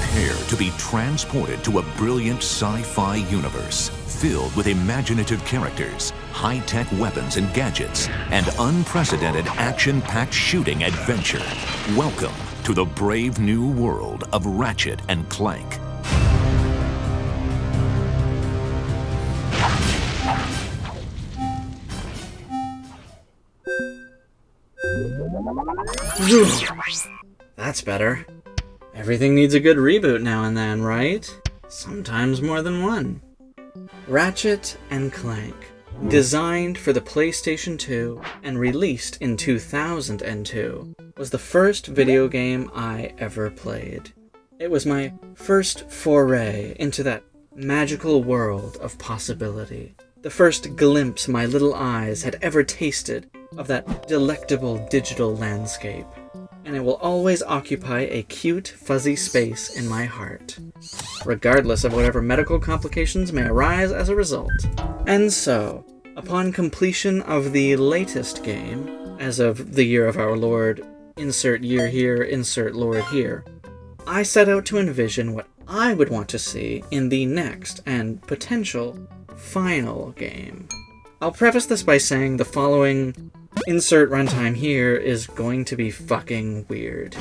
Prepare to be transported to a brilliant sci-fi universe filled with imaginative characters, high-tech weapons and gadgets, and unprecedented action-packed shooting adventure. Welcome to the brave new world of Ratchet and Clank. That's better. Everything needs a good reboot now and then, right? Sometimes more than one. Ratchet and Clank. Designed for the PlayStation 2 and released in 2002, was the first video game I ever played. It was my first foray into that magical world of possibility. The first glimpse my little eyes had ever tasted of that delectable digital landscape. And it will always occupy a cute, fuzzy space in my heart, regardless of whatever medical complications may arise as a result. And so, upon completion of the latest game, as of the year of our Lord, insert year here, insert Lord here, I set out to envision what I would want to see in the next and potential final game. I'll preface this by saying the following insert runtime here is going to be fucking weird.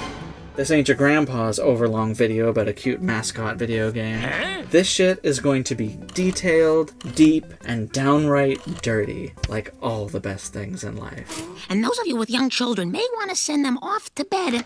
This ain't your grandpa's overlong video about a cute mascot video game. This shit is going to be detailed, deep, and downright dirty, like all the best things in life. And those of you with young children may want to send them off to bed and...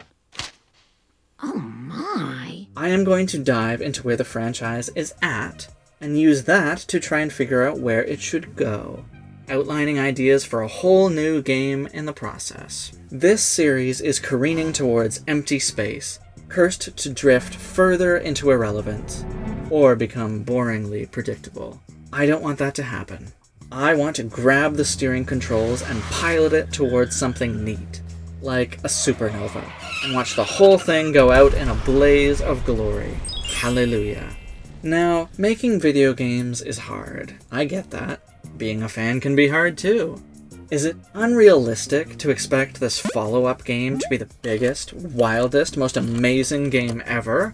Oh my. I am going to dive into where the franchise is at, and use that to try and figure out where it should go, outlining ideas for a whole new game in the process. This series is careening towards empty space, cursed to drift further into irrelevance, or become boringly predictable. I don't want that to happen. I want to grab the steering controls and pilot it towards something neat, like a supernova, and watch the whole thing go out in a blaze of glory. Hallelujah. Now, making video games is hard. I get that. Being a fan can be hard too. Is it unrealistic to expect this follow-up game to be the biggest, wildest, most amazing game ever?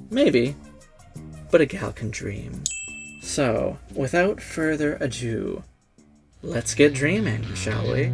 Maybe, but a gal can dream. So, without further ado, let's get dreaming, shall we?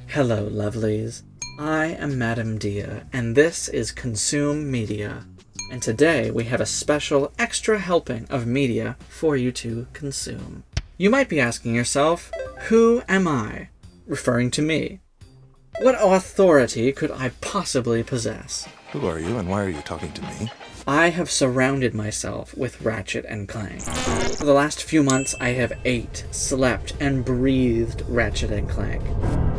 Hello, lovelies. I am Madam Dia, and this is Consume Media. And today we have a special extra helping of media for you to consume. You might be asking yourself, who am I? Referring to me. What authority could I possibly possess? Who are you, and why are you talking to me? I have surrounded myself with Ratchet and Clank. For the last few months, I have ate, slept, and breathed Ratchet and Clank.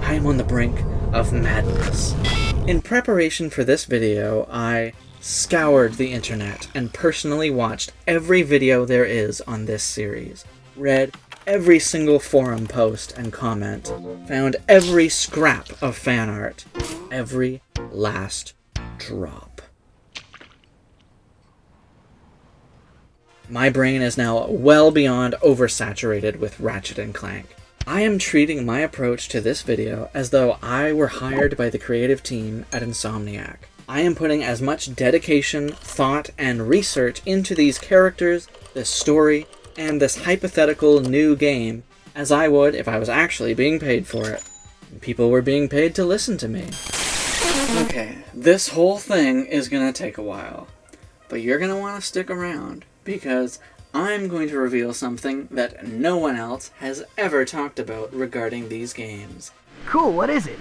I am on the brink of madness. In preparation for this video, I scoured the internet and personally watched every video there is on this series, read every single forum post and comment, found every scrap of fan art, every last drop. My brain is now well beyond oversaturated with Ratchet and Clank. I am treating my approach to this video as though I were hired by the creative team at Insomniac. I am putting as much dedication, thought, and research into these characters, this story, and this hypothetical new game as I would if I was actually being paid for it, and people were being paid to listen to me. Okay, this whole thing is gonna take a while, but you're gonna want to stick around, because I'm going to reveal something that no one else has ever talked about regarding these games. Cool, what is it?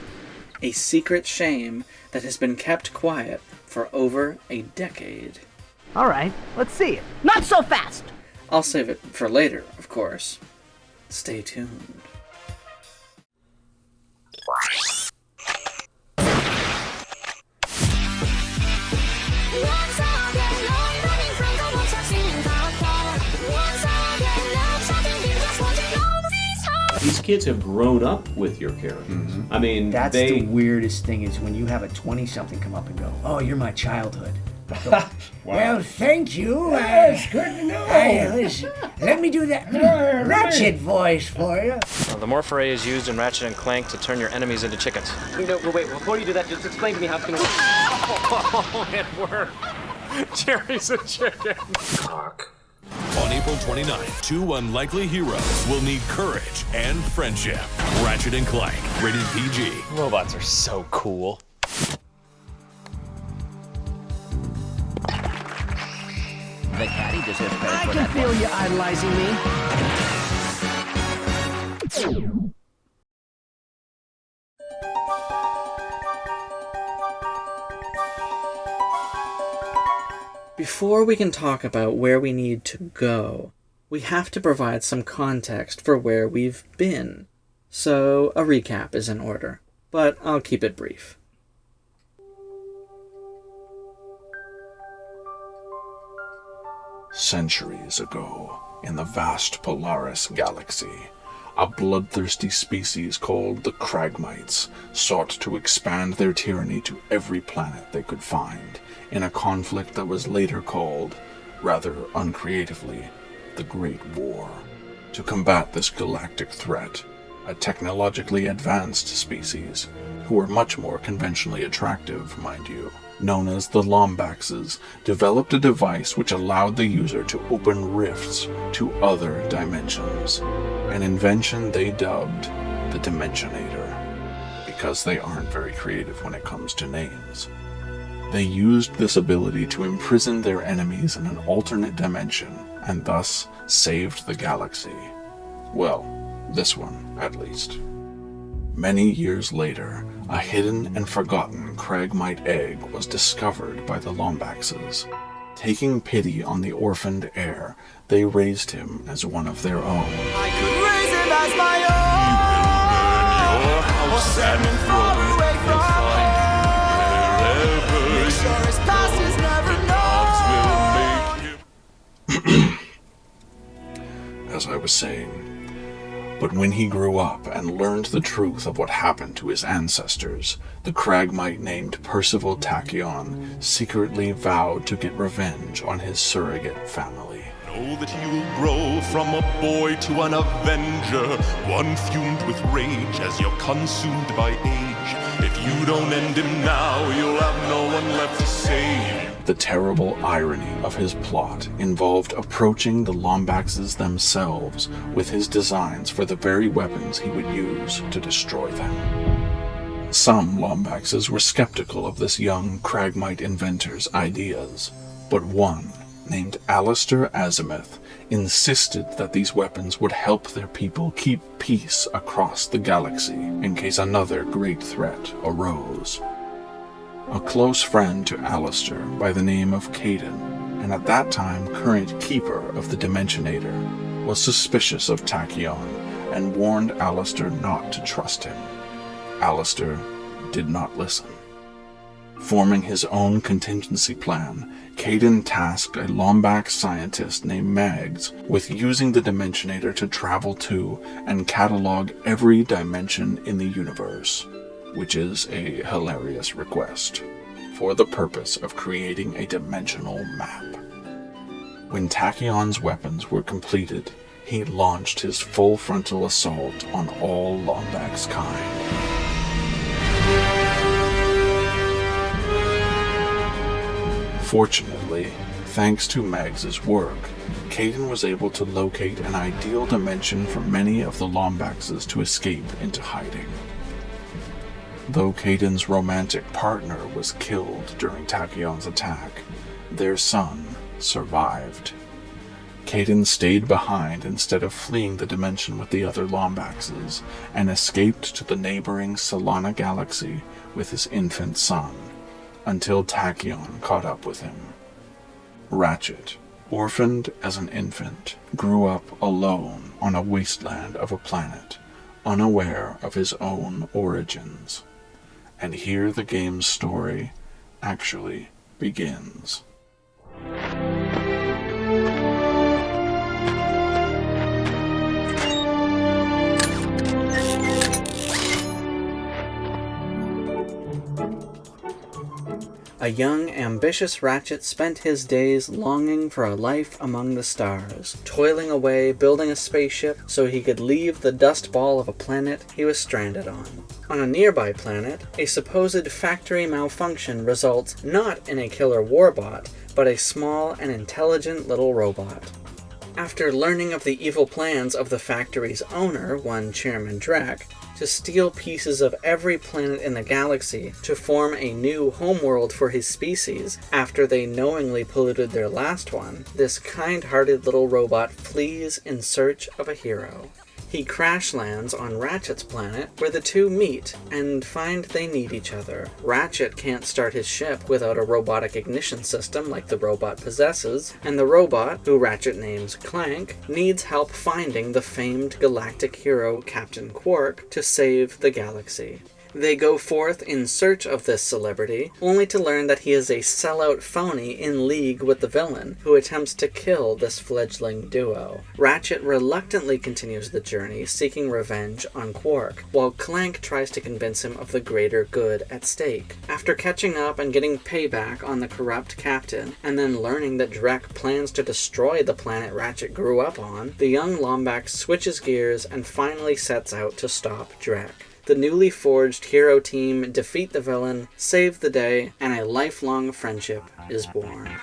A secret shame that has been kept quiet for over a decade. Alright, let's see it. Not so fast! I'll save it for later, of course. Stay tuned. kids have grown up with your characters. I mean, That's the weirdest thing is when you have a 20-something come up and go, "Oh, you're my childhood." Go, well, thank you. It's good to know. Let me do that Ratchet voice for you. The Morph-Ray is used in Ratchet and Clank to turn your enemies into chickens. No, wait, before you do that, just explain to me how it's gonna work. Oh, it worked. Jerry's a chicken. Cock. On April 29th, two unlikely heroes will need courage and friendship. Ratchet and Clank, rated PG. Robots are so cool. The caddy deserves credit I for can that feel one. you idolizing me. Before we can talk about where we need to go, we have to provide some context for where we've been. So a recap is in order, but I'll keep it brief. Centuries ago, in the vast Polaris galaxy, a bloodthirsty species called the Kragmites sought to expand their tyranny to every planet they could find in a conflict that was later called, rather uncreatively, the Great War. To combat this galactic threat, a technologically advanced species, who were much more conventionally attractive, mind you, known as the Lombaxes, developed a device which allowed the user to open rifts to other dimensions, an invention they dubbed the Dimensionator, because they aren't very creative when it comes to names. They used this ability to imprison their enemies in an alternate dimension, and thus saved the galaxy. Well, this one, at least. Many years later, a hidden and forgotten Kragmite egg was discovered by the Lombaxes. Taking pity on the orphaned heir, they raised him as one of their own. I could raise him as my own, or send him far away from home. Make sure his past is never known. As I was saying, but when he grew up and learned the truth of what happened to his ancestors, the Kragmite named Percival Tachyon secretly vowed to get revenge on his surrogate family. Know that he will grow from a boy to an avenger, one fumed with rage as you're consumed by age. If you don't end him now, you'll have no one left to save. The terrible irony of his plot involved approaching the Lombaxes themselves with his designs for the very weapons he would use to destroy them. Some Lombaxes were skeptical of this young Kragmite inventor's ideas, but one, named Alistair Azimuth, insisted that these weapons would help their people keep peace across the galaxy in case another great threat arose. A close friend to Alistair by the name of Caden, and at that time current keeper of the Dimensionator, was suspicious of Tachyon and warned Alistair not to trust him. Alistair did not listen. Forming his own contingency plan, Caden tasked a Lombax scientist named Mags with using the Dimensionator to travel to and catalog every dimension in the universe, which is a hilarious request, for the purpose of creating a dimensional map. When Tachyon's weapons were completed, he launched his full frontal assault on all Lombax kind. Fortunately, thanks to Mags's work, Caden was able to locate an ideal dimension for many of the Lombaxes to escape into hiding. Though Caden's romantic partner was killed during Tachyon's attack, their son survived. Caden stayed behind instead of fleeing the dimension with the other Lombaxes, and escaped to the neighboring Solana galaxy with his infant son, until Tachyon caught up with him. Ratchet, orphaned as an infant, grew up alone on a wasteland of a planet, unaware of his own origins. And here the game's story actually begins. A young, ambitious Ratchet spent his days longing for a life among the stars, toiling away building a spaceship so he could leave the dust ball of a planet he was stranded on. On a nearby planet, a supposed factory malfunction results not in a killer warbot, but a small and intelligent little robot. After learning of the evil plans of the factory's owner, one Chairman Drek, to steal pieces of every planet in the galaxy to form a new homeworld for his species after they knowingly polluted their last one, this kind-hearted little robot flees in search of a hero. He crash lands on Ratchet's planet, where the two meet and find they need each other. Ratchet can't start his ship without a robotic ignition system like the robot possesses, and the robot, who Ratchet names Clank, needs help finding the famed galactic hero Captain Quark to save the galaxy. They go forth in search of this celebrity, only to learn that he is a sellout phony in league with the villain, who attempts to kill this fledgling duo. Ratchet reluctantly continues the journey, seeking revenge on Quark, while Clank tries to convince him of the greater good at stake. After catching up and getting payback on the corrupt captain, and then learning that Drek plans to destroy the planet Ratchet grew up on, the young Lombax switches gears and finally sets out to stop Drek. The newly forged hero team defeat the villain, save the day, and a lifelong friendship is born.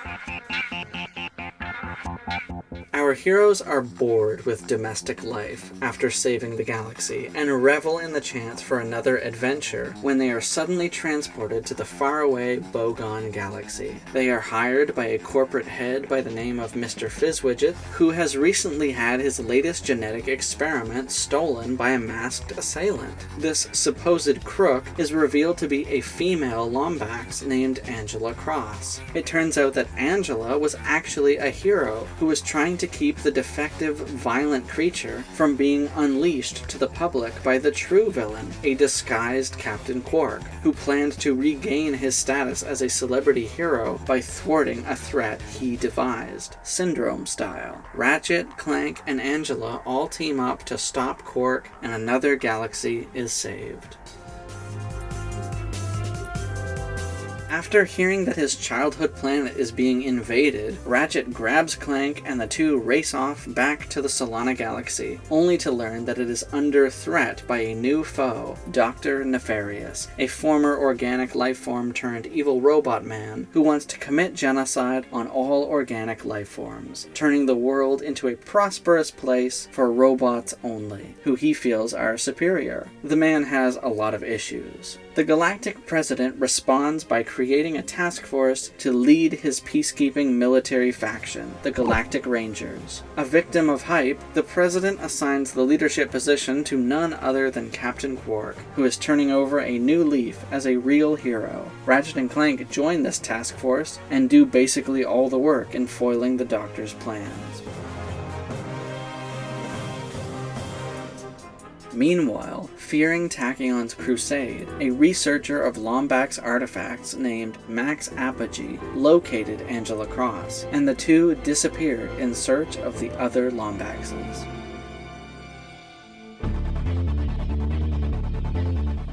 Our heroes are bored with domestic life after saving the galaxy, and revel in the chance for another adventure when they are suddenly transported to the faraway Bogon galaxy. They are hired by a corporate head by the name of Mr. Fizzwidget, who has recently had his latest genetic experiment stolen by a masked assailant. This supposed crook is revealed to be a female Lombax named Angela Cross. It turns out that Angela was actually a hero who was trying to keep the defective, violent creature from being unleashed to the public by the true villain, a disguised Captain Quark, who planned to regain his status as a celebrity hero by thwarting a threat he devised, Syndrome style. Ratchet, Clank, and Angela all team up to stop Quark, and another galaxy is saved. After hearing that his childhood planet is being invaded, Ratchet grabs Clank and the two race off back to the Solana Galaxy, only to learn that it is under threat by a new foe, Dr. Nefarious, a former organic lifeform turned evil robot man who wants to commit genocide on all organic lifeforms, turning the world into a prosperous place for robots only, who he feels are superior. The man has a lot of issues. The Galactic President responds by creating a task force to lead his peacekeeping military faction, the Galactic Rangers. A victim of hype, the President assigns the leadership position to none other than Captain Quark, who is turning over a new leaf as a real hero. Ratchet and Clank join this task force and do basically all the work in foiling the Doctor's plans. Meanwhile, fearing Tachyon's crusade, a researcher of Lombax artifacts named Max Apogee located Angela Cross, and the two disappeared in search of the other Lombaxes.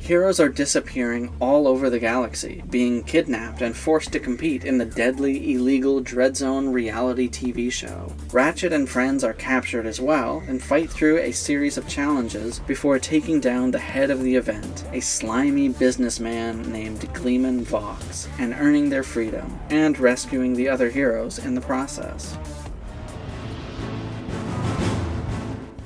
Heroes are disappearing all over the galaxy, being kidnapped and forced to compete in the deadly, illegal Dreadzone reality TV show. Ratchet and friends are captured as well, and fight through a series of challenges before taking down the head of the event, a slimy businessman named Gleeman Vox, and earning their freedom, and rescuing the other heroes in the process.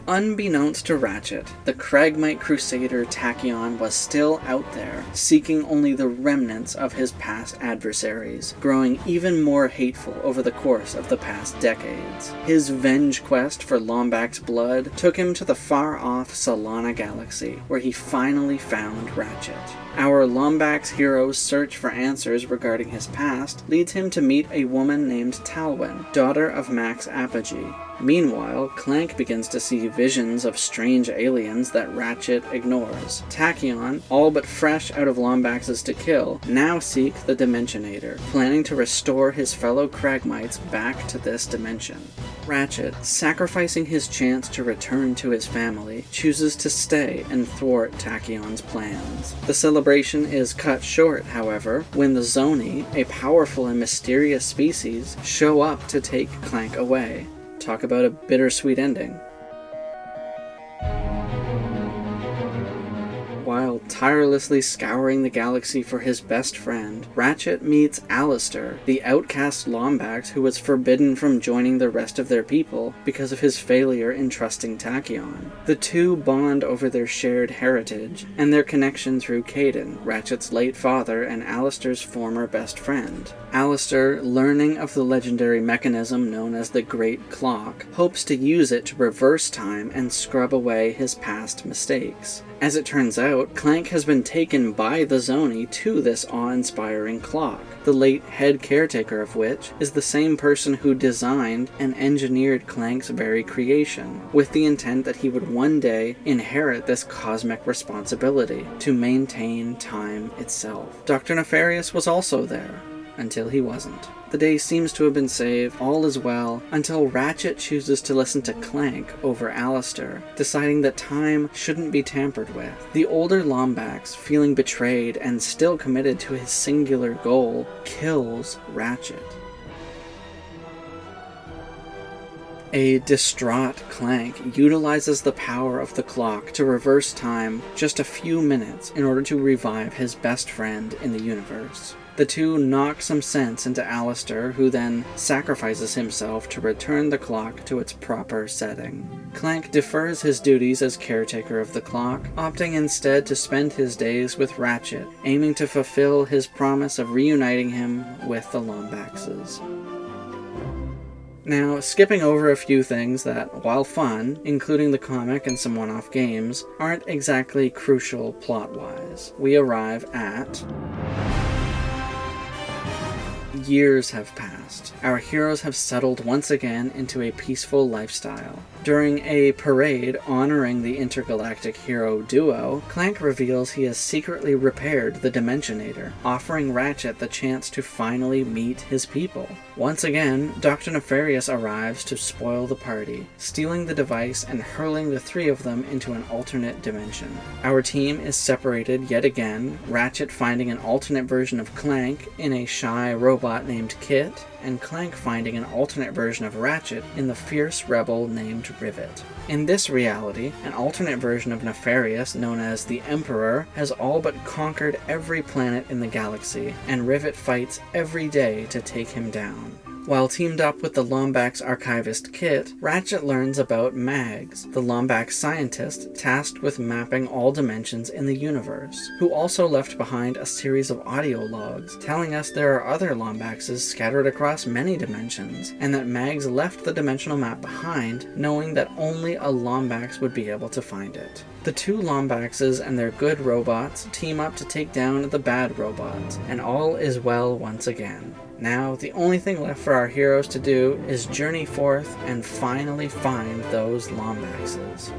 Unbeknownst to Ratchet, the Cragmite Crusader Tachyon was still out there, seeking only the remnants of his past adversaries, growing even more hateful over the course of the past decades. His venge quest for Lombax blood took him to the far-off Solana Galaxy, where he finally found Ratchet. Our Lombax hero's search for answers regarding his past leads him to meet a woman named Talwyn, daughter of Max Apogee. Meanwhile, Clank begins to see visions of strange aliens that Ratchet ignores. Tachyon, all but fresh out of Lombax's to kill, now seek the Dimensionator, planning to restore his fellow Cragmites back to this dimension. Ratchet, sacrificing his chance to return to his family, chooses to stay and thwart Tachyon's plans. The celebration is cut short, however, when the Zoni, a powerful and mysterious species, show up to take Clank away. Talk about a bittersweet ending. While tirelessly scouring the galaxy for his best friend, Ratchet meets Alistair, the outcast Lombax who was forbidden from joining the rest of their people because of his failure in trusting Tachyon. The two bond over their shared heritage and their connection through Kaidan, Ratchet's late father and Alistair's former best friend. Alistair, learning of the legendary mechanism known as the Great Clock, hopes to use it to reverse time and scrub away his past mistakes. As it turns out, Clank has been taken by the Zoni to this awe-inspiring clock, the late head caretaker of which is the same person who designed and engineered Clank's very creation, with the intent that he would one day inherit this cosmic responsibility to maintain time itself. Dr. Nefarious was also there, until he wasn't. The day seems to have been saved, all is well, until Ratchet chooses to listen to Clank over Alistair, deciding that time shouldn't be tampered with. The older Lombax, feeling betrayed and still committed to his singular goal, kills Ratchet. A distraught Clank utilizes the power of the clock to reverse time just a few minutes in order to revive his best friend in the universe. The two knock some sense into Alistair, who then sacrifices himself to return the clock to its proper setting. Clank defers his duties as caretaker of the clock, opting instead to spend his days with Ratchet, aiming to fulfill his promise of reuniting him with the Lombaxes. Now, skipping over a few things that, while fun, including the comic and some one-off games, aren't exactly crucial plot-wise, we arrive at... Years have passed. Our heroes have settled once again into a peaceful lifestyle. During a parade honoring the intergalactic hero duo, Clank reveals he has secretly repaired the Dimensionator, offering Ratchet the chance to finally meet his people. Once again, Dr. Nefarious arrives to spoil the party, stealing the device and hurling the three of them into an alternate dimension. Our team is separated yet again, Ratchet finding an alternate version of Clank in a shy robot named Kit, and Clank finding an alternate version of Ratchet in the fierce rebel named Rivet. In this reality, an alternate version of Nefarious, known as the Emperor, has all but conquered every planet in the galaxy, and Rivet fights every day to take him down. While teamed up with the Lombax archivist Kit, Ratchet learns about Mags, the Lombax scientist tasked with mapping all dimensions in the universe, who also left behind a series of audio logs telling us there are other Lombaxes scattered across many dimensions, and that Mags left the dimensional map behind, knowing that only a Lombax would be able to find it. The two Lombaxes and their good robots team up to take down the bad robots, and all is well once again. Now, the only thing left for our heroes to do is journey forth and finally find those Lombaxes.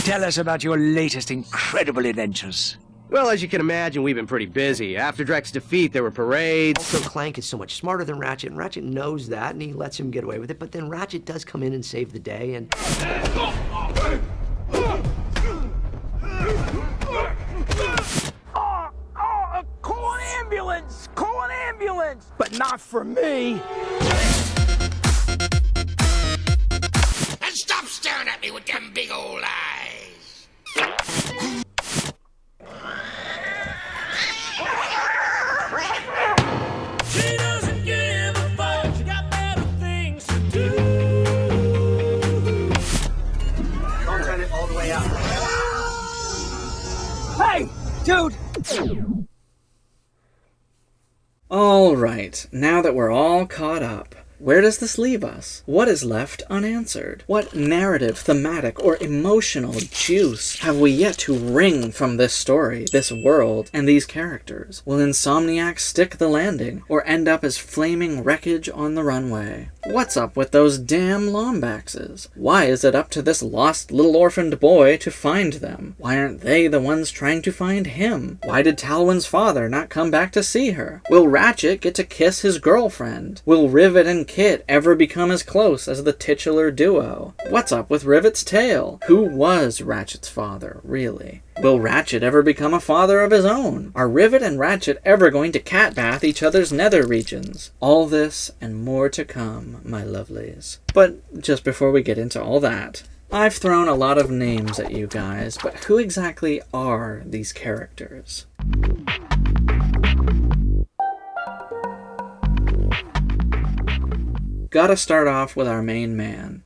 Tell us about your latest incredible adventures. Well, as you can imagine, we've been pretty busy. After Drek's defeat, there were parades. Also, Clank is so much smarter than Ratchet, and Ratchet knows that, and he lets him get away with it. But then Ratchet does come in and save the day, and... Call an ambulance! Call an ambulance! But not for me! And stop staring at me with them big old eyes! She doesn't give a fuck, she got better things to do. Don't turn it all the way up. Hey, dude! Alright, now that we're all caught up, Where does this leave us? What is left unanswered? What narrative, thematic, or emotional juice have we yet to wring from this story, this world, and these characters? Will Insomniac stick the landing, or end up as flaming wreckage on the runway? What's up with those damn Lombaxes? Why is it up to this lost little orphaned boy to find them? Why aren't they the ones trying to find him? Why did Talwyn's father not come back to see her? Will Ratchet get to kiss his girlfriend? Will Rivet and Kit ever become as close as the titular duo? What's up with Rivet's tail? Who was Ratchet's father, really? Will Ratchet ever become a father of his own? Are Rivet and Ratchet ever going to catbath each other's nether regions? All this and more to come, my lovelies. But just before we get into all that, I've thrown a lot of names at you guys, but who exactly are these characters? Gotta start off with our main man.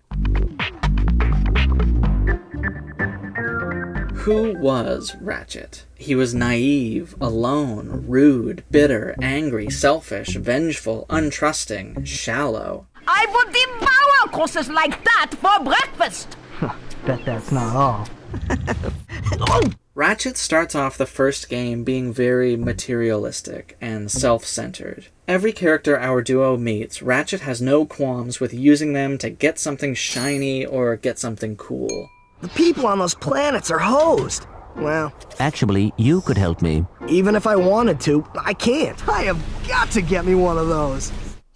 Who was Ratchet? He was naive, alone, rude, bitter, angry, selfish, vengeful, untrusting, shallow. I will devour courses like that for breakfast! Bet that's not all. Ratchet starts off the first game being very materialistic and self-centered. Every character our duo meets, Ratchet has no qualms with using them to get something shiny or get something cool. The people on those planets are hosed. Well, Actually, you could help me. even if I wanted to, I can't. I have got to get me one of those.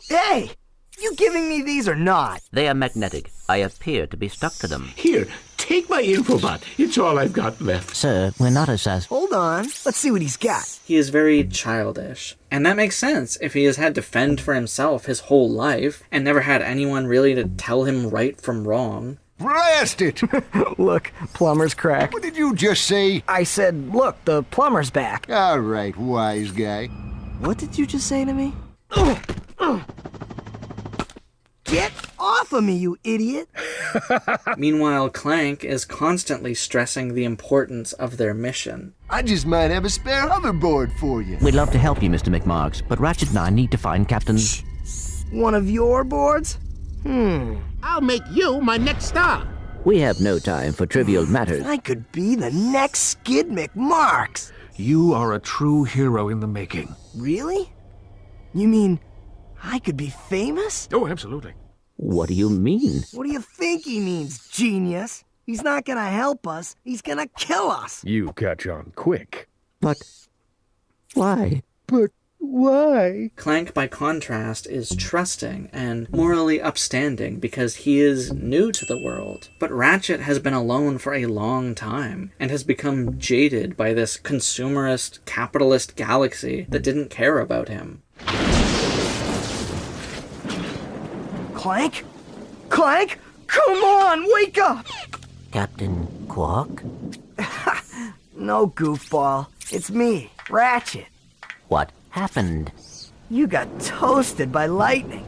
Hey, you giving me these or not? They are magnetic. I appear to be stuck to them. Here, take my infobot. It's all I've got left. Sir, we're not assassins. Hold on, let's see what he's got. He is very childish. And that makes sense if he has had to fend for himself his whole life and never had anyone really to tell him right from wrong. Blast it! Look, plumber's crack. What did you just say? I said, look, the plumber's back. All right, wise guy. What did you just say to me? Get off of me, you idiot! Meanwhile, Clank is constantly stressing the importance of their mission. I just might have a spare hoverboard for you. We'd love to help you, Mr. McMarks, but Ratchet and I need to find Captain... One of your boards? I'll make you my next star. We have no time for trivial matters. I could be the next Skid McMarks. You are a true hero in the making. Really? You mean I could be famous? Oh, absolutely. What do you mean? What do you think he means, genius? He's not gonna help us. He's gonna kill us. You catch on quick. But... why? But why? Clank, by contrast, is trusting and morally upstanding because he is new to the world. But Ratchet has been alone for a long time and has become jaded by this consumerist, capitalist galaxy that didn't care about him. Clank? Clank? Come on, wake up! Captain Quark? No, goofball. It's me, Ratchet. What happened? You got toasted by lightning.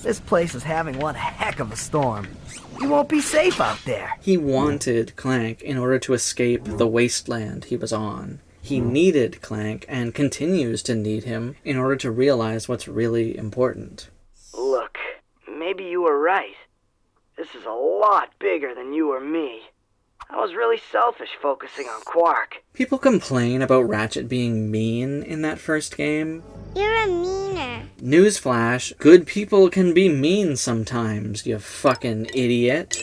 This place is having one heck of a storm. You won't be safe out there. He wanted Clank in order to escape the wasteland he was on. He needed Clank and continues to need him in order to realize what's really important. Look, maybe you were right. This is a lot bigger than you or me. I was really selfish focusing on Quark. People complain about Ratchet being mean in that first game. You're a meaner. Newsflash, good people can be mean sometimes, you fucking idiot.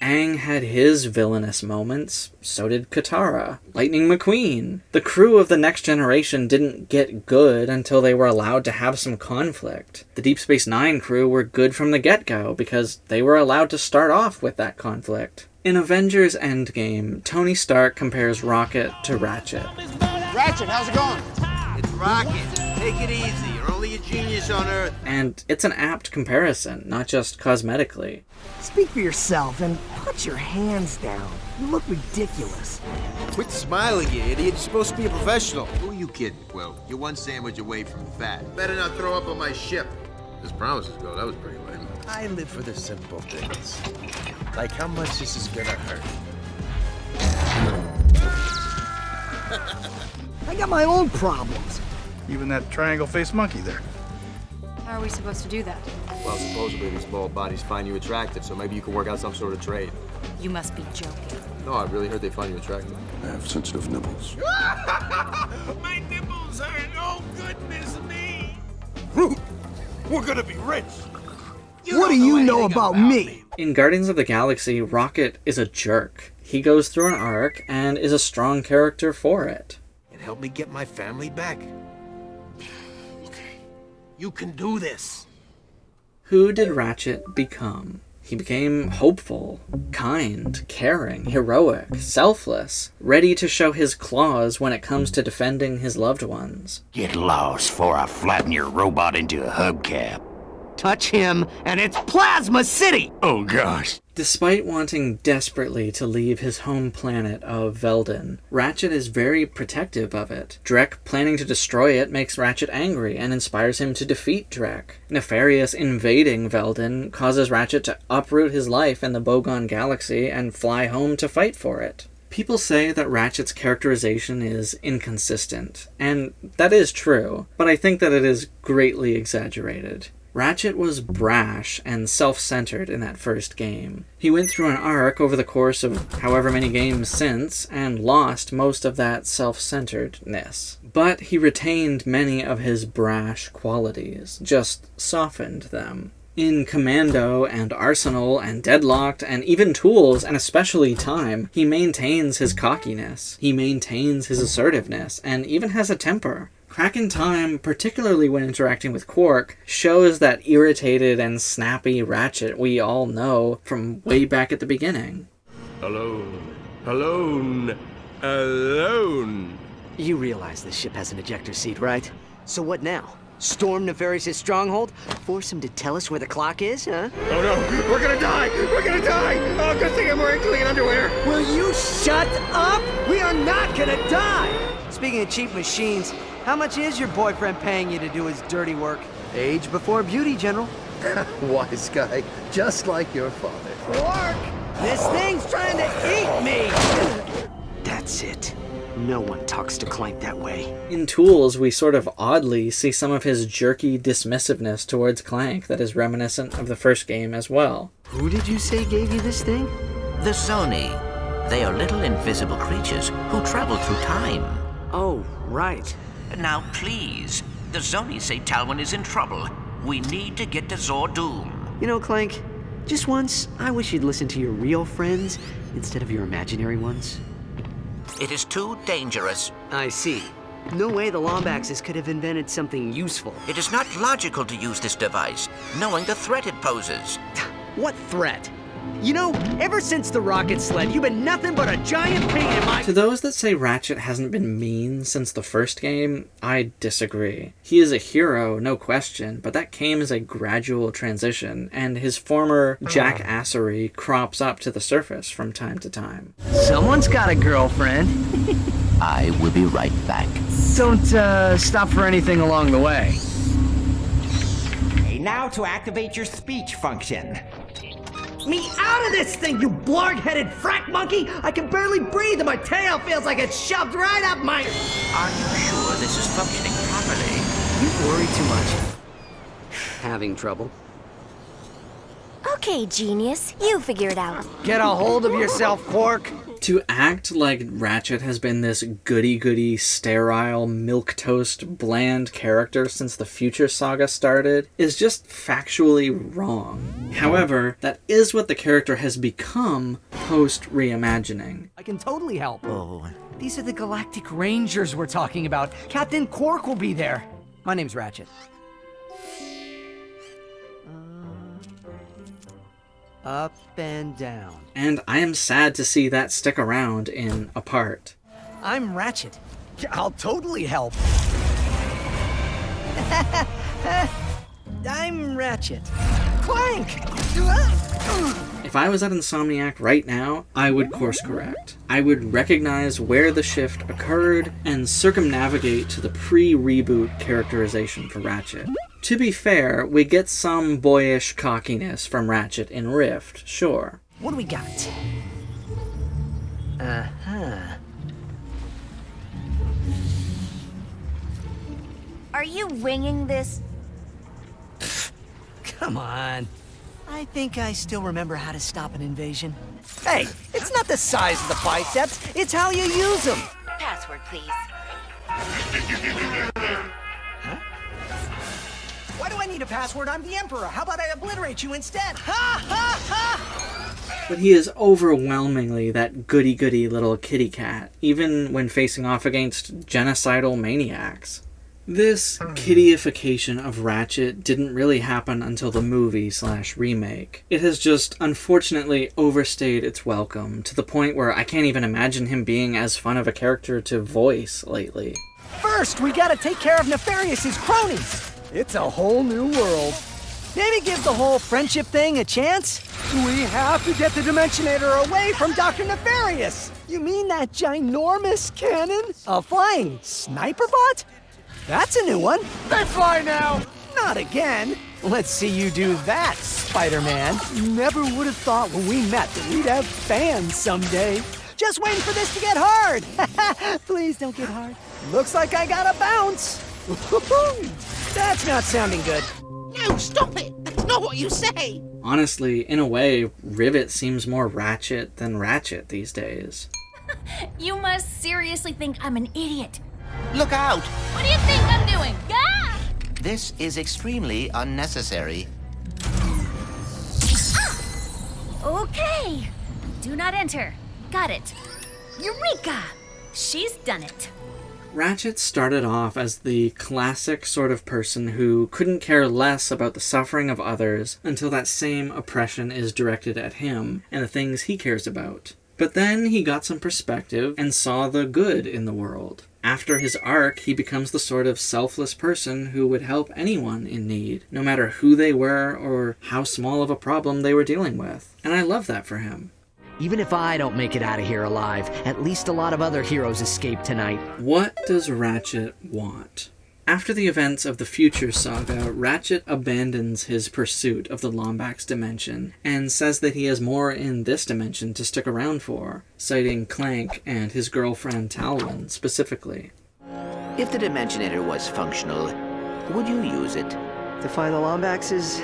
Aang had his villainous moments, so did Katara, Lightning McQueen. The crew of the Next Generation didn't get good until they were allowed to have some conflict. The Deep Space Nine crew were good from the get-go because they were allowed to start off with that conflict. In Avengers Endgame, Tony Stark compares Rocket to Ratchet. Ratchet, how's it going? It's Rocket. Take it easy. You're only a genius on Earth. And it's an apt comparison, not just cosmetically. Speak for yourself and put your hands down. You look ridiculous. Quit smiling, you idiot. You're supposed to be a professional. Who are you kidding, Quill? You're one sandwich away from fat. Better not throw up on my ship. As promises go, that was pretty lame. I live for the simple things. Like how much this is gonna hurt. I got my own problems. Even that triangle-faced monkey there. How are we supposed to do that? Well, supposedly these bald bodies find you attractive, so maybe you can work out some sort of trade. You must be joking. No, I really heard they find you attractive. I have sensitive nipples. My nipples hurt. Oh, goodness me. We're gonna be rich. What do you know about me? In Guardians of the Galaxy, Rocket is a jerk. He goes through an arc and is a strong character for it. And help me get my family back. Okay, you can do this. Who did Ratchet become? He became hopeful, kind, caring, heroic, selfless, ready to show his claws when it comes to defending his loved ones. Get lost before I flatten your robot into a hubcap. Touch him, and it's Plasma City! Oh, gosh. Despite wanting desperately to leave his home planet of Veldin, Ratchet is very protective of it. Drek planning to destroy it makes Ratchet angry and inspires him to defeat Drek. Nefarious invading Veldin causes Ratchet to uproot his life in the Bogon Galaxy and fly home to fight for it. People say that Ratchet's characterization is inconsistent, and that is true, but I think that it is greatly exaggerated. Ratchet was brash and self-centered in that first game. He went through an arc over the course of however many games since, and lost most of that self-centeredness. But he retained many of his brash qualities, just softened them. In Commando and Arsenal and Deadlocked and even Tools and especially Time, he maintains his cockiness, he maintains his assertiveness, and even has a temper. Crack in Time, particularly when interacting with Quark, shows that irritated and snappy Ratchet we all know from way back at the beginning. Alone. Alone. Alone. You realize this ship has an ejector seat, right? So what now? Storm Nefarious' stronghold? Force him to tell us where the clock is, huh? Oh no, we're gonna die! We're gonna die! Oh, good thing I'm wearing clean underwear! Will you shut up? We are not gonna die! Speaking of cheap machines, how much is your boyfriend paying you to do his dirty work? Age before beauty, General. Wise guy, just like your father. Quark! This thing's trying to eat me! That's it. No one talks to Clank that way. In Tools, we sort of oddly see some of his jerky dismissiveness towards Clank that is reminiscent of the first game as well. Who did you say gave you this thing? The Zoni. They are little invisible creatures who travel through time. Oh, right. Now please, the Zoni say Talwyn is in trouble. We need to get to Zor-Doom. You know, Clank, just once, I wish you'd listen to your real friends instead of your imaginary ones. It is too dangerous. I see. No way the Lombaxes could have invented something useful. It is not logical to use this device, knowing the threat it poses. What threat? You know, ever since the rocket sled, you've been nothing but a giant pain in my... To those that say Ratchet hasn't been mean since the first game, I disagree. He is a hero, no question, but that came as a gradual transition, and his former jackassery crops up to the surface from time to time. Someone's got a girlfriend. I will be right back. Don't, stop for anything along the way. Okay, now to activate your speech function. Me out of this thing, you blarg-headed frack monkey! I can barely breathe and my tail feels like it's shoved right up my... Are you sure this is functioning properly? You worry too much. Having trouble? Okay, genius. You figure it out. Get a hold of yourself, Quark. To act like Ratchet has been this goody-goody, sterile, milquetoast, bland character since the Future Saga started is just factually wrong. However, that is what the character has become post-reimagining. I can totally help. Oh. These are the Galactic Rangers we're talking about. Captain Quark will be there. My name's Ratchet. Up and down. And I am sad to see that stick around in Apart. I'm Ratchet. I'll totally help. I'm Ratchet. Clank! If I was at Insomniac right now, I would course correct. I would recognize where the shift occurred and circumnavigate to the pre-reboot characterization for Ratchet. To be fair, we get some boyish cockiness from Ratchet in Rift, sure. What do we got? Uh-huh. Are you winging this? Come on. I think I still remember how to stop an invasion. Hey, it's not the size of the biceps, it's how you use them. Password, please. Huh? Why do I need a password? I'm the Emperor. How about I obliterate you instead? Ha ha ha! But he is overwhelmingly that goody-goody little kitty cat, even when facing off against genocidal maniacs. This kiddyification of Ratchet didn't really happen until the movie/remake. It has just unfortunately overstayed its welcome, to the point where I can't even imagine him being as fun of a character to voice lately. First, we gotta take care of Nefarious's cronies. It's a whole new world. Maybe give the whole friendship thing a chance? We have to get the Dimensionator away from Dr. Nefarious! You mean that ginormous cannon? A flying sniper bot? That's a new one. They fly now! Not again. Let's see you do that, Spider-Man. Never would have thought when we met that we'd have fans someday. Just waiting for this to get hard. Please don't get hard. Looks like I got a bounce. That's not sounding good. No, stop it! That's not what you say! Honestly, in a way, Rivet seems more Ratchet than Ratchet these days. You must seriously think I'm an idiot. Look out! What do you think I'm doing? Ah! This is extremely unnecessary. Okay. Do not enter. Got it. Eureka! She's done it. Ratchet started off as the classic sort of person who couldn't care less about the suffering of others until that same oppression is directed at him and the things he cares about. But then he got some perspective and saw the good in the world. After his arc, he becomes the sort of selfless person who would help anyone in need, no matter who they were or how small of a problem they were dealing with. And I love that for him. Even if I don't make it out of here alive, at least a lot of other heroes escape tonight. What does Ratchet want? After the events of the Future Saga, Ratchet abandons his pursuit of the Lombax dimension and says that he has more in this dimension to stick around for, citing Clank and his girlfriend Talwyn specifically. If the Dimensionator was functional, would you use it? To find the Lombaxes?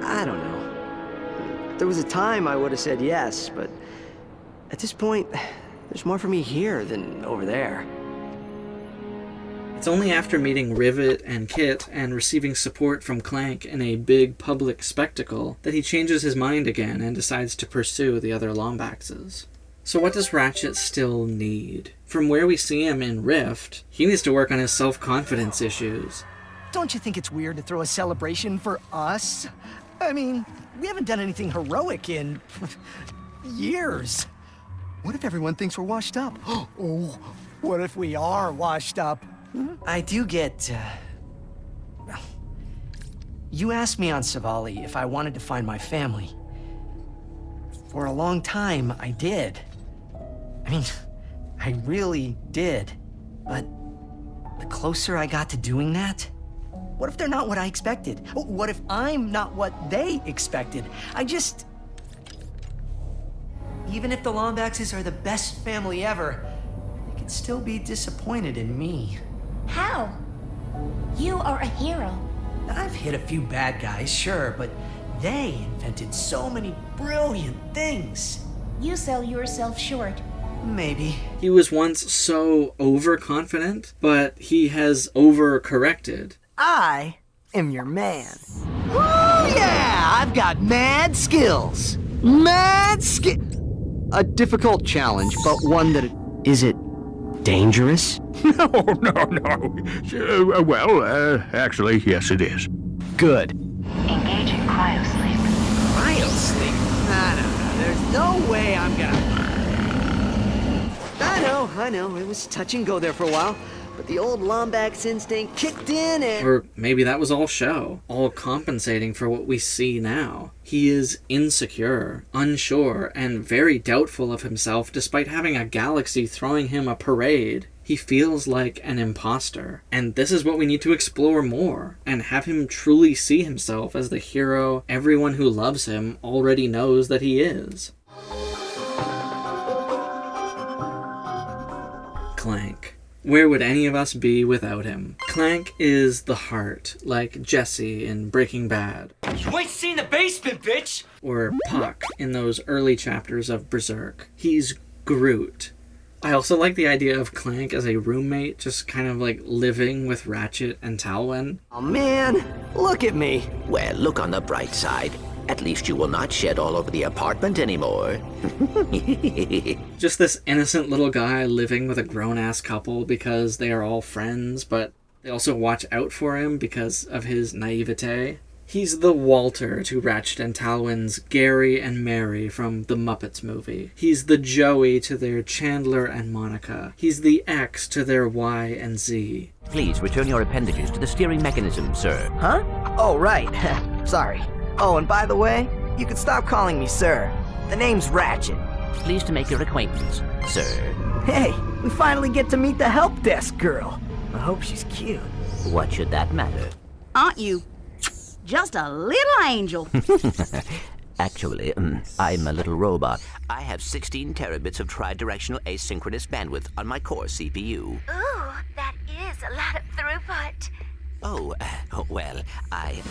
I don't know. There was a time I would have said yes, but at this point, there's more for me here than over there. It's only after meeting Rivet and Kit and receiving support from Clank in a big public spectacle that he changes his mind again and decides to pursue the other Lombaxes. So what does Ratchet still need? From where we see him in Rift, he needs to work on his self-confidence issues. Don't you think it's weird to throw a celebration for us? I mean, we haven't done anything heroic in years. What if everyone thinks we're washed up? Oh, what if we are washed up? I do get, you asked me on Savali if I wanted to find my family. For a long time, I did. I mean, I really did. But the closer I got to doing that, what if they're not what I expected? What if I'm not what they expected? Even if the Lombaxes are the best family ever, they could still be disappointed in me. How? You are a hero. I've hit a few bad guys, sure, but they invented so many brilliant things. You sell yourself short. Maybe. He was once so overconfident, but he has overcorrected. I am your man. Oh yeah, I've got mad skills. Mad skill. A difficult challenge, but one that is it dangerous? No. Actually, yes, it is. Good. Engaging cryosleep. Cryosleep? No. There's no way I'm gonna... I know. It was touch and go there for a while. But the old Lombax instinct kicked in and... Or maybe that was all show, all compensating for what we see now. He is insecure, unsure, and very doubtful of himself despite having a galaxy throwing him a parade. He feels like an imposter, and this is what we need to explore more, and have him truly see himself as the hero everyone who loves him already knows that he is. Clank. Where would any of us be without him? Clank is the heart, like Jesse in Breaking Bad. You ain't seen the basement, bitch! Or Puck in those early chapters of Berserk. He's Groot. I also like the idea of Clank as a roommate, just kind of like living with Ratchet and Talwyn. Oh man, look at me. Well, look on the bright side. At least you will not shed all over the apartment anymore. Just this innocent little guy living with a grown-ass couple because they are all friends, but they also watch out for him because of his naivete. He's the Walter to Ratchet and Talwyn's Gary and Mary from the Muppets movie. He's the Joey to their Chandler and Monica. He's the X to their Y and Z. Please return your appendages to the steering mechanism, sir. Huh? Oh, right. Sorry. Oh, and by the way, you can stop calling me sir. The name's Ratchet. Pleased to make your acquaintance, sir. Hey, we finally get to meet the help desk girl. I hope she's cute. What should that matter? Aren't you just a little angel? Actually, I'm a little robot. I have 16 terabits of tri-directional asynchronous bandwidth on my core CPU. Ooh, that is a lot of throughput. Oh, well,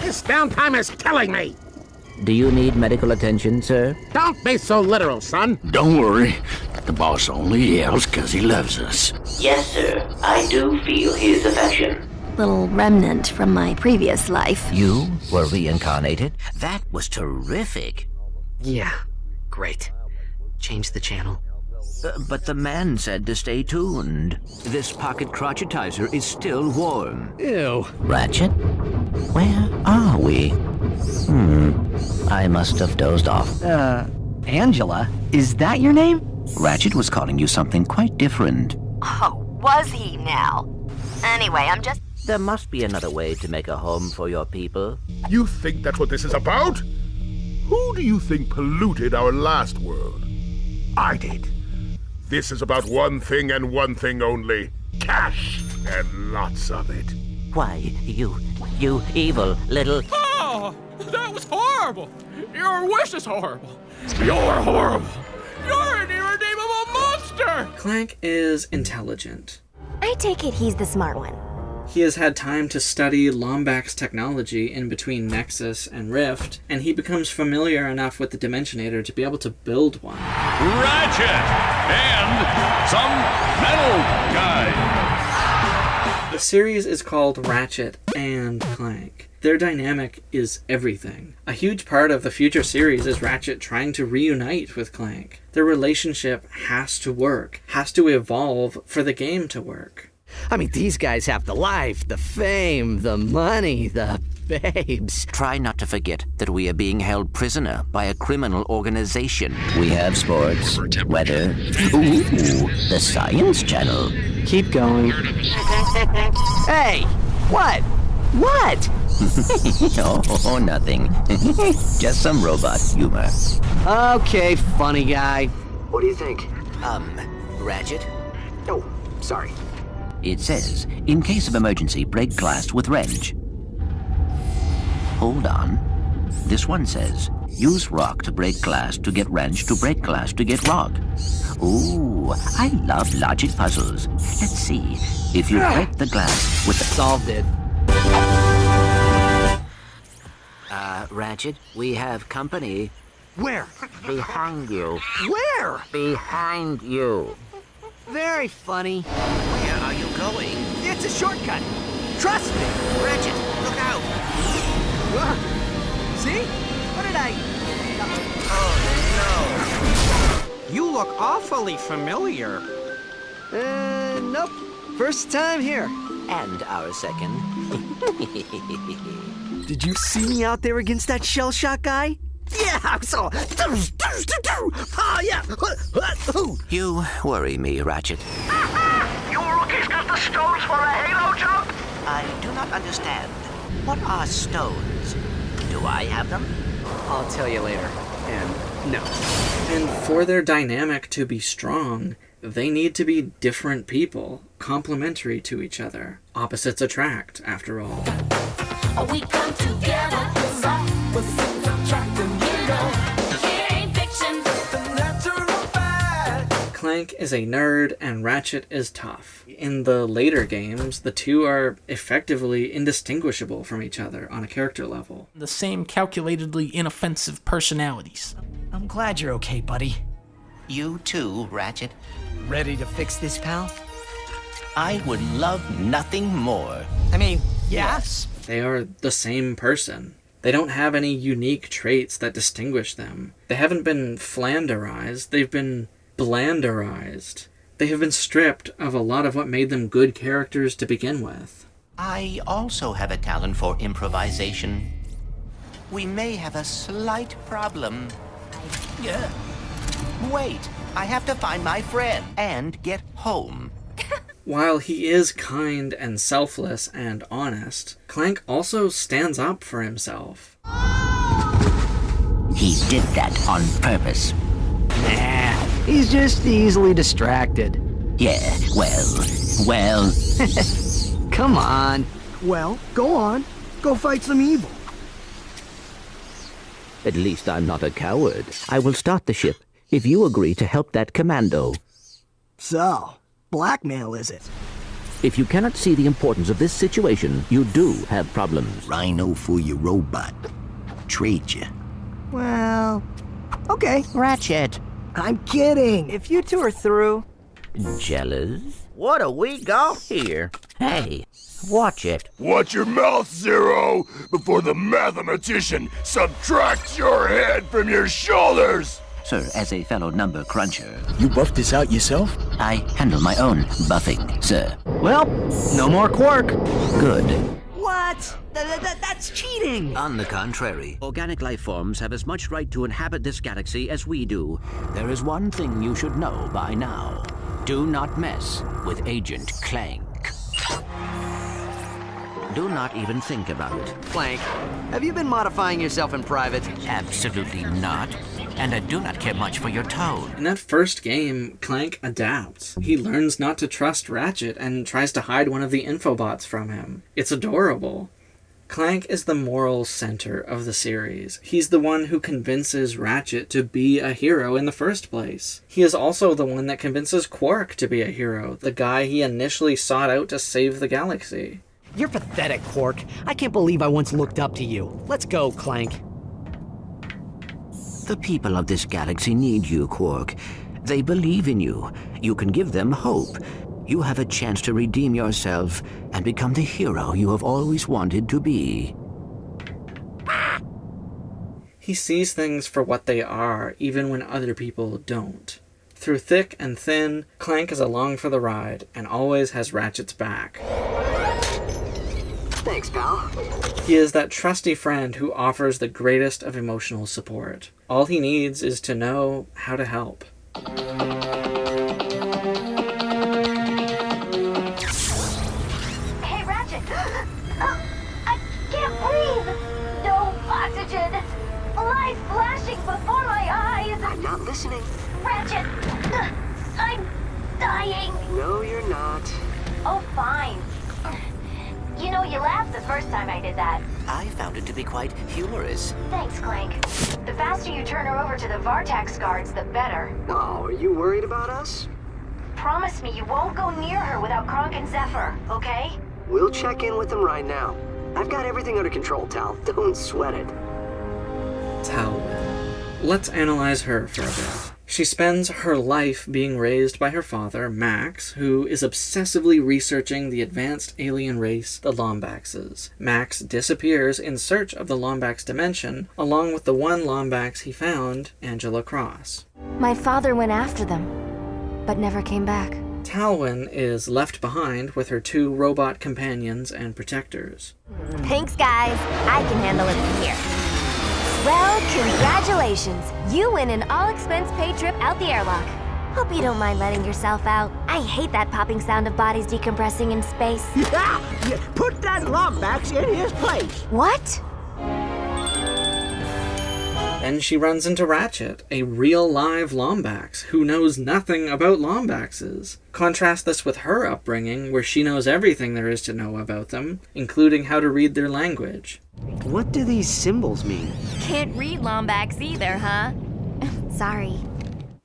This downtime is killing me! Do you need medical attention, sir? Don't be so literal, son. Don't worry. The boss only yells because he loves us. Yes, sir. I do feel his affection. Little remnant from my previous life. You were reincarnated? That was terrific. Yeah, great. Change the channel. But the man said to stay tuned. This pocket crotchetizer is still warm. Ew. Ratchet? Where are we? I must have dozed off. Angela? Is that your name? Ratchet was calling you something quite different. Oh, was he now? Anyway, I'm just... There must be another way to make a home for your people. You think that's what this is about? Who do you think polluted our last world? I did. This is about one thing and one thing only. Cash, and lots of it. Why, you evil little... Oh, that was horrible. Your wish is horrible. You're horrible. You're an irredeemable monster. Clank is intelligent. I take it he's the smart one. He has had time to study Lombax's technology in between Nexus and Rift, and he becomes familiar enough with the Dimensionator to be able to build one. Ratchet! And some metal guy! The series is called Ratchet and Clank. Their dynamic is everything. A huge part of the future series is Ratchet trying to reunite with Clank. Their relationship has to work, has to evolve for the game to work. I mean, these guys have the life, the fame, the money, the babes. Try not to forget that we are being held prisoner by a criminal organization. We have sports, weather, the Science Channel. Keep going. Hey, what? What? Oh, nothing. Just some robot humor. Okay, funny guy. What do you think? Ratchet? Oh, sorry. It says, in case of emergency, break glass with wrench. Hold on. This one says, use rock to break glass to get wrench to break glass to get rock. Ooh, I love logic puzzles. Let's see. If you break the glass with the... Solved it. Ratchet, we have company. Where? Behind you. Where? Behind you. Very funny. Where are you going? It's a shortcut. Trust me. Ratchet, look out. See? What did I... Oh, no. You look awfully familiar. Nope. First time here. And our second. Did you see me out there against that shell shock guy? Yeah, I saw. Oh, yeah. You worry me, Ratchet. You rookies got the stones for a Halo jump? I do not understand. What are stones? Do I have them? I'll tell you later. And no. And for their dynamic to be strong, they need to be different people, complementary to each other. Opposites attract, after all. We come together, opposites attract, and you know, it ain't fiction. The natural fact. Clank is a nerd and Ratchet is tough. In the later games, the two are effectively indistinguishable from each other on a character level. The same calculatedly inoffensive personalities. I'm glad you're okay, buddy. You too, Ratchet. Ready to fix this, pal? I would love nothing more. I mean, yes. They are the same person. They don't have any unique traits that distinguish them. They haven't been flanderized, they've been blanderized. They have been stripped of a lot of what made them good characters to begin with. I also have a talent for improvisation. We may have a slight problem. Wait, I have to find my friend and get home. While he is kind and selfless and honest, Clank also stands up for himself. He did that on purpose. Nah, he's just easily distracted. Yeah, well... Come on. Well, go on. Go fight some evil. At least I'm not a coward. I will start the ship if you agree to help that commando. So, blackmail is it? If you cannot see the importance of this situation, you do have problems. Rhino for your robot. Trade you. Well, okay. Ratchet. I'm kidding. If you two are through... Jealous? What do we got here? Hey, watch it. Watch your mouth, Zero, before the mathematician subtracts your head from your shoulders! Sir, as a fellow number cruncher... You buffed this out yourself? I handle my own buffing, sir. Well, no more Quark. Good. What? That's cheating! On the contrary, organic life forms have as much right to inhabit this galaxy as we do. There is one thing you should know by now. Do not mess with Agent Clank. Do not even think about it. Clank, have you been modifying yourself in private? Absolutely not. And I do not care much for your tone. In that first game, Clank adapts. He learns not to trust Ratchet and tries to hide one of the infobots from him. It's adorable. Clank is the moral center of the series. He's the one who convinces Ratchet to be a hero in the first place. He is also the one that convinces Quark to be a hero, the guy he initially sought out to save the galaxy. You're pathetic, Quark. I can't believe I once looked up to you. Let's go, Clank. The people of this galaxy need you, Quark. They believe in you. You can give them hope. You have a chance to redeem yourself and become the hero you have always wanted to be. He sees things for what they are, even when other people don't. Through thick and thin, Clank is along for the ride and always has Ratchet's back. Thanks, pal. He is that trusty friend who offers the greatest of emotional support. All he needs is to know how to help. Hey, Ratchet! I can't breathe! No oxygen! Light flashing before my eyes! I'm not listening. Ratchet! I'm dying! No, you're not. Oh, fine. You know, you laughed the first time I did that. I found it to be quite humorous. Thanks, Clank. The faster you turn her over to the Vartax guards, the better. Oh, are you worried about us? Promise me you won't go near her without Kronk and Zephyr, okay? We'll check in with them right now. I've got everything under control, Tal. Don't sweat it. Talwyn. Let's analyze her for a bit. She spends her life being raised by her father, Max, who is obsessively researching the advanced alien race, the Lombaxes. Max disappears in search of the Lombax dimension, along with the one Lombax he found, Angela Cross. My father went after them, but never came back. Talwyn is left behind with her two robot companions and protectors. Thanks, guys. I can handle it from here. Well, congratulations. You win an all-expense-paid trip out the airlock. Hope you don't mind letting yourself out. I hate that popping sound of bodies decompressing in space. Yeah, put that Lombax in his place. What? Then she runs into Ratchet, a real live Lombax who knows nothing about Lombaxes. Contrast this with her upbringing, where she knows everything there is to know about them, including how to read their language. What do these symbols mean? Can't read Lombax either, huh? Sorry.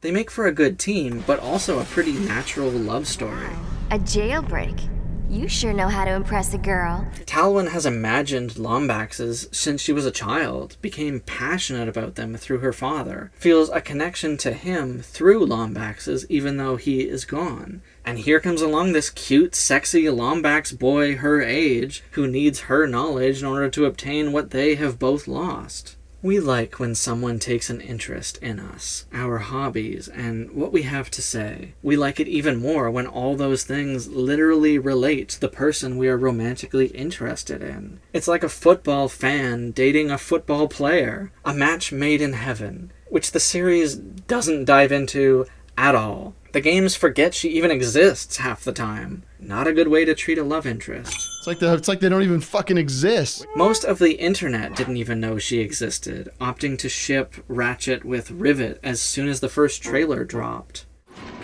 They make for a good team, but also a pretty natural love story. A jailbreak. You sure know how to impress a girl. Talwyn has imagined Lombaxes since she was a child, became passionate about them through her father, feels a connection to him through Lombaxes even though he is gone. And here comes along this cute, sexy Lombax boy her age who needs her knowledge in order to obtain what they have both lost. We like when someone takes an interest in us, our hobbies, and what we have to say. We like it even more when all those things literally relate to the person we are romantically interested in. It's like a football fan dating a football player, a match made in heaven, which the series doesn't dive into at all. The games forget she even exists half the time. Not a good way to treat a love interest. It's like they don't even fucking exist. Most of the internet didn't even know she existed, opting to ship Ratchet with Rivet as soon as the first trailer dropped.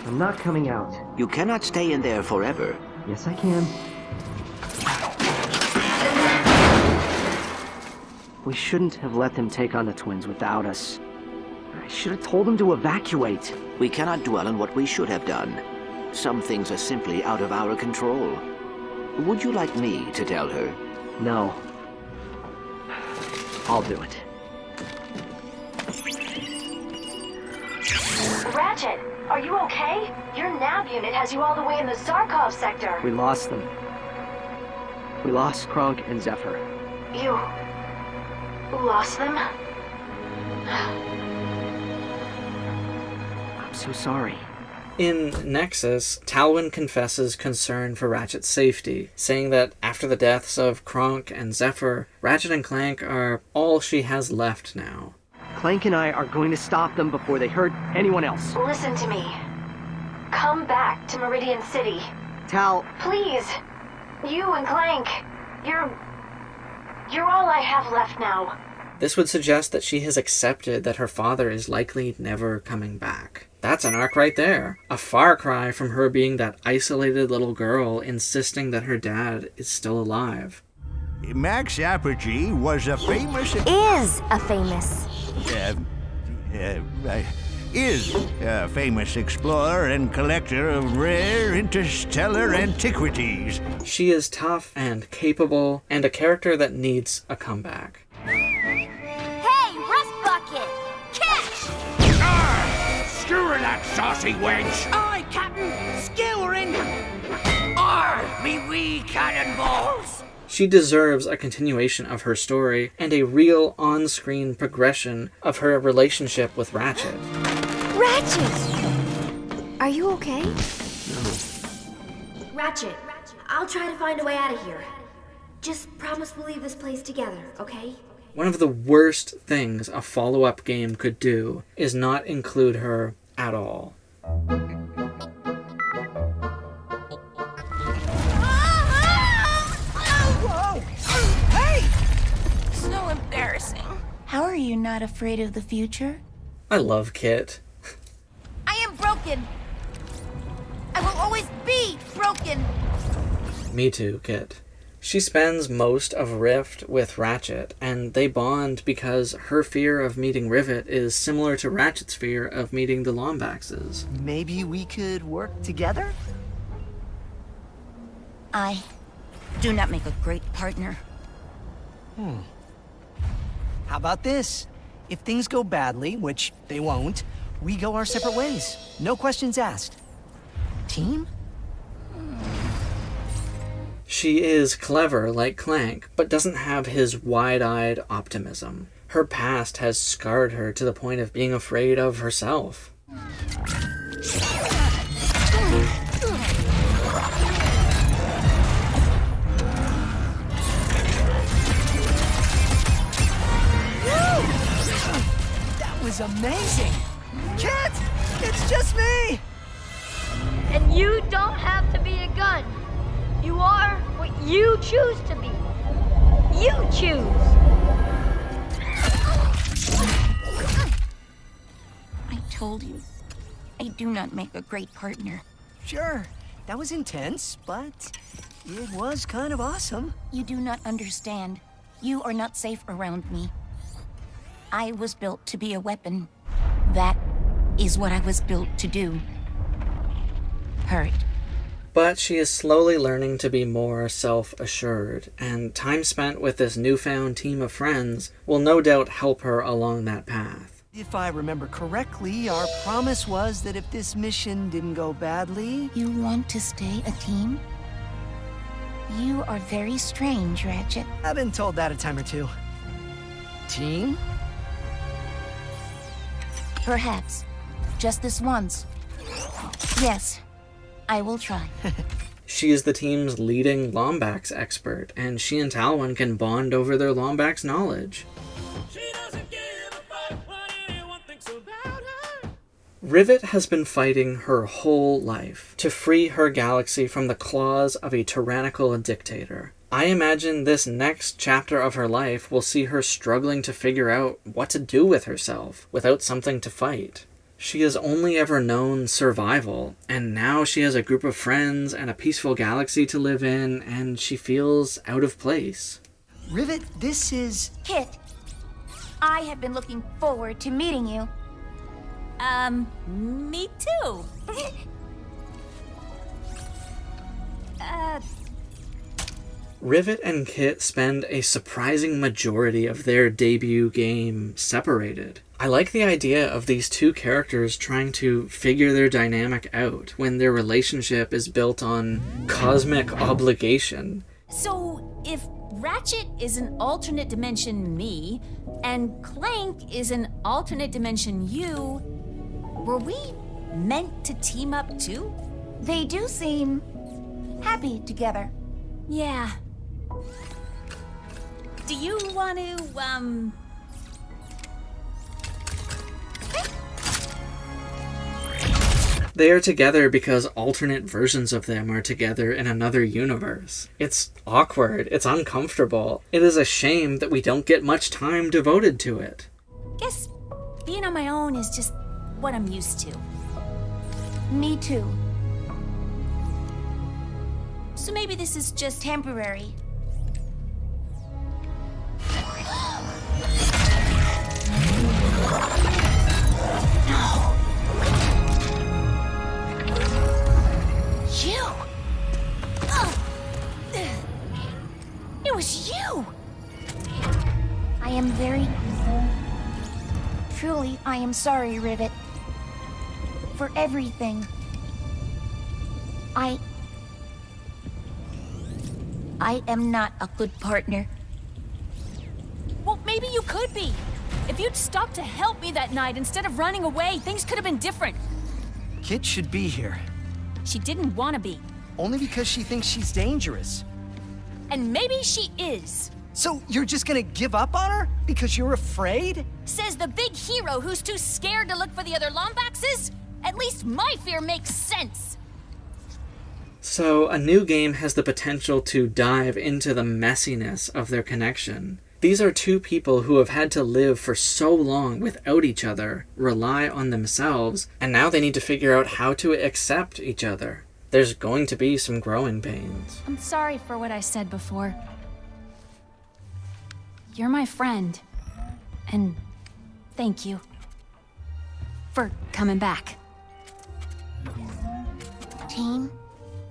I'm not coming out. You cannot stay in there forever. Yes, I can. We shouldn't have let them take on the twins without us. I should have told them to evacuate. We cannot dwell on what we should have done. Some things are simply out of our control. Would you like me to tell her? No. I'll do it. Ratchet, are you okay? Your nav unit has you all the way in the Zarkov sector. We lost them. We lost Kronk and Zephyr. You lost them? I'm so sorry. In Nexus, Talwyn confesses concern for Ratchet's safety, saying that after the deaths of Kronk and Zephyr, Ratchet and Clank are all she has left now. Clank and I are going to stop them before they hurt anyone else. Listen to me. Come back to Meridian City. Tal... Please. You and Clank. You're all I have left now. This would suggest that she has accepted that her father is likely never coming back. That's an arc right there. A far cry from her being that isolated little girl insisting that her dad is still alive. Max Apogee was a famous... is a famous explorer and collector of rare interstellar antiquities. She is tough and capable, and a character that needs a comeback. Hey, Rust Bucket! Catch! Skewer that saucy wench! Aye, Captain! Skewering! Arr, me wee cannonballs! She deserves a continuation of her story and a real on-screen progression of her relationship with Ratchet. Ratchet! Are you okay? No. Ratchet, I'll try to find a way out of here. Just promise we'll leave this place together, okay? One of the worst things a follow-up game could do is not include her at all. Whoa! Hey! So embarrassing. How are you not afraid of the future? I love Kit. I am broken. I will always be broken. Me too, Kit. She spends most of Rift with Ratchet, and they bond because her fear of meeting Rivet is similar to Ratchet's fear of meeting the Lombaxes. Maybe we could work together? I do not make a great partner. How about this? If things go badly, which they won't, we go our separate ways. No questions asked. Team? She is clever like Clank, but doesn't have his wide-eyed optimism. Her past has scarred her to the point of being afraid of herself. That was amazing! Kit! It's just me! And you don't have to be a gun. You are what you choose to be. You choose. I told you, I do not make a great partner. Sure, that was intense, but it was kind of awesome. You do not understand. You are not safe around me. I was built to be a weapon. That is what I was built to do. Hurt. But she is slowly learning to be more self-assured, and time spent with this newfound team of friends will no doubt help her along that path. If I remember correctly, our promise was that if this mission didn't go badly... You want to stay a team? You are very strange, Ratchet. I've been told that a time or two. Team? Perhaps. Just this once. Yes, I will try. She is the team's leading Lombax expert, and she and Talwyn can bond over their Lombax knowledge. Rivet has been fighting her whole life to free her galaxy from the claws of a tyrannical dictator. I imagine this next chapter of her life will see her struggling to figure out what to do with herself without something to fight. She has only ever known survival, and now she has a group of friends and a peaceful galaxy to live in, and she feels out of place. Rivet, this is... Kit, I have been looking forward to meeting you. Me too. Rivet and Kit spend a surprising majority of their debut game separated. I like the idea of these two characters trying to figure their dynamic out when their relationship is built on cosmic obligation. So, if Ratchet is an alternate dimension me, and Clank is an alternate dimension you, were we meant to team up too? They do seem happy together. Yeah. Do you want to, They are together because alternate versions of them are together in another universe. It's awkward, it's uncomfortable. It is a shame that we don't get much time devoted to it. Guess being on my own is just what I'm used to. Me too. So maybe this is just temporary. You! It was you! I am very... Truly, I am sorry, Rivet. For everything. I am not a good partner. Well, maybe you could be. If you'd stopped to help me that night instead of running away, things could have been different. Kit should be here. She didn't want to be. Only because she thinks she's dangerous. And maybe she is. So you're just gonna give up on her? Because you're afraid? Says the big hero who's too scared to look for the other Lombaxes? At least my fear makes sense. So, a new game has the potential to dive into the messiness of their connection. These are two people who have had to live for so long without each other, rely on themselves, and now they need to figure out how to accept each other. There's going to be some growing pains. I'm sorry for what I said before. You're my friend. And thank you for coming back. Team?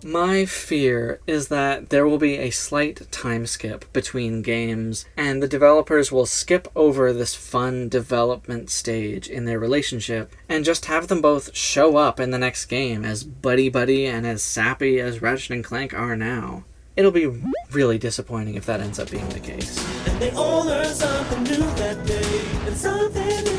My fear is that there will be a slight time skip between games, and the developers will skip over this fun development stage in their relationship and just have them both show up in the next game as buddy-buddy and as sappy as Ratchet and Clank are now. It'll be really disappointing if that ends up being the case. And they all learned something new that day, and something new.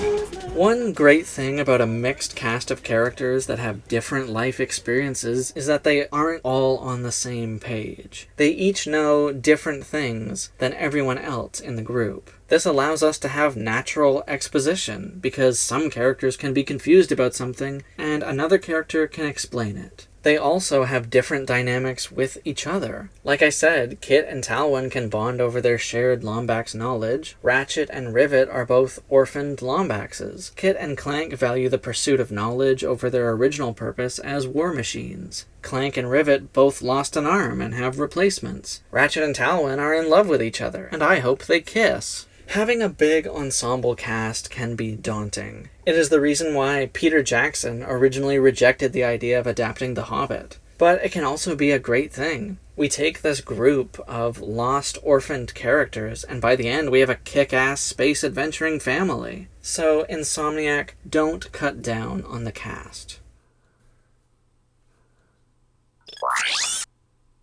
One great thing about a mixed cast of characters that have different life experiences is that they aren't all on the same page. They each know different things than everyone else in the group. This allows us to have natural exposition, because some characters can be confused about something, and another character can explain it. They also have different dynamics with each other. Like I said, Kit and Talwyn can bond over their shared Lombax knowledge. Ratchet and Rivet are both orphaned Lombaxes. Kit and Clank value the pursuit of knowledge over their original purpose as war machines. Clank and Rivet both lost an arm and have replacements. Ratchet and Talwyn are in love with each other, and I hope they kiss. Having a big ensemble cast can be daunting. It is the reason why Peter Jackson originally rejected the idea of adapting The Hobbit. But it can also be a great thing. We take this group of lost, orphaned characters, and by the end we have a kick-ass space adventuring family. So, Insomniac, don't cut down on the cast.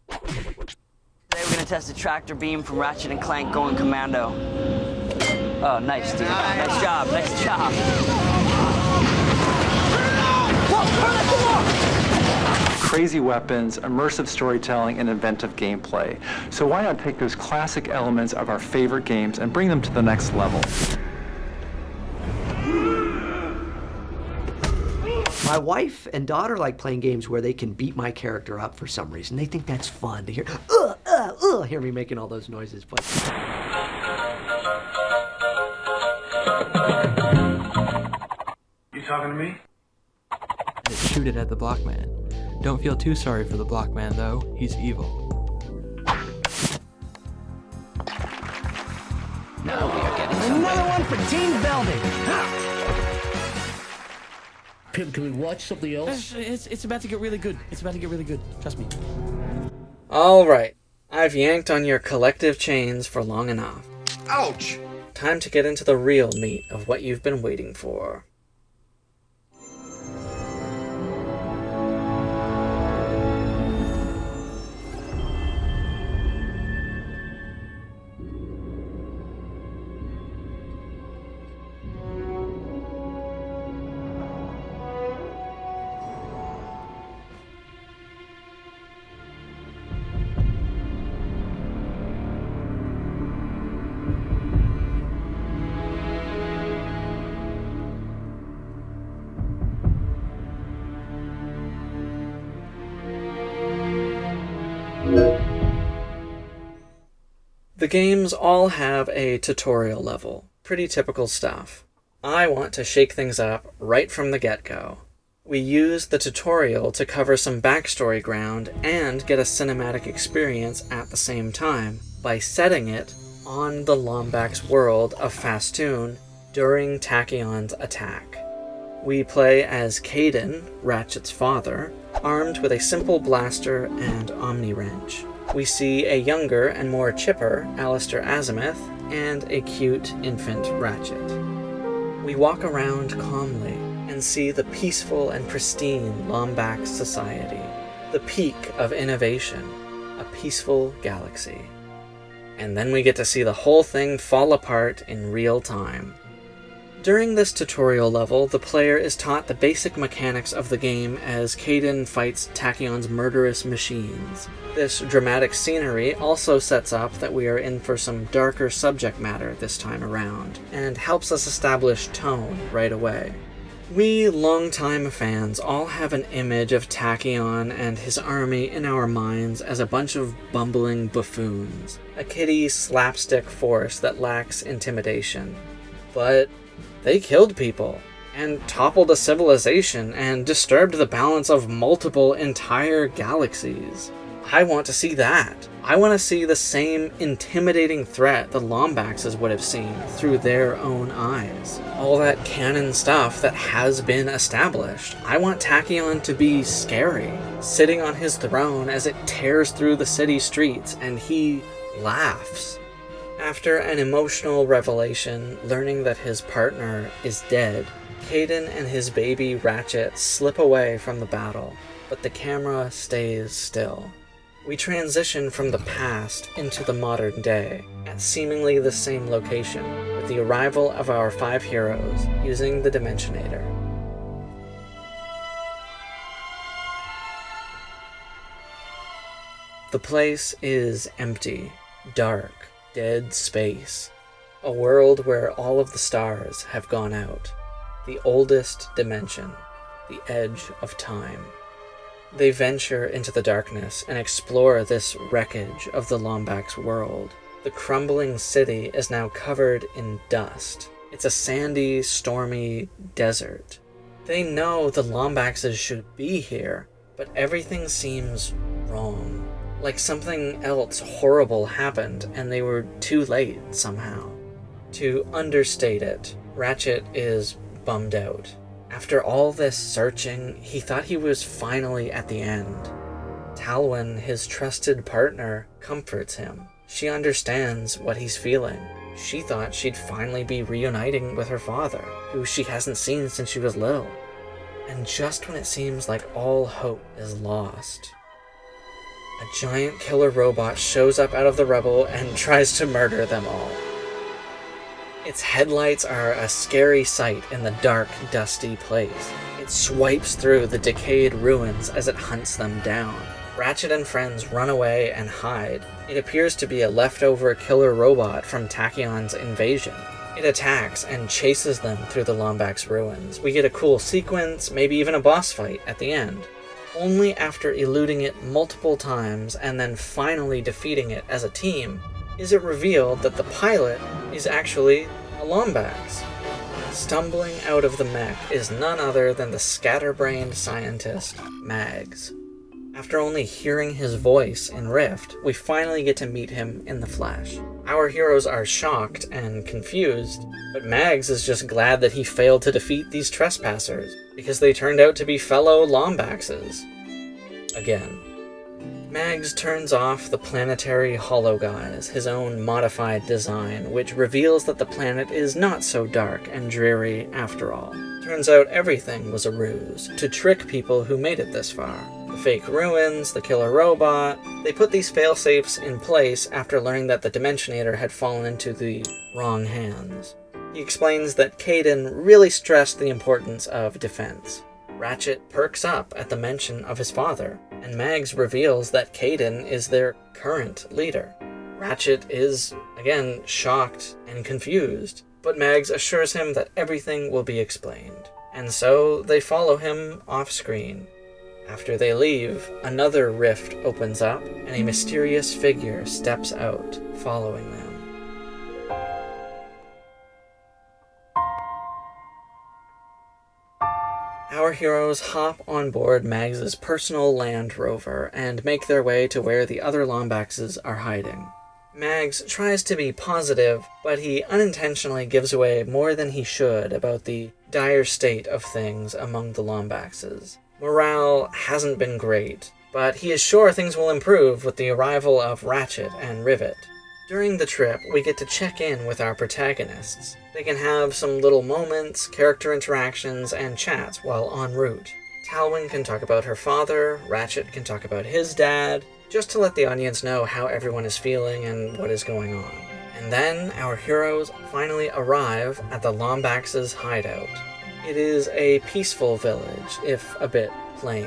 Today we're gonna test a tractor beam from Ratchet and Clank going commando. Oh, nice, dude. Nice job, nice job. Crazy weapons, immersive storytelling, and inventive gameplay. So why not take those classic elements of our favorite games and bring them to the next level? My wife and daughter like playing games where they can beat my character up for some reason. They think that's fun to hear, hear me making all those noises. But You talking to me? Shoot it at the Blockman. Don't feel too sorry for the Blockman, though. He's evil. Now we are getting another one for team building. Can we watch something else? It's about to get really good. It's about to get really good. Trust me. Alright, I've yanked on your collective chains for long enough. Ouch! Time to get into the real meat of what you've been waiting for. The games all have a tutorial level. Pretty typical stuff. I want to shake things up right from the get-go. We use the tutorial to cover some backstory ground and get a cinematic experience at the same time by setting it on the Lombax world of Fastoon during Tachyon's attack. We play as Caden, Ratchet's father, armed with a simple blaster and Omni-Wrench. We see a younger and more chipper Alistair Azimuth and a cute infant Ratchet. We walk around calmly and see the peaceful and pristine Lombax society, the peak of innovation, a peaceful galaxy. And then we get to see the whole thing fall apart in real time. During this tutorial level, the player is taught the basic mechanics of the game as Caden fights Tachyon's murderous machines. This dramatic scenery also sets up that we are in for some darker subject matter this time around, and helps us establish tone right away. We longtime fans all have an image of Tachyon and his army in our minds as a bunch of bumbling buffoons, a kiddie slapstick force that lacks intimidation. But they killed people, and toppled a civilization, and disturbed the balance of multiple entire galaxies. I want to see that. I want to see the same intimidating threat the Lombaxes would have seen through their own eyes. All that canon stuff that has been established. I want Tachyon to be scary, sitting on his throne as it tears through the city streets, and he laughs. After an emotional revelation, learning that his partner is dead, Caden and his baby Ratchet slip away from the battle, but the camera stays still. We transition from the past into the modern day, at seemingly the same location, with the arrival of our 5 heroes using the Dimensionator. The place is empty, dark, dead space, a world where all of the stars have gone out, the oldest dimension, the edge of time. They venture into the darkness and explore this wreckage of the Lombax world. The crumbling city is now covered in dust. It's a sandy, stormy desert. They know the Lombaxes should be here, but everything seems wrong. Like something else horrible happened and they were too late somehow. To understate it, Ratchet is bummed out. After all this searching, he thought he was finally at the end. Talwyn, his trusted partner, comforts him. She understands what he's feeling. She thought she'd finally be reuniting with her father, who she hasn't seen since she was little. And just when it seems like all hope is lost, a giant killer robot shows up out of the rubble and tries to murder them all. Its headlights are a scary sight in the dark, dusty place. It swipes through the decayed ruins as it hunts them down. Ratchet and friends run away and hide. It appears to be a leftover killer robot from Tachyon's invasion. It attacks and chases them through the Lombax ruins. We get a cool sequence, maybe even a boss fight at the end. Only after eluding it multiple times and then finally defeating it as a team, is it revealed that the pilot is actually a Lombax. Stumbling out of the mech is none other than the scatterbrained scientist, Mags. After only hearing his voice in Rift, we finally get to meet him in the flesh. Our heroes are shocked and confused, but Mags is just glad that he failed to defeat these trespassers, because they turned out to be fellow Lombaxes. Again. Mags turns off the planetary hologuise, his own modified design, which reveals that the planet is not so dark and dreary after all. Turns out everything was a ruse, to trick people who made it this far. The fake ruins, the killer robot, they put these failsafes in place after learning that the Dimensionator had fallen into the wrong hands. He explains that Kaidan really stressed the importance of defense. Ratchet perks up at the mention of his father, and Mags reveals that Kaidan is their current leader. Ratchet is, again, shocked and confused, but Mags assures him that everything will be explained, and so they follow him off-screen. After they leave, another rift opens up, and a mysterious figure steps out, following them. Our heroes hop on board Mags's personal Land Rover and make their way to where the other Lombaxes are hiding. Mags tries to be positive, but he unintentionally gives away more than he should about the dire state of things among the Lombaxes. Morale hasn't been great, but he is sure things will improve with the arrival of Ratchet and Rivet. During the trip, we get to check in with our protagonists. They can have some little moments, character interactions, and chats while en route. Talwyn can talk about her father, Ratchet can talk about his dad, just to let the audience know how everyone is feeling and what is going on. And then our heroes finally arrive at the Lombax's hideout. It is a peaceful village, if a bit plain.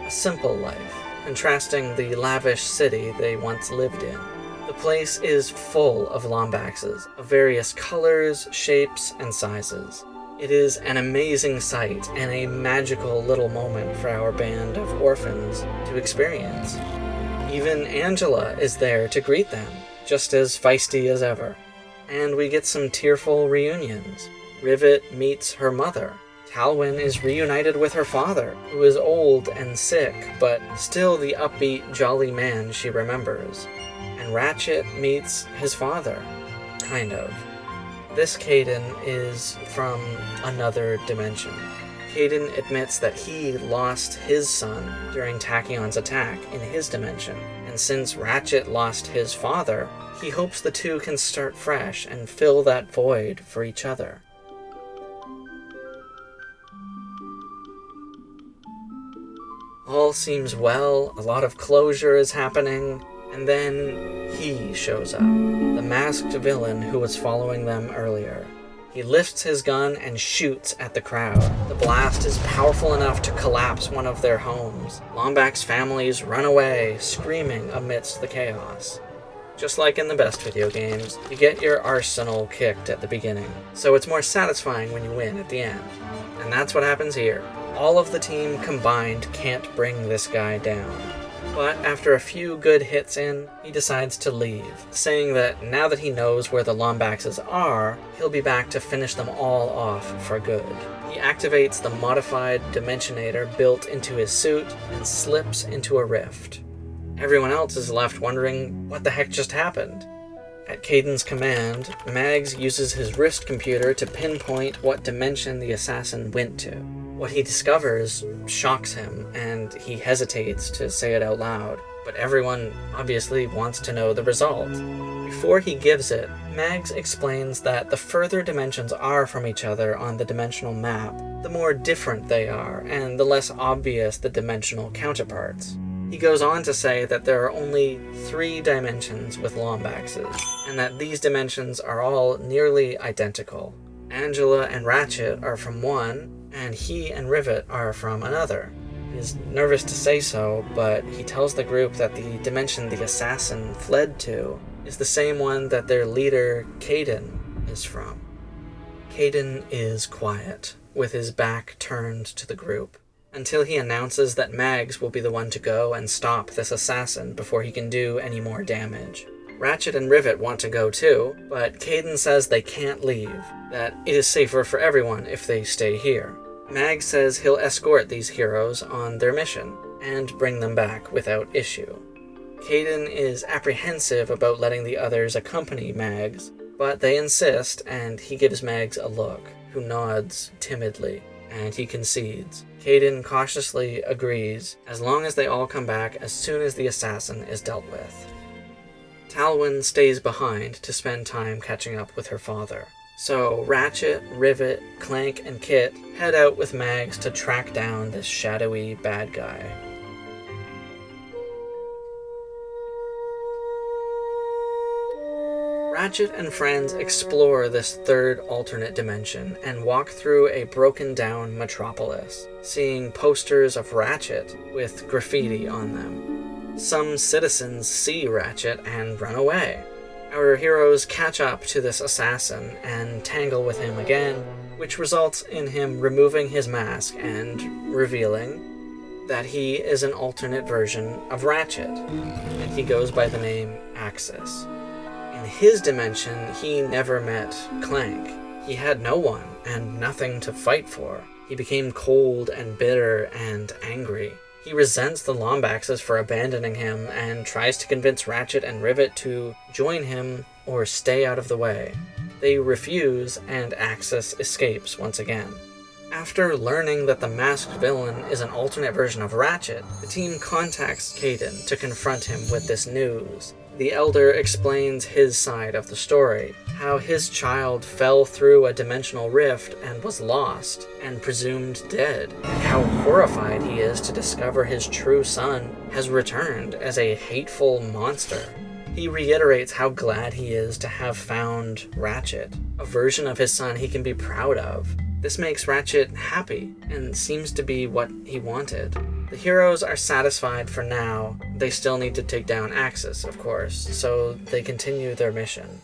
A simple life, contrasting the lavish city they once lived in. The place is full of Lombaxes, of various colors, shapes, and sizes. It is an amazing sight and a magical little moment for our band of orphans to experience. Even Angela is there to greet them, just as feisty as ever. And we get some tearful reunions. Rivet meets her mother. Talwyn is reunited with her father, who is old and sick, but still the upbeat, jolly man she remembers. And Ratchet meets his father, kind of. This Kaidan is from another dimension. Kaidan admits that he lost his son during Tachyon's attack in his dimension, and since Ratchet lost his father, he hopes the two can start fresh and fill that void for each other. All seems well, a lot of closure is happening, and then he shows up, the masked villain who was following them earlier. He lifts his gun and shoots at the crowd. The blast is powerful enough to collapse one of their homes. Lombax families run away, screaming amidst the chaos. Just like in the best video games, you get your arsenal kicked at the beginning, so it's more satisfying when you win at the end. And that's what happens here. All of the team combined can't bring this guy down. But after a few good hits in, he decides to leave, saying that now that he knows where the Lombaxes are, he'll be back to finish them all off for good. He activates the modified Dimensionator built into his suit and slips into a rift. Everyone else is left wondering what the heck just happened. At Kaiden's command, Mags uses his wrist computer to pinpoint what dimension the assassin went to. What he discovers shocks him, and he hesitates to say it out loud, but everyone obviously wants to know the result. Before he gives it, Mags explains that the further dimensions are from each other on the dimensional map, the more different they are, and the less obvious the dimensional counterparts. He goes on to say that there are only 3 dimensions with Lombaxes, and that these dimensions are all nearly identical. Angela and Ratchet are from one, and he and Rivet are from another. He's nervous to say so, but he tells the group that the dimension the assassin fled to is the same one that their leader, Kaiden, is from. Kaiden is quiet, with his back turned to the group, until he announces that Mags will be the one to go and stop this assassin before he can do any more damage. Ratchet and Rivet want to go too, but Kaiden says they can't leave, that it is safer for everyone if they stay here. Mags says he'll escort these heroes on their mission, and bring them back without issue. Kaiden is apprehensive about letting the others accompany Mags, but they insist, and he gives Mags a look, who nods timidly, and he concedes. Kaiden cautiously agrees, as long as they all come back as soon as the assassin is dealt with. Talwyn stays behind to spend time catching up with her father. So Ratchet, Rivet, Clank, and Kit head out with Mags to track down this shadowy bad guy. Ratchet and friends explore this third alternate dimension and walk through a broken down metropolis, seeing posters of Ratchet with graffiti on them. Some citizens see Ratchet and run away. Our heroes catch up to this assassin and tangle with him again, which results in him removing his mask and revealing that he is an alternate version of Ratchet, and he goes by the name Axis. In his dimension, he never met Clank. He had no one and nothing to fight for. He became cold and bitter and angry. He resents the Lombaxes for abandoning him and tries to convince Ratchet and Rivet to join him or stay out of the way. They refuse, and Axis escapes once again. After learning that the masked villain is an alternate version of Ratchet, the team contacts Kaiden to confront him with this news. The Elder explains his side of the story, how his child fell through a dimensional rift and was lost and presumed dead, and how horrified he is to discover his true son has returned as a hateful monster. He reiterates how glad he is to have found Ratchet, a version of his son he can be proud of. This makes Ratchet happy, and seems to be what he wanted. The heroes are satisfied for now. They still need to take down Axis, of course, so they continue their mission.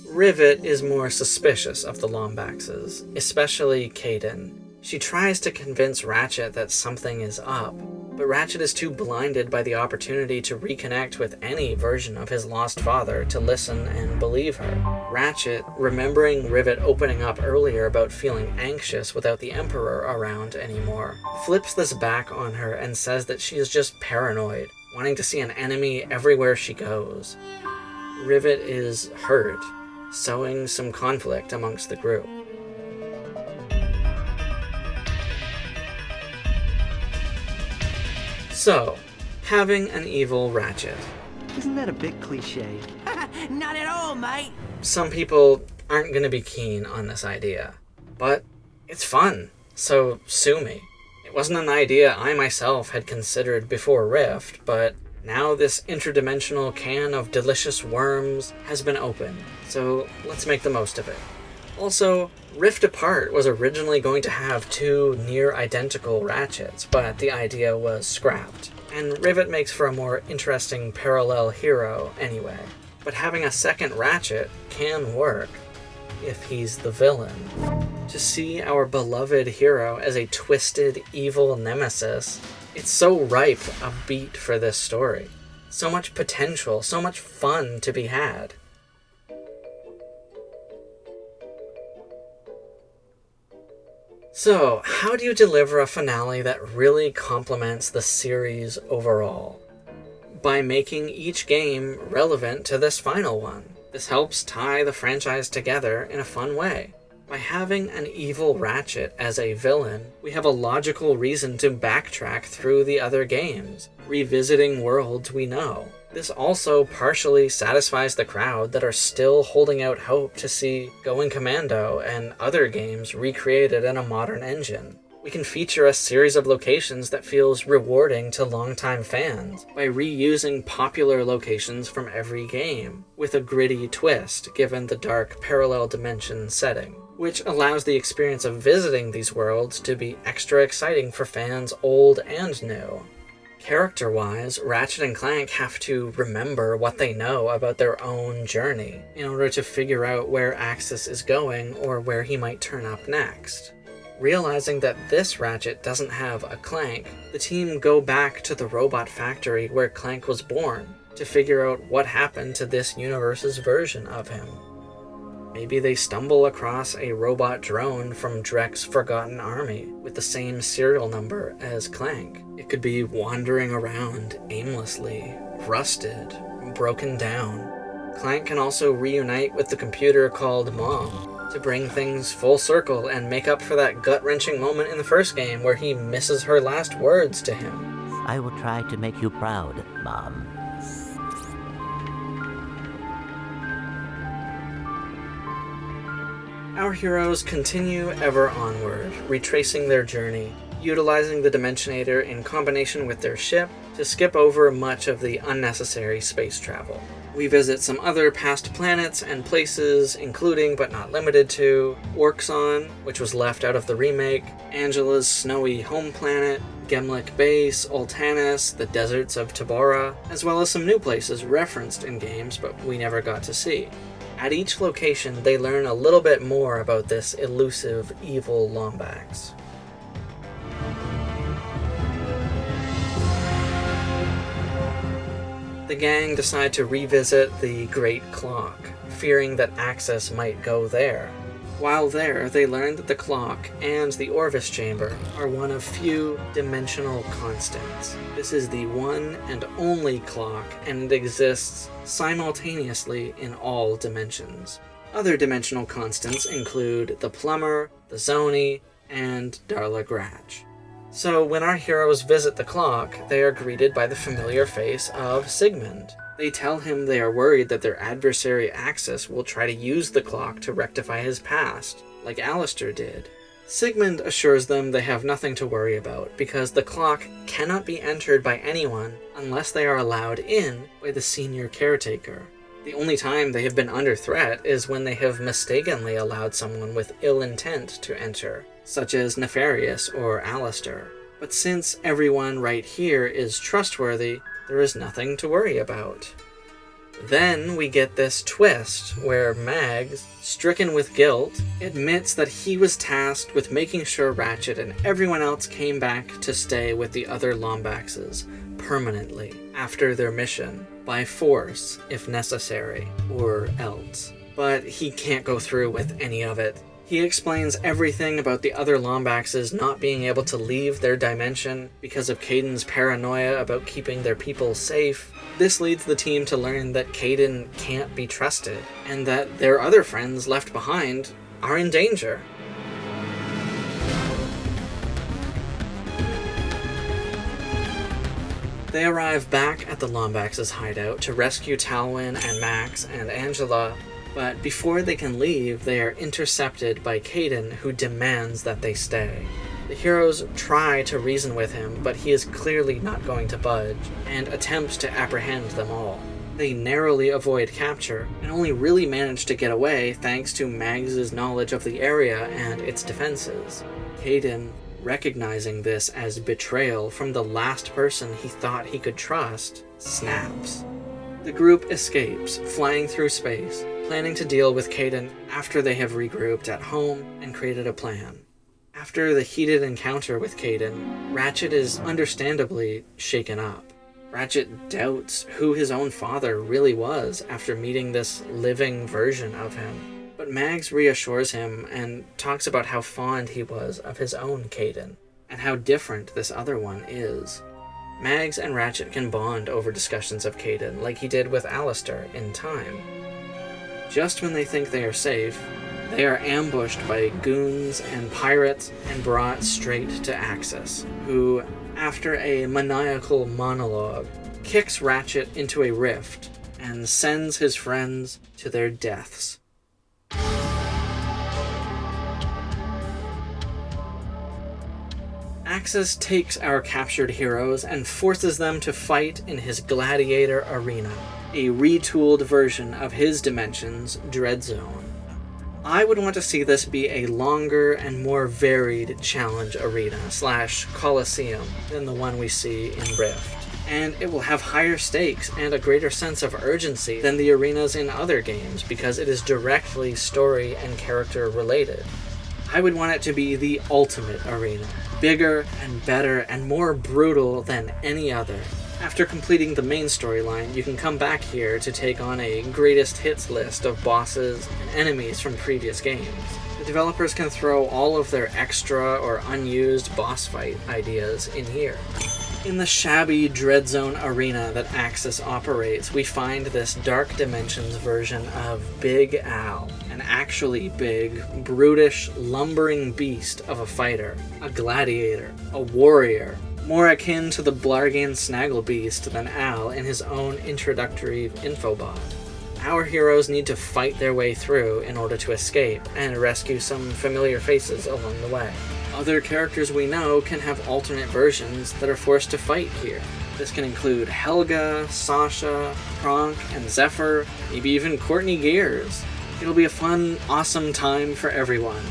Rivet is more suspicious of the Lombaxes, especially Kaiden. She tries to convince Ratchet that something is up, but Ratchet is too blinded by the opportunity to reconnect with any version of his lost father to listen and believe her. Ratchet, remembering Rivet opening up earlier about feeling anxious without the Emperor around anymore, flips this back on her and says that she is just paranoid, wanting to see an enemy everywhere she goes. Rivet is hurt, sowing some conflict amongst the group. So, having an evil Ratchet. Isn't that a bit cliche? Not at all, mate. Some people aren't going to be keen on this idea, but it's fun, so sue me. It wasn't an idea I myself had considered before Rift, but now this interdimensional can of delicious worms has been opened, so let's make the most of it. Also, Rift Apart was originally going to have 2 near-identical Ratchets, but the idea was scrapped, and Rivet makes for a more interesting parallel hero anyway. But having a second Ratchet can work, if he's the villain. To see our beloved hero as a twisted, evil nemesis, it's so ripe a beat for this story. So much potential, so much fun to be had. So, how do you deliver a finale that really complements the series overall? By making each game relevant to this final one. This helps tie the franchise together in a fun way. By having an evil Ratchet as a villain, we have a logical reason to backtrack through the other games, revisiting worlds we know. This also partially satisfies the crowd that are still holding out hope to see Going Commando and other games recreated in a modern engine. We can feature a series of locations that feels rewarding to longtime fans by reusing popular locations from every game, with a gritty twist given the dark parallel dimension setting, which allows the experience of visiting these worlds to be extra exciting for fans old and new. Character-wise, Ratchet and Clank have to remember what they know about their own journey in order to figure out where Axis is going or where he might turn up next. Realizing that this Ratchet doesn't have a Clank, the team go back to the robot factory where Clank was born to figure out what happened to this universe's version of him. Maybe they stumble across a robot drone from Drek's Forgotten Army with the same serial number as Clank. It could be wandering around aimlessly, rusted, broken down. Clank can also reunite with the computer called Mom to bring things full circle and make up for that gut-wrenching moment in the first game where he misses her last words to him. I will try to make you proud, Mom. Our heroes continue ever onward, retracing their journey, utilizing the Dimensionator in combination with their ship to skip over much of the unnecessary space travel. We visit some other past planets and places, including but not limited to Orxon, which was left out of the remake, Angela's snowy home planet, Gemlik Base, Ultanis, the deserts of Tabora, as well as some new places referenced in games but we never got to see. At each location, they learn a little bit more about this elusive, evil Lombax. The gang decide to revisit the Great Clock, fearing that Axis might go there. While there, they learn that the clock and the Orvis Chamber are one of few dimensional constants. This is the one and only clock, and it exists simultaneously in all dimensions. Other dimensional constants include the Plumber, the Zoni, and Darla Gratch. So when our heroes visit the clock, they are greeted by the familiar face of Sigmund. They tell him they are worried that their adversary Axis will try to use the clock to rectify his past, like Alistair did. Sigmund assures them they have nothing to worry about because the clock cannot be entered by anyone unless they are allowed in by the senior caretaker. The only time they have been under threat is when they have mistakenly allowed someone with ill intent to enter, such as Nefarious or Alistair. But since everyone right here is trustworthy, there is nothing to worry about. Then we get this twist where Mags, stricken with guilt, admits that he was tasked with making sure Ratchet and everyone else came back to stay with the other Lombaxes permanently after their mission, by force if necessary, or else. But he can't go through with any of it. He explains everything about the other Lombaxes not being able to leave their dimension because of Kaidan's paranoia about keeping their people safe. This leads the team to learn that Kaidan can't be trusted, and that their other friends left behind are in danger. They arrive back at the Lombax's hideout to rescue Talwyn and Max and Angela, but before they can leave, they are intercepted by Kaidan, who demands that they stay. The heroes try to reason with him, but he is clearly not going to budge, and attempts to apprehend them all. They narrowly avoid capture, and only really manage to get away thanks to Mags' knowledge of the area and its defenses. Kaidan, recognizing this as betrayal from the last person he thought he could trust, snaps. The group escapes, flying through space, planning to deal with Kaidan after they have regrouped at home and created a plan. After the heated encounter with Kaidan, Ratchet is understandably shaken up. Ratchet doubts who his own father really was after meeting this living version of him. But Mags reassures him and talks about how fond he was of his own Kaidan, and how different this other one is. Mags and Ratchet can bond over discussions of Kaidan like he did with Alistair in Time. Just when they think they are safe, they are ambushed by goons and pirates and brought straight to Axis, who, after a maniacal monologue, kicks Ratchet into a rift and sends his friends to their deaths. Axis takes our captured heroes and forces them to fight in his Gladiator Arena, a retooled version of his dimension's Dread Zone. I would want to see this be a longer and more varied challenge arena / Coliseum than the one we see in Rift, and it will have higher stakes and a greater sense of urgency than the arenas in other games because it is directly story and character related. I would want it to be the ultimate arena, bigger and better and more brutal than any other. After completing the main storyline, you can come back here to take on a greatest hits list of bosses and enemies from previous games. The developers can throw all of their extra or unused boss fight ideas in here. In the shabby Dread Zone arena that Axis operates, we find this Dark Dimensions version of Big Al, an actually big, brutish, lumbering beast of a fighter, a gladiator, a warrior, more akin to the Blargane Snagglebeast than Al in his own introductory infobot. Our heroes need to fight their way through in order to escape and rescue some familiar faces along the way. Other characters we know can have alternate versions that are forced to fight here. This can include Helga, Sasha, Kronk, and Zephyr, maybe even Courtney Gears. It'll be a fun, awesome time for everyone,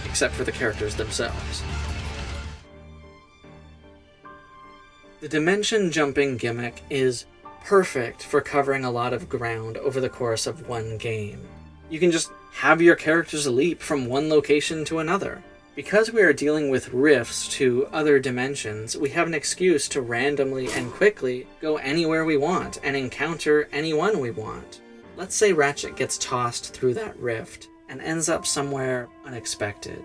except for the characters themselves. The dimension jumping gimmick is perfect for covering a lot of ground over the course of one game. You can just have your characters leap from one location to another. Because we are dealing with rifts to other dimensions, we have an excuse to randomly and quickly go anywhere we want and encounter anyone we want. Let's say Ratchet gets tossed through that rift and ends up somewhere unexpected,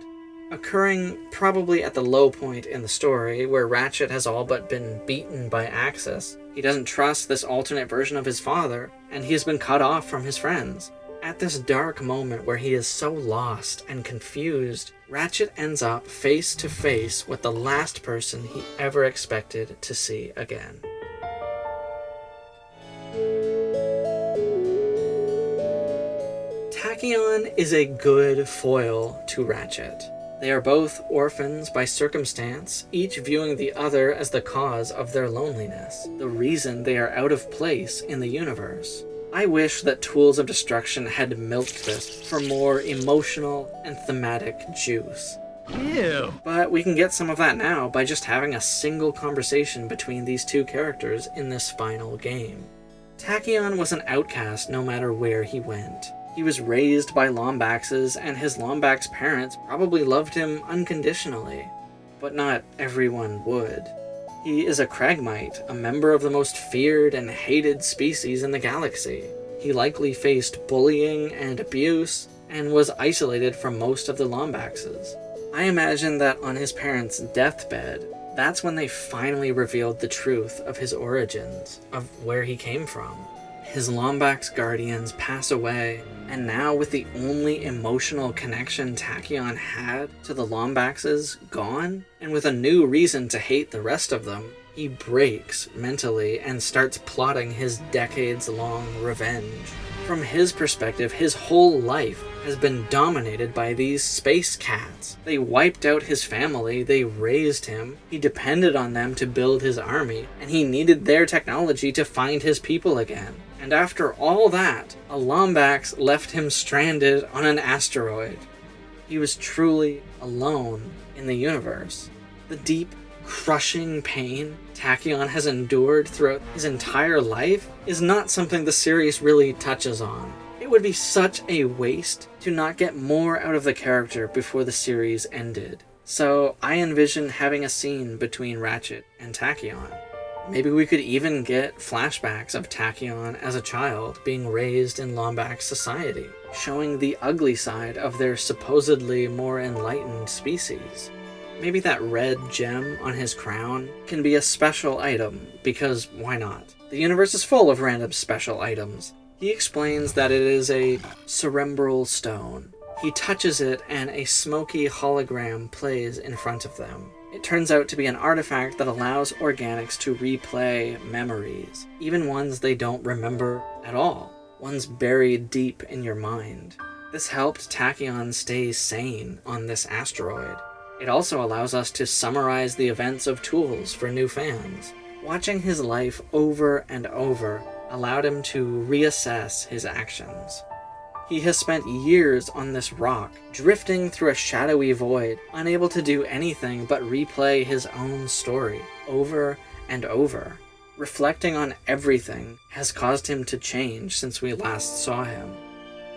occurring probably at the low point in the story where Ratchet has all but been beaten by Axis. He doesn't trust this alternate version of his father, and he has been cut off from his friends. At this dark moment where he is so lost and confused, Ratchet ends up face to face with the last person he ever expected to see again. Tachyon is a good foil to Ratchet. They are both orphans by circumstance, each viewing the other as the cause of their loneliness, the reason they are out of place in the universe. I wish that Tools of Destruction had milked this for more emotional and thematic juice. Ew. But we can get some of that now by just having a single conversation between these two characters in this final game. Tachyon was an outcast no matter where he went. He was raised by Lombaxes, and his Lombax parents probably loved him unconditionally. But not everyone would. He is a Cragmite, a member of the most feared and hated species in the galaxy. He likely faced bullying and abuse, and was isolated from most of the Lombaxes. I imagine that on his parents' deathbed, that's when they finally revealed the truth of his origins, of where he came from. His Lombax guardians pass away, and now with the only emotional connection Tachyon had to the Lombaxes gone, and with a new reason to hate the rest of them, he breaks mentally and starts plotting his decades-long revenge. From his perspective, his whole life has been dominated by these space cats. They wiped out his family, they raised him, he depended on them to build his army, and he needed their technology to find his people again. And after all that, a Lombax left him stranded on an asteroid. He was truly alone in the universe. The deep, crushing pain Tachyon has endured throughout his entire life is not something the series really touches on. It would be such a waste to not get more out of the character before the series ended. So I envision having a scene between Ratchet and Tachyon. Maybe we could even get flashbacks of Tachyon as a child being raised in Lombax society, showing the ugly side of their supposedly more enlightened species. Maybe that red gem on his crown can be a special item, because why not? The universe is full of random special items. He explains that it is a cerebral stone. He touches it and a smoky hologram plays in front of them. It turns out to be an artifact that allows organics to replay memories, even ones they don't remember at all, ones buried deep in your mind. This helped Tachyon stay sane on this asteroid. It also allows us to summarize the events of Tools for new fans. Watching his life over and over allowed him to reassess his actions. He has spent years on this rock, drifting through a shadowy void, unable to do anything but replay his own story over and over. Reflecting on everything has caused him to change since we last saw him.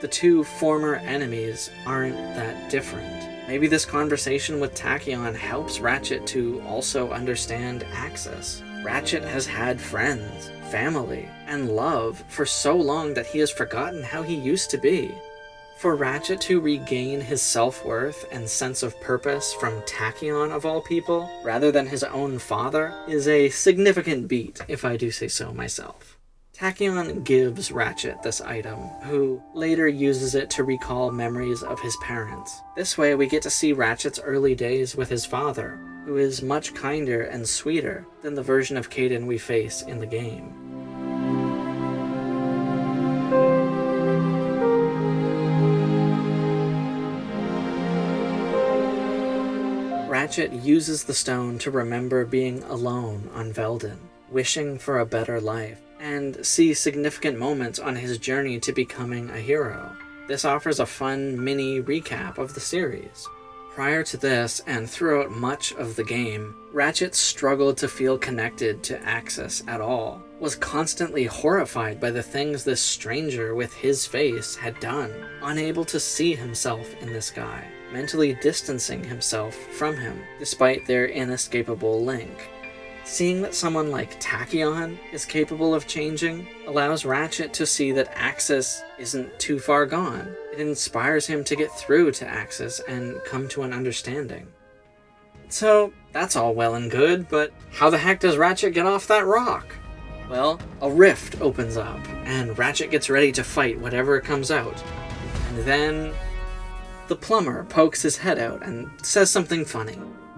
The two former enemies aren't that different. Maybe this conversation with Tachyon helps Ratchet to also understand Axis. Ratchet has had friends, family, and love for so long that he has forgotten how he used to be. For Ratchet to regain his self-worth and sense of purpose from Tachyon of all people, rather than his own father, is a significant beat, if I do say so myself. Tachyon gives Ratchet this item, who later uses it to recall memories of his parents. This way we get to see Ratchet's early days with his father, who is much kinder and sweeter than the version of Kaidan we face in the game. Ratchet uses the stone to remember being alone on Veldin, wishing for a better life, and see significant moments on his journey to becoming a hero. This offers a fun mini recap of the series. Prior to this, and throughout much of the game, Ratchet struggled to feel connected to Axis at all, was constantly horrified by the things this stranger with his face had done, unable to see himself in this guy, mentally distancing himself from him, despite their inescapable link. Seeing that someone like Tachyon is capable of changing allows Ratchet to see that Axis isn't too far gone. It inspires him to get through to Axis and come to an understanding. So, that's all well and good, but how the heck does Ratchet get off that rock? Well, a rift opens up, and Ratchet gets ready to fight whatever comes out. And then the plumber pokes his head out and says something funny.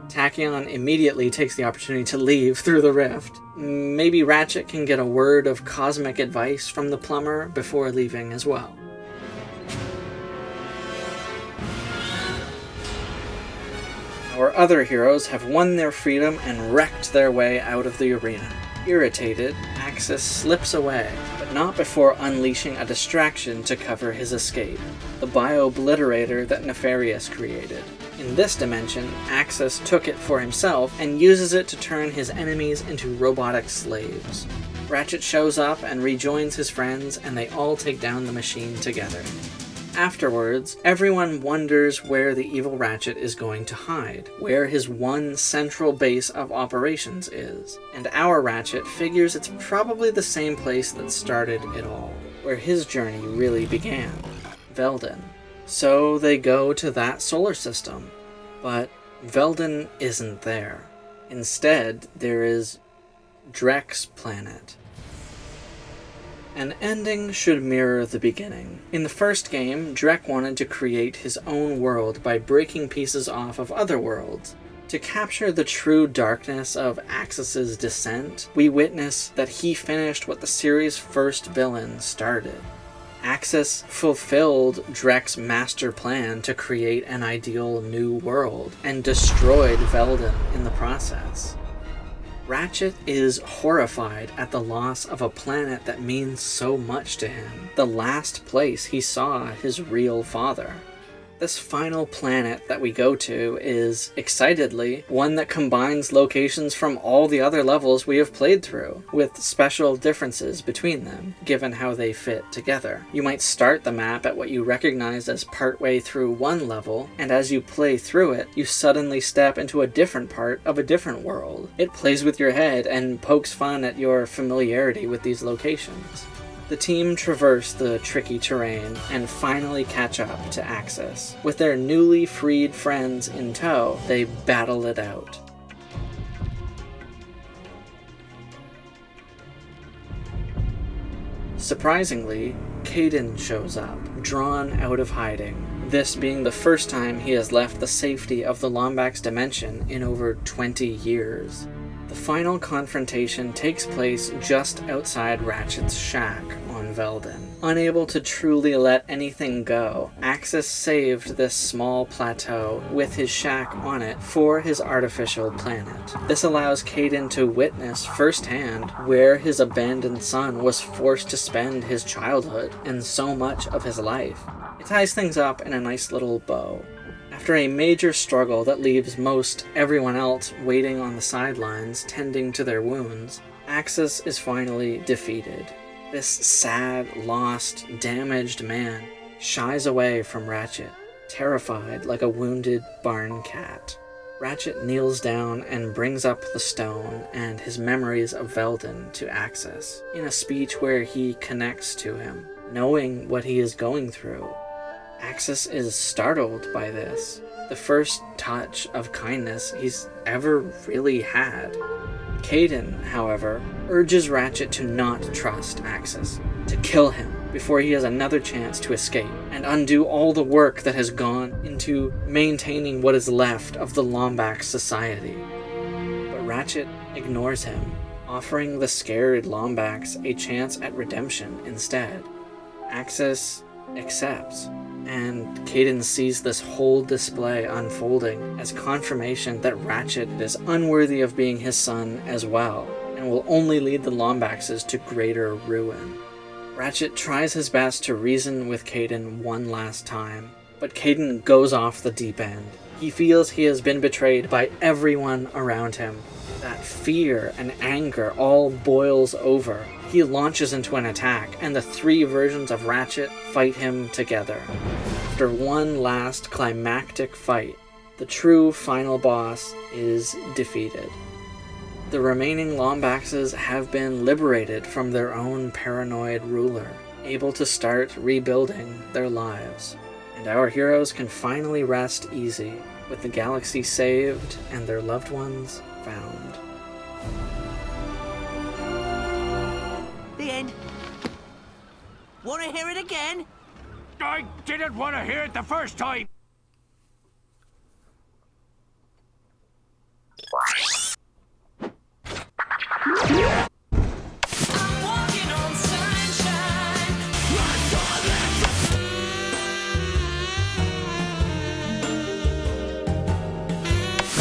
Tachyon immediately takes the opportunity to leave through the rift. Maybe Ratchet can get a word of cosmic advice from the plumber before leaving as well. Our other heroes have won their freedom and wrecked their way out of the arena. Irritated, Axis slips away, but not before unleashing a distraction to cover his escape, the bio-obliterator that Nefarious created. In this dimension, Axis took it for himself and uses it to turn his enemies into robotic slaves. Ratchet shows up and rejoins his friends, and they all take down the machine together. Afterwards, everyone wonders where the evil Ratchet is going to hide, where his one central base of operations is, and our Ratchet figures it's probably the same place that started it all, where his journey really began, Veldin. So they go to that solar system, but Veldin isn't there. Instead, there is Drex planet. An ending should mirror the beginning. In the first game, Drek wanted to create his own world by breaking pieces off of other worlds. To capture the true darkness of Axis's descent, we witness that he finished what the series' first villain started. Axis fulfilled Drek's master plan to create an ideal new world, and destroyed Veldin in the process. Ratchet is horrified at the loss of a planet that means so much to him, the last place he saw his real father. This final planet that we go to is, excitedly, one that combines locations from all the other levels we have played through, with special differences between them, given how they fit together. You might start the map at what you recognize as partway through one level, and as you play through it, you suddenly step into a different part of a different world. It plays with your head and pokes fun at your familiarity with these locations. The team traverse the tricky terrain and finally catch up to Axis. With their newly freed friends in tow, they battle it out. Surprisingly, Kaidan shows up, drawn out of hiding, this being the first time he has left the safety of the Lombax dimension in over 20 years. The final confrontation takes place just outside Ratchet's shack on Veldin. Unable to truly let anything go, Axis saved this small plateau with his shack on it for his artificial planet. This allows Kaidan to witness firsthand where his abandoned son was forced to spend his childhood and so much of his life. It ties things up in a nice little bow. After a major struggle that leaves most everyone else waiting on the sidelines tending to their wounds, Axis is finally defeated. This sad, lost, damaged man shies away from Ratchet, terrified like a wounded barn cat. Ratchet kneels down and brings up the stone and his memories of Veldin to Axis, in a speech where he connects to him, knowing what he is going through. Axis is startled by this, the first touch of kindness he's ever really had. Kaidan, however, urges Ratchet to not trust Axis, to kill him before he has another chance to escape and undo all the work that has gone into maintaining what is left of the Lombax society. But Ratchet ignores him, offering the scared Lombax a chance at redemption instead. Axis accepts, and Kaidan sees this whole display unfolding as confirmation that Ratchet is unworthy of being his son as well, and will only lead the Lombaxes to greater ruin. Ratchet tries his best to reason with Kaidan one last time, but Kaidan goes off the deep end. He feels he has been betrayed by everyone around him. That fear and anger all boils over. He launches into an attack, and the three versions of Ratchet fight him together. After one last climactic fight, the true final boss is defeated. The remaining Lombaxes have been liberated from their own paranoid ruler, able to start rebuilding their lives. And our heroes can finally rest easy, with the galaxy saved and their loved ones found. The end. Want to hear it again? I didn't want to hear it the first time.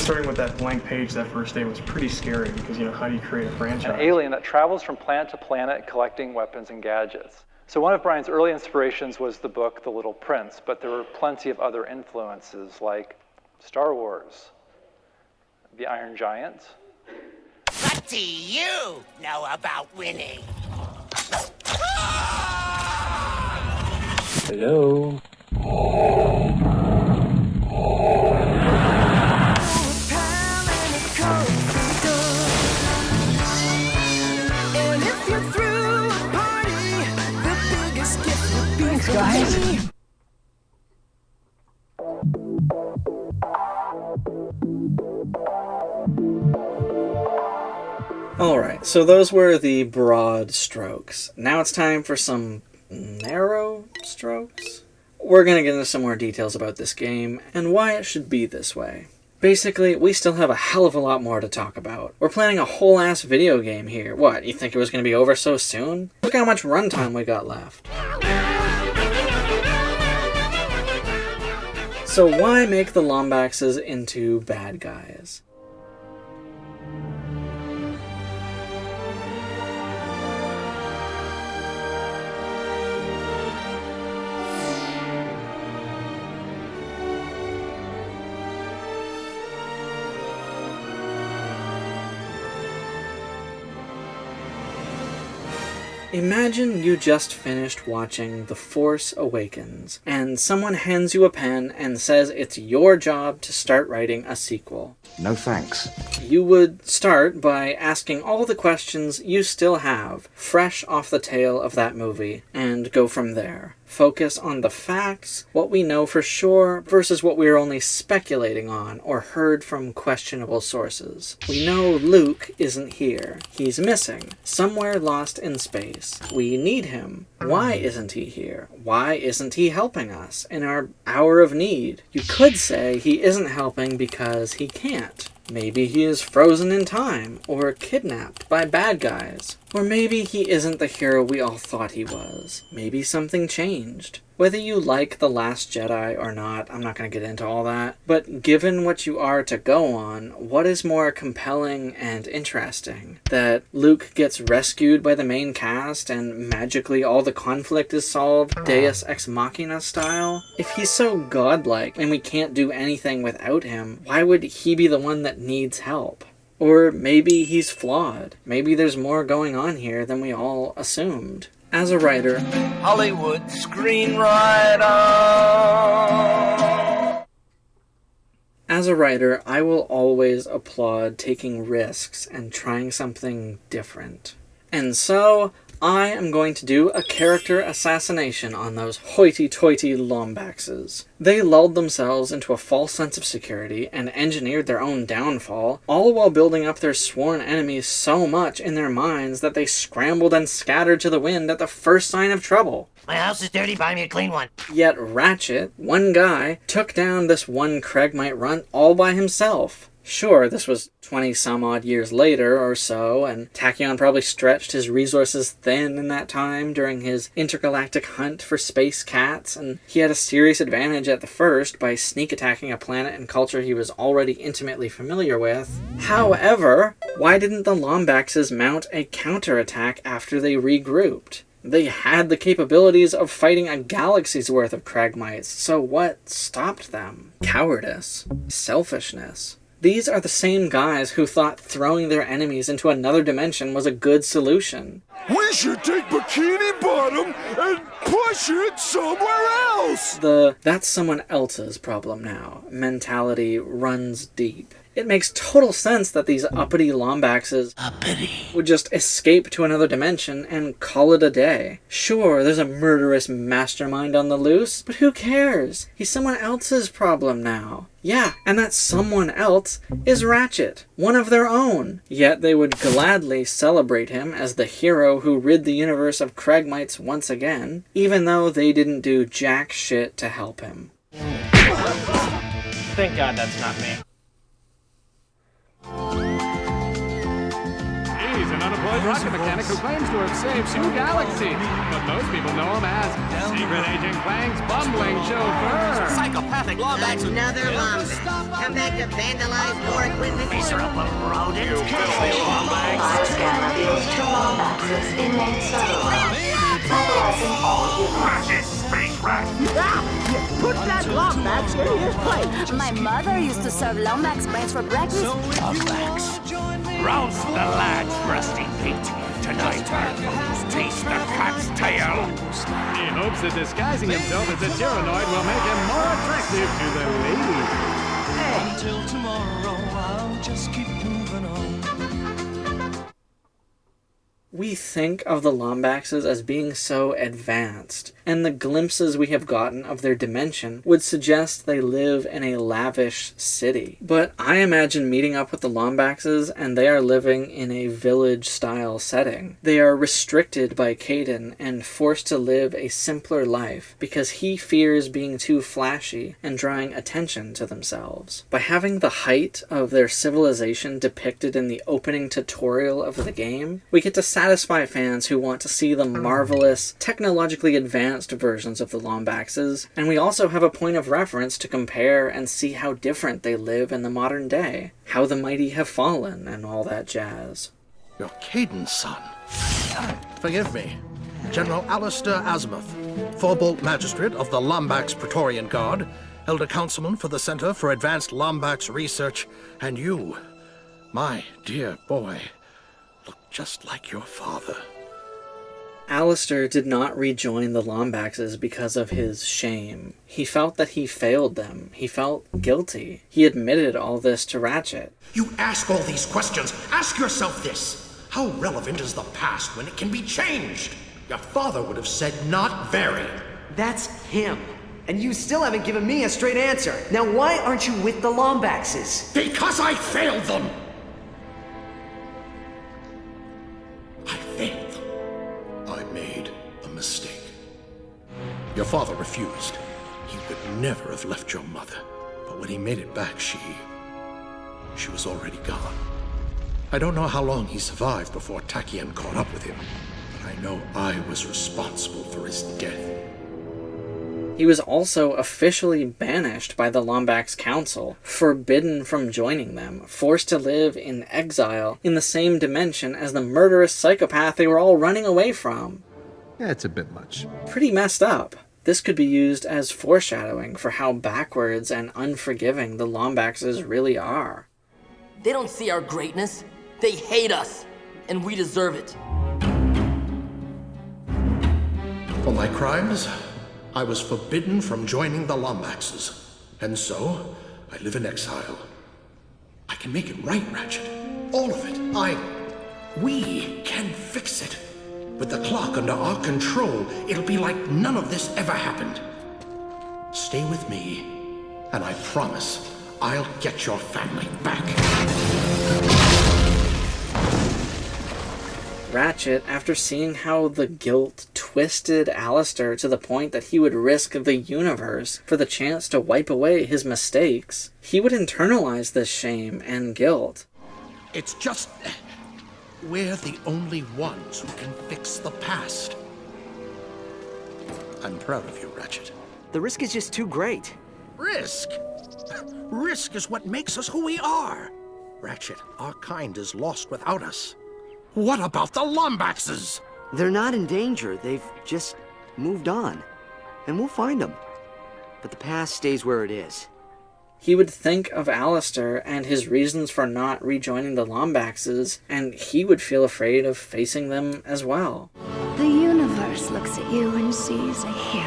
Starting with that blank page that first day was pretty scary because, how do you create a franchise? An alien that travels from planet to planet collecting weapons and gadgets. So one of Brian's early inspirations was the book The Little Prince, but there were plenty of other influences like Star Wars, The Iron Giant. What do you know about winning? Hello? Thanks, guys. Alright, so those were the broad strokes. Now it's time for some narrow strokes. We're gonna get into some more details about this game and why it should be this way. Basically, we still have a hell of a lot more to talk about. We're planning a whole ass video game here. What, you think it was gonna be over so soon? Look how much runtime we got left. So why make the Lombaxes into bad guys? Imagine you just finished watching The Force Awakens, and someone hands you a pen and says it's your job to start writing a sequel. No thanks. You would start by asking all the questions you still have, fresh off the tail of that movie, and go from there. Focus on the facts, what we know for sure, versus what we are only speculating on or heard from questionable sources. We know Luke isn't here. He's missing, somewhere lost in space. We need him. Why isn't he here? Why isn't he helping us in our hour of need? You could say he isn't helping because he can't. Maybe he is frozen in time, or kidnapped by bad guys. Or maybe he isn't the hero we all thought he was. Maybe something changed. Whether you like The Last Jedi or not, I'm not going to get into all that, but given what you are to go on, what is more compelling and interesting? That Luke gets rescued by the main cast and magically all the conflict is solved, Deus Ex Machina style? If he's so godlike and we can't do anything without him, why would he be the one that needs help? Or maybe he's flawed. Maybe there's more going on here than we all assumed. As a writer, Hollywood screenwriter. As a writer, I will always applaud taking risks and trying something different. And so, I am going to do a character assassination on those hoity-toity Lombaxes. They lulled themselves into a false sense of security and engineered their own downfall, all while building up their sworn enemies so much in their minds that they scrambled and scattered to the wind at the first sign of trouble. My house is dirty, buy me a clean one. Yet Ratchet, one guy, took down this one Craigmite runt all by himself. Sure, this was 20-some-odd years later or so, and Tachyon probably stretched his resources thin in that time during his intergalactic hunt for space cats, and he had a serious advantage at the first by sneak attacking a planet and culture he was already intimately familiar with. However, why didn't the Lombaxes mount a counterattack after they regrouped? They had the capabilities of fighting a galaxy's worth of Craigmites, so what stopped them? Cowardice. Selfishness. These are the same guys who thought throwing their enemies into another dimension was a good solution. We should take Bikini Bottom and push it somewhere else! The "that's someone else's problem now" mentality runs deep. It makes total sense that these uppity Lombaxes would just escape to another dimension and call it a day. Sure, there's a murderous mastermind on the loose, but who cares? He's someone else's problem now. Yeah, and that someone else is Ratchet, one of their own. Yet they would gladly celebrate him as the hero who rid the universe of Craigmites once again, even though they didn't do jack shit to help him. Thank God that's not me. He's an unemployed rocket mechanic who claims to have saved 2 galaxies, but most people know him as Secret Agent Clank's bumbling chauffeur. Psychopathic Lombax. Another Lombax. Come back to vandalize more equipment. Miserable rodent. You filthy Lombax. I scan reveals 2 Lombaxes in main server. Mobilizing all units. Ratchet, space rat. Put that Lombax in his place. My mother used to serve Lombax brains for breakfast. Lombax. Rouse the lads, rusty feet. Tonight our foes taste the cat's tail. He hopes that disguising himself as a Tyrannoid will make him more attractive to the ladies. Until tomorrow, I'll just keep moving on. We think of the Lombaxes as being so advanced, and the glimpses we have gotten of their dimension would suggest they live in a lavish city. But I imagine meeting up with the Lombaxes and they are living in a village-style setting. They are restricted by Kaidan and forced to live a simpler life because he fears being too flashy and drawing attention to themselves. By having the height of their civilization depicted in the opening tutorial of the game, we get to satisfy fans who want to see the marvelous, technologically advanced versions of the Lombaxes, and we also have a point of reference to compare and see how different they live in the modern day, how the mighty have fallen, and all that jazz. You're Kaidan's son. Forgive me. General Alistair Azimuth, Forbolt Magistrate of the Lombax Praetorian Guard, Elder Councilman for the Center for Advanced Lombax Research, and you, my dear boy, look just like your father. Alistair did not rejoin the Lombaxes because of his shame. He felt that he failed them. He felt guilty. He admitted all this to Ratchet. You ask all these questions. Ask yourself this. How relevant is the past when it can be changed? Your father would have said not very. That's him. And you still haven't given me a straight answer. Now why aren't you with the Lombaxes? Because I failed them! I failed them. I made a mistake. Your father refused. He would never have left your mother. But when he made it back, she was already gone. I don't know how long he survived before Tachyon caught up with him, but I know I was responsible for his death. He was also officially banished by the Lombax Council, forbidden from joining them, forced to live in exile in the same dimension as the murderous psychopath they were all running away from. Yeah, it's a bit much. Pretty messed up. This could be used as foreshadowing for how backwards and unforgiving the Lombaxes really are. They don't see our greatness. They hate us, and we deserve it. For my crimes, I was forbidden from joining the Lombaxes, and so I live in exile. I can make it right, Ratchet. All of it. We can fix it. With the clock under our control, it'll be like none of this ever happened. Stay with me, and I promise I'll get your family back. Ratchet, after seeing how the guilt twisted Alistair to the point that he would risk the universe for the chance to wipe away his mistakes, he would internalize this shame and guilt. It's just... we're the only ones who can fix the past. I'm proud of you, Ratchet. The risk is just too great. Risk? Risk is what makes us who we are. Ratchet, our kind is lost without us. What about the Lombaxes? They're not in danger. They've just moved on. And we'll find them. But the past stays where it is. He would think of Alistair and his reasons for not rejoining the Lombaxes, and he would feel afraid of facing them as well. The universe looks at you and sees a hero.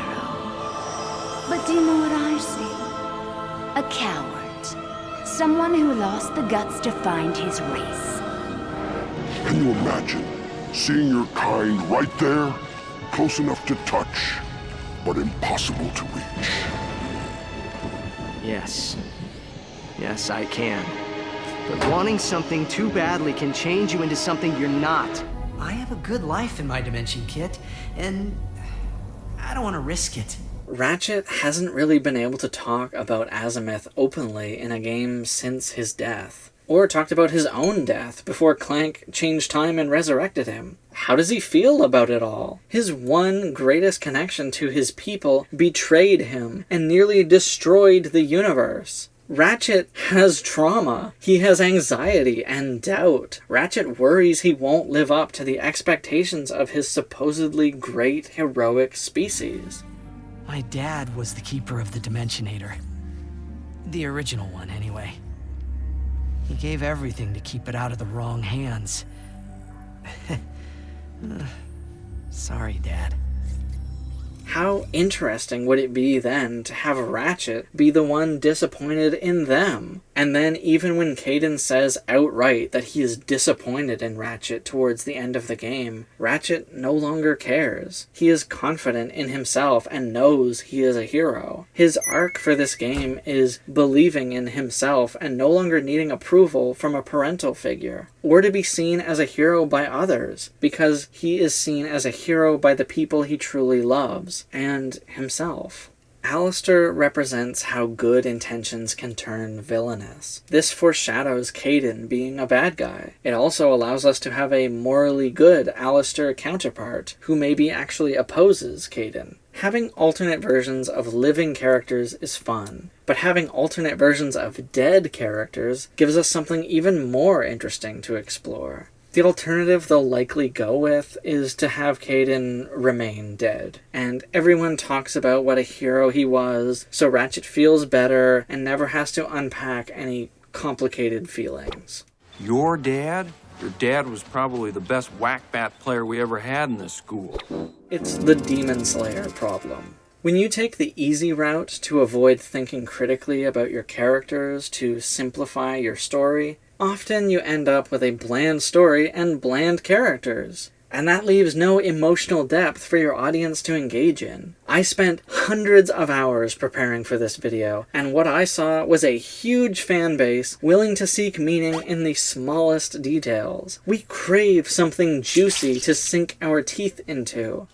But do you know what I see? A coward. Someone who lost the guts to find his race. Can you imagine seeing your kind right there? Close enough to touch, but impossible to reach. Yes. Yes, I can. But wanting something too badly can change you into something you're not. I have a good life in my dimension, Kit, and I don't want to risk it. Ratchet hasn't really been able to talk about Azimuth openly in a game since his death, or talked about his own death before Clank changed time and resurrected him. How does he feel about it all? His one greatest connection to his people betrayed him and nearly destroyed the universe. Ratchet has trauma. He has anxiety and doubt. Ratchet worries he won't live up to the expectations of his supposedly great heroic species. My dad was the keeper of the Dimensionator. The original one, anyway. He gave everything to keep it out of the wrong hands. Sorry, Dad. How interesting would it be then to have Ratchet be the one disappointed in them? And then even when Kaidan says outright that he is disappointed in Ratchet towards the end of the game, Ratchet no longer cares. He is confident in himself and knows he is a hero. His arc for this game is believing in himself and no longer needing approval from a parental figure, or to be seen as a hero by others, because he is seen as a hero by the people he truly loves, and himself. Alistair represents how good intentions can turn villainous. This foreshadows Kaidan being a bad guy. It also allows us to have a morally good Alistair counterpart who maybe actually opposes Kaidan. Having alternate versions of living characters is fun, but having alternate versions of dead characters gives us something even more interesting to explore. The alternative they'll likely go with is to have Kaidan remain dead. And everyone talks about what a hero he was, so Ratchet feels better and never has to unpack any complicated feelings. Your dad? Your dad was probably the best whack-bat player we ever had in this school. It's the Demon Slayer problem. When you take the easy route to avoid thinking critically about your characters to simplify your story, often you end up with a bland story and bland characters. And that leaves no emotional depth for your audience to engage in. I spent hundreds of hours preparing for this video, and what I saw was a huge fan base willing to seek meaning in the smallest details. We crave something juicy to sink our teeth into,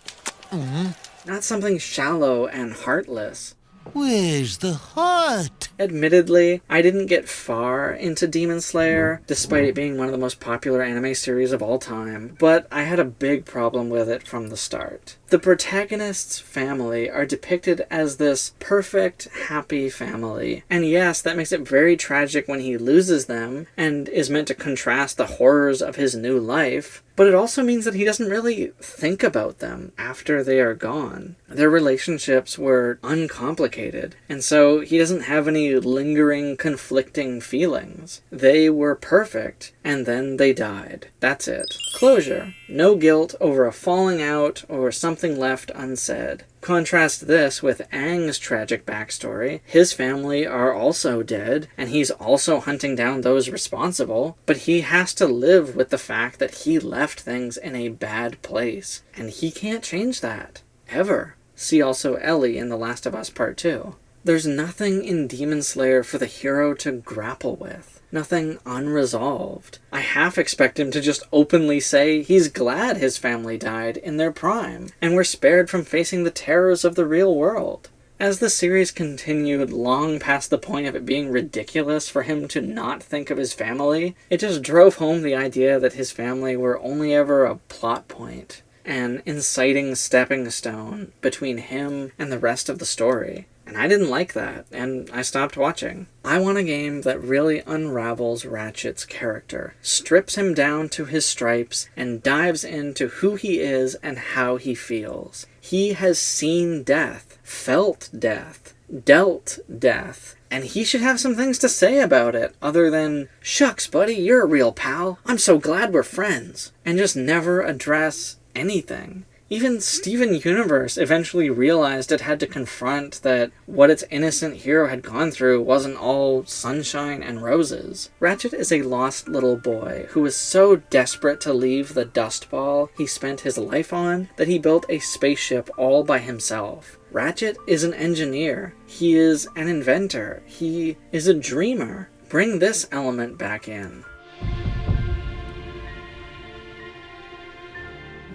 not something shallow and heartless. Where's the heart? Admittedly, I didn't get far into Demon Slayer, despite it being one of the most popular anime series of all time, but I had a big problem with it from the start. The protagonist's family are depicted as this perfect, happy family, and yes, that makes it very tragic when he loses them, and is meant to contrast the horrors of his new life, but it also means that he doesn't really think about them after they are gone. Their relationships were uncomplicated, and so he doesn't have any lingering, conflicting feelings. They were perfect, and then they died. That's it. Closure. No guilt over a falling out or something left unsaid. Contrast this with Aang's tragic backstory. His family are also dead, and he's also hunting down those responsible, but he has to live with the fact that he left things in a bad place, and he can't change that. Ever. See also Ellie in The Last of Us Part 2. There's nothing in Demon Slayer for the hero to grapple with. Nothing unresolved. I half expect him to just openly say he's glad his family died in their prime, and were spared from facing the terrors of the real world. As the series continued long past the point of it being ridiculous for him to not think of his family, it just drove home the idea that his family were only ever a plot point, an inciting stepping stone between him and the rest of the story. And I didn't like that, and I stopped watching. I want a game that really unravels Ratchet's character, strips him down to his stripes, and dives into who he is and how he feels. He has seen death, felt death, dealt death, and he should have some things to say about it, other than, "Shucks, buddy, you're a real pal. I'm so glad we're friends," and just never address anything. Even Steven Universe eventually realized it had to confront that what its innocent hero had gone through wasn't all sunshine and roses. Ratchet is a lost little boy who was so desperate to leave the dust ball he spent his life on that he built a spaceship all by himself. Ratchet is an engineer. He is an inventor. He is a dreamer. Bring this element back in.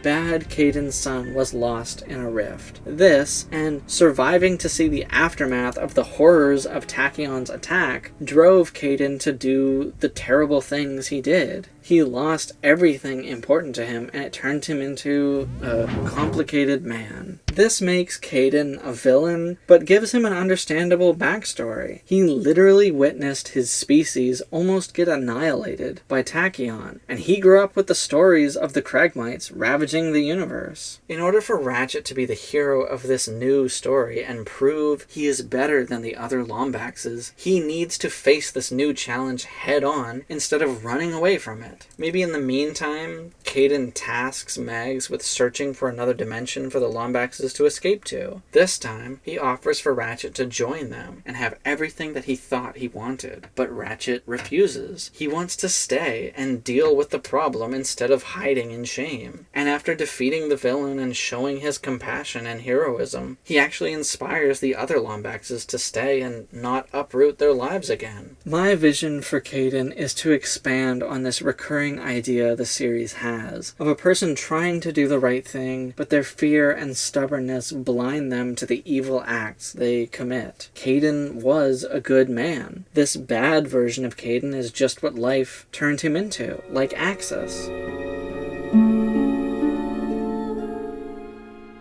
Bad Kaidan's son was lost in a rift. This, and surviving to see the aftermath of the horrors of Tachyon's attack, drove Kaidan to do the terrible things he did. He lost everything important to him, and it turned him into a complicated man. This makes Kaidan a villain, but gives him an understandable backstory. He literally witnessed his species almost get annihilated by Tachyon, and he grew up with the stories of the Kragmites ravaging the universe. In order for Ratchet to be the hero of this new story and prove he is better than the other Lombaxes, he needs to face this new challenge head on instead of running away from it. Maybe in the meantime, Kaidan tasks Mags with searching for another dimension for the Lombaxes to escape to. This time, he offers for Ratchet to join them and have everything that he thought he wanted. But Ratchet refuses. He wants to stay and deal with the problem instead of hiding in shame. And after defeating the villain and showing his compassion and heroism, he actually inspires the other Lombaxes to stay and not uproot their lives again. My vision for Kaidan is to expand on this recurring idea the series has, of a person trying to do the right thing, but their fear and stubbornness blind them to the evil acts they commit. Kaidan was a good man. This bad version of Kaidan is just what life turned him into, like Axis.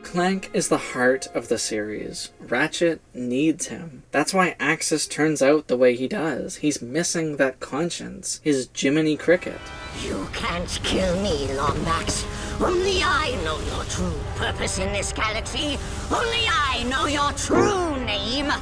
Clank is the heart of the series. Ratchet needs him. That's why Axis turns out the way he does. He's missing that conscience, his Jiminy Cricket. You can't kill me, Lombax. Only I know your true purpose in this galaxy. Only I know your true name.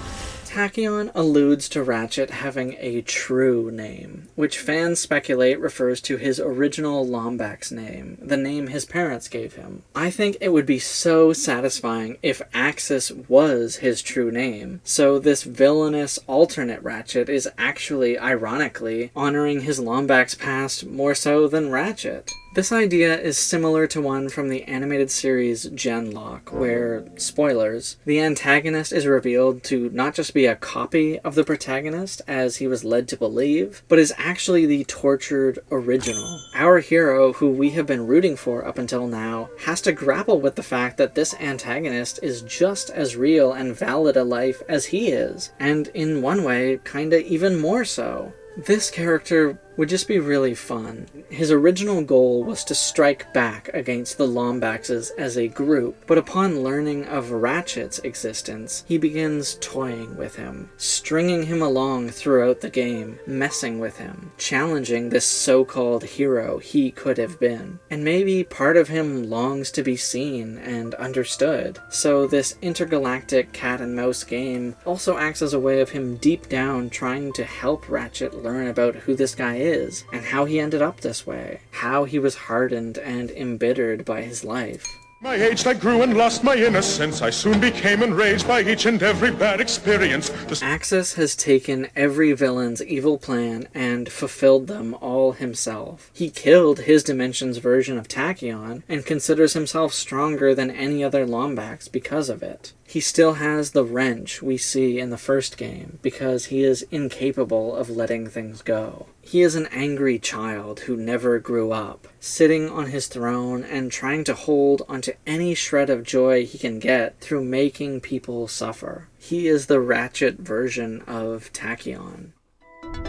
Tachyon alludes to Ratchet having a true name, which fans speculate refers to his original Lombax name, the name his parents gave him. I think it would be so satisfying if Axis was his true name, so this villainous alternate Ratchet is actually, ironically, honoring his Lombax past more so than Ratchet. This idea is similar to one from the animated series Genlock, where, spoilers, the antagonist is revealed to not just be a copy of the protagonist, as he was led to believe, but is actually the tortured original. Our hero, who we have been rooting for up until now, has to grapple with the fact that this antagonist is just as real and valid a life as he is, and in one way, kinda even more so. This character would just be really fun. His original goal was to strike back against the Lombaxes as a group, but upon learning of Ratchet's existence, he begins toying with him, stringing him along throughout the game, messing with him, challenging this so-called hero he could have been. And maybe part of him longs to be seen and understood, so this intergalactic cat-and-mouse game also acts as a way of him deep down trying to help Ratchet learn about who this guy is, and how he ended up this way, how he was hardened and embittered by his life. My age I grew and lost my innocence. I soon became enraged by each and every bad experience. Axis has taken every villain's evil plan and fulfilled them all himself. He killed his dimension's version of Tachyon and considers himself stronger than any other Lombax because of it. He still has the wrench we see in the first game because he is incapable of letting things go. He is an angry child who never grew up, sitting on his throne and trying to hold onto any shred of joy he can get through making people suffer. He is the Ratchet version of Tachyon.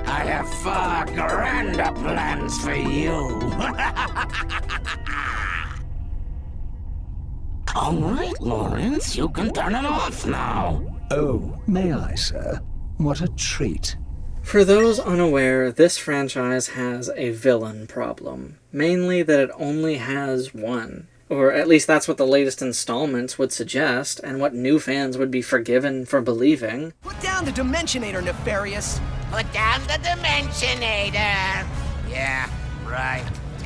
I have far grander plans for you. All right, Lawrence, you can turn it off now. Oh, may I, sir? What a treat. For those unaware, this franchise has a villain problem. Mainly that it only has one. Or at least that's what the latest installments would suggest, and what new fans would be forgiven for believing. Put down the Dimensionator, Nefarious! Put down the Dimensionator! Yeah, right.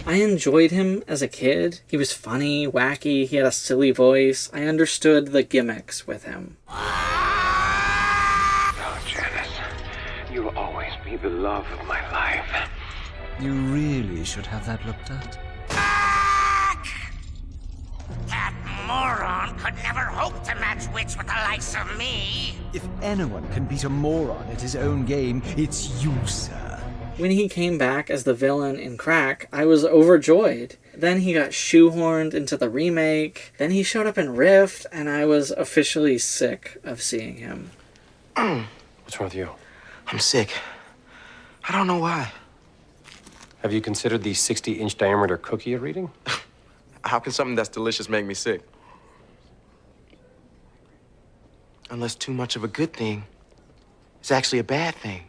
I enjoyed him as a kid. He was funny, wacky, he had a silly voice. I understood the gimmicks with him. Oh, Janice, you'll always be the love of my life. You really should have that looked at. That moron could never hope to match wits with the likes of me. If anyone can beat a moron at his own game, it's you, sir. When he came back as the villain in Crack, I was overjoyed. Then he got shoehorned into the remake, then he showed up in Rift, and I was officially sick of seeing him. What's wrong with you? I'm sick. I don't know why. Have you considered the 60-inch diameter cookie you're eating? How can something that's delicious make me sick? Unless too much of a good thing is actually a bad thing.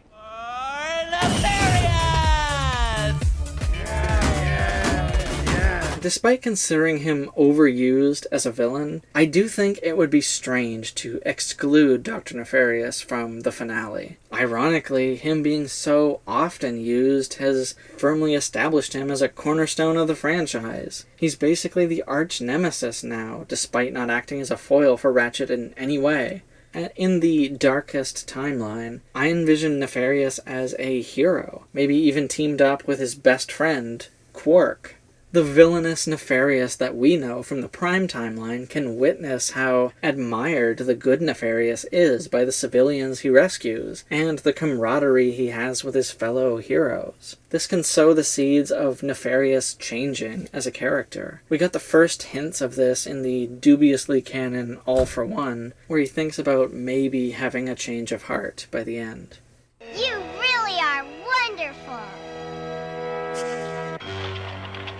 Despite considering him overused as a villain, I do think it would be strange to exclude Dr. Nefarious from the finale. Ironically, him being so often used has firmly established him as a cornerstone of the franchise. He's basically the arch nemesis now, despite not acting as a foil for Ratchet in any way. In the darkest timeline, I envision Nefarious as a hero, maybe even teamed up with his best friend, Quark. The villainous Nefarious that we know from the Prime timeline can witness how admired the good Nefarious is by the civilians he rescues, and the camaraderie he has with his fellow heroes. This can sow the seeds of Nefarious changing as a character. We got the first hints of this in the dubiously canon All for One, where he thinks about maybe having a change of heart by the end. You really are wonderful!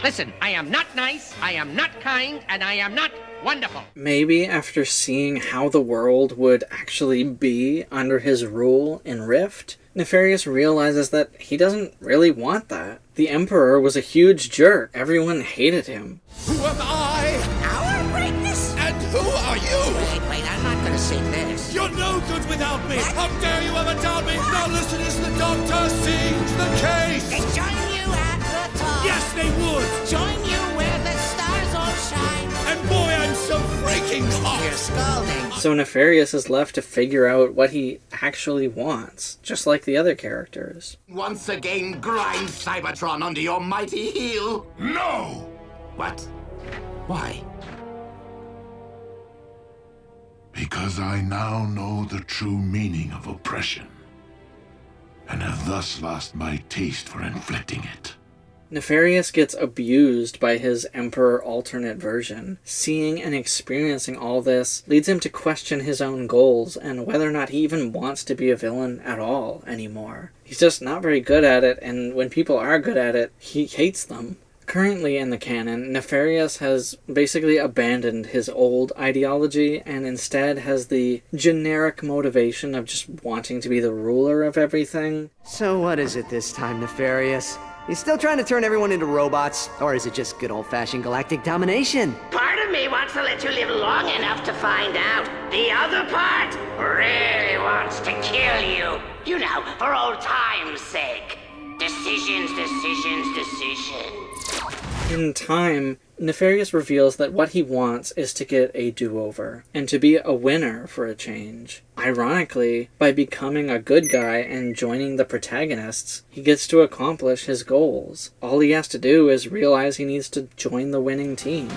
Listen, I am not nice, I am not kind, and I am not wonderful. Maybe after seeing how the world would actually be under his rule in Rift, Nefarious realizes that he doesn't really want that. The Emperor was a huge jerk. Everyone hated him. Who am I? Our greatness? And who are you? Wait, I'm not gonna sing this. You're no good without me. How dare you ever doubt me? Now listen as the doctor sings the case. They join you at the top. Yes, they would. Join you where the stars all shine. And boy, I'm so freaking hot. you're scalding. So Nefarious is left to figure out what he actually wants, just like the other characters. Once again grind Cybertron under your mighty heel? No! What? Why? Because I now know the true meaning of oppression, and have thus lost my taste for inflicting it. Nefarious gets abused by his Emperor alternate version. Seeing and experiencing all this leads him to question his own goals and whether or not he even wants to be a villain at all anymore. He's just not very good at it, and when people are good at it, he hates them. Currently in the canon, Nefarious has basically abandoned his old ideology and instead has the generic motivation of just wanting to be the ruler of everything. So what is it this time, Nefarious? You still trying to turn everyone into robots? Or is it just good old-fashioned galactic domination? Part of me wants to let you live long enough to find out. The other part really wants to kill you. You know, for old time's sake. Decisions. In time, Nefarious reveals that what he wants is to get a do-over, and to be a winner for a change. Ironically, by becoming a good guy and joining the protagonists, he gets to accomplish his goals. All he has to do is realize he needs to join the winning team.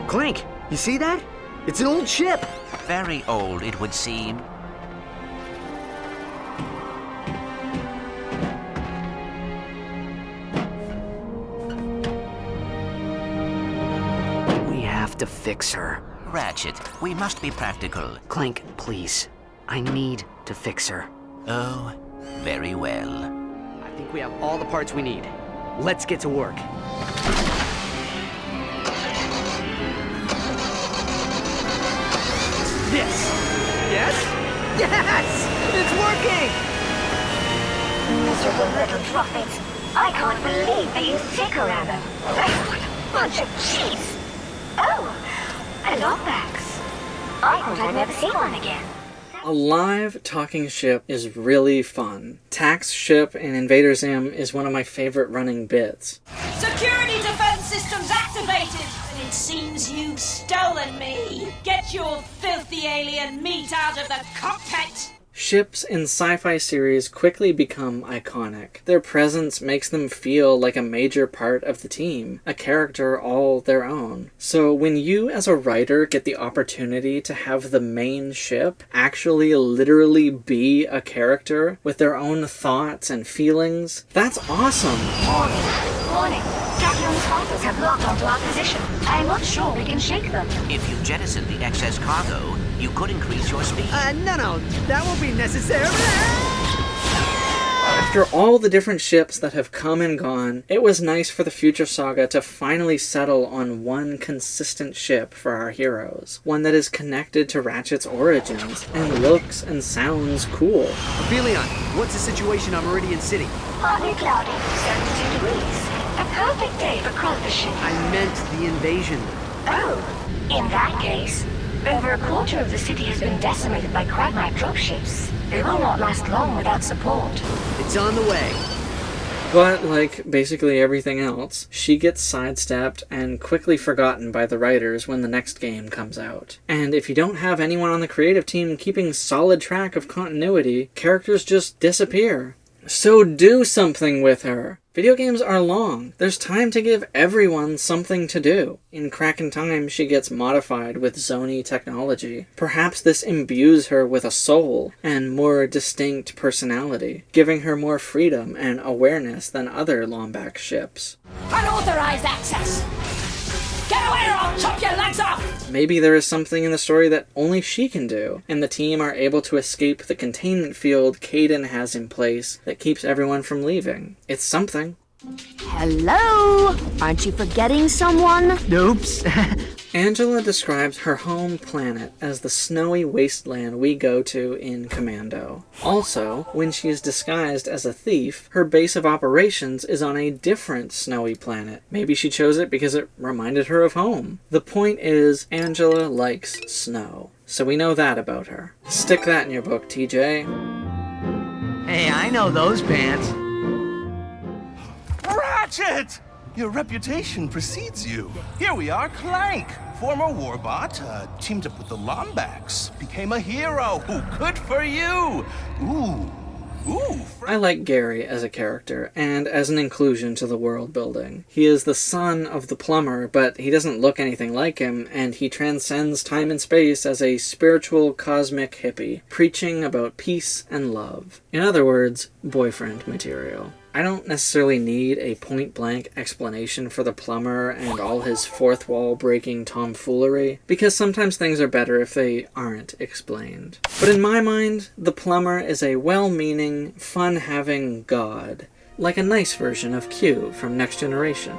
Clank, you see that? It's an old ship. Very old, it would seem. We have to fix her. Ratchet, we must be practical. Clank, please. I need to fix her. Oh, very well. I think we have all the parts we need. Let's get to work. This. Yes? Yes! It's working! Miserable little droppings. I can't believe they used Sick around them. What a bunch of cheats. Oh, a Lombax. I thought I'd never see one again. A live talking ship is really fun. Tack's ship in Invader Zim is one of my favorite running bits. Security defense systems activated! And it seems you've stolen me. Get your filthy alien meat out of the cockpit! Ships in sci-fi series quickly become iconic. Their presence makes them feel like a major part of the team, a character all their own. So when you as a writer get the opportunity to have the main ship actually literally be a character with their own thoughts and feelings, that's awesome. Warning. Tachyon's fighters have locked onto our position. I'm not sure we can shake them. If you jettison the excess cargo, you could increase your speed. No, that won't be necessary. After all the different ships that have come and gone, it was nice for the Future Saga to finally settle on one consistent ship for our heroes. One that is connected to Ratchet's origins, and looks and sounds cool. Aphelion, what's the situation on Meridian City? Partly cloudy, 72 degrees. A perfect day for crawfishing. I meant the invasion. Oh, in that case, over a quarter of the city has been decimated by Cragmite dropships. They will not last long without support. It's on the way. But, like basically everything else, she gets sidestepped and quickly forgotten by the writers when the next game comes out. And if you don't have anyone on the creative team keeping solid track of continuity, characters just disappear. So do something with her! Video games are long. There's time to give everyone something to do. In Crack in Time, she gets modified with Zoni technology. Perhaps this imbues her with a soul and more distinct personality, giving her more freedom and awareness than other Lombax ships. Unauthorized access! Get away or I'll chop your legs off! Maybe there is something in the story that only she can do, and the team are able to escape the containment field Kaidan has in place that keeps everyone from leaving. It's something. Hello? Aren't you forgetting someone? Oops. Angela describes her home planet as the snowy wasteland we go to in Commando. Also, when she is disguised as a thief, her base of operations is on a different snowy planet. Maybe she chose it because it reminded her of home. The point is, Angela likes snow. So we know that about her. Stick that in your book, TJ. Hey, I know those pants. Ratchet! Your reputation precedes you. Here we are, Clank, former warbot, teamed up with the Lombax, became a hero. Ooh, good for you. Ooh. I like Gary as a character, and as an inclusion to the world building. He is the son of the plumber, but he doesn't look anything like him, and he transcends time and space as a spiritual cosmic hippie, preaching about peace and love. In other words, boyfriend material. I don't necessarily need a point-blank explanation for the plumber and all his fourth-wall-breaking tomfoolery, because sometimes things are better if they aren't explained. But in my mind, the plumber is a well-meaning, fun-having god, like a nice version of Q from Next Generation.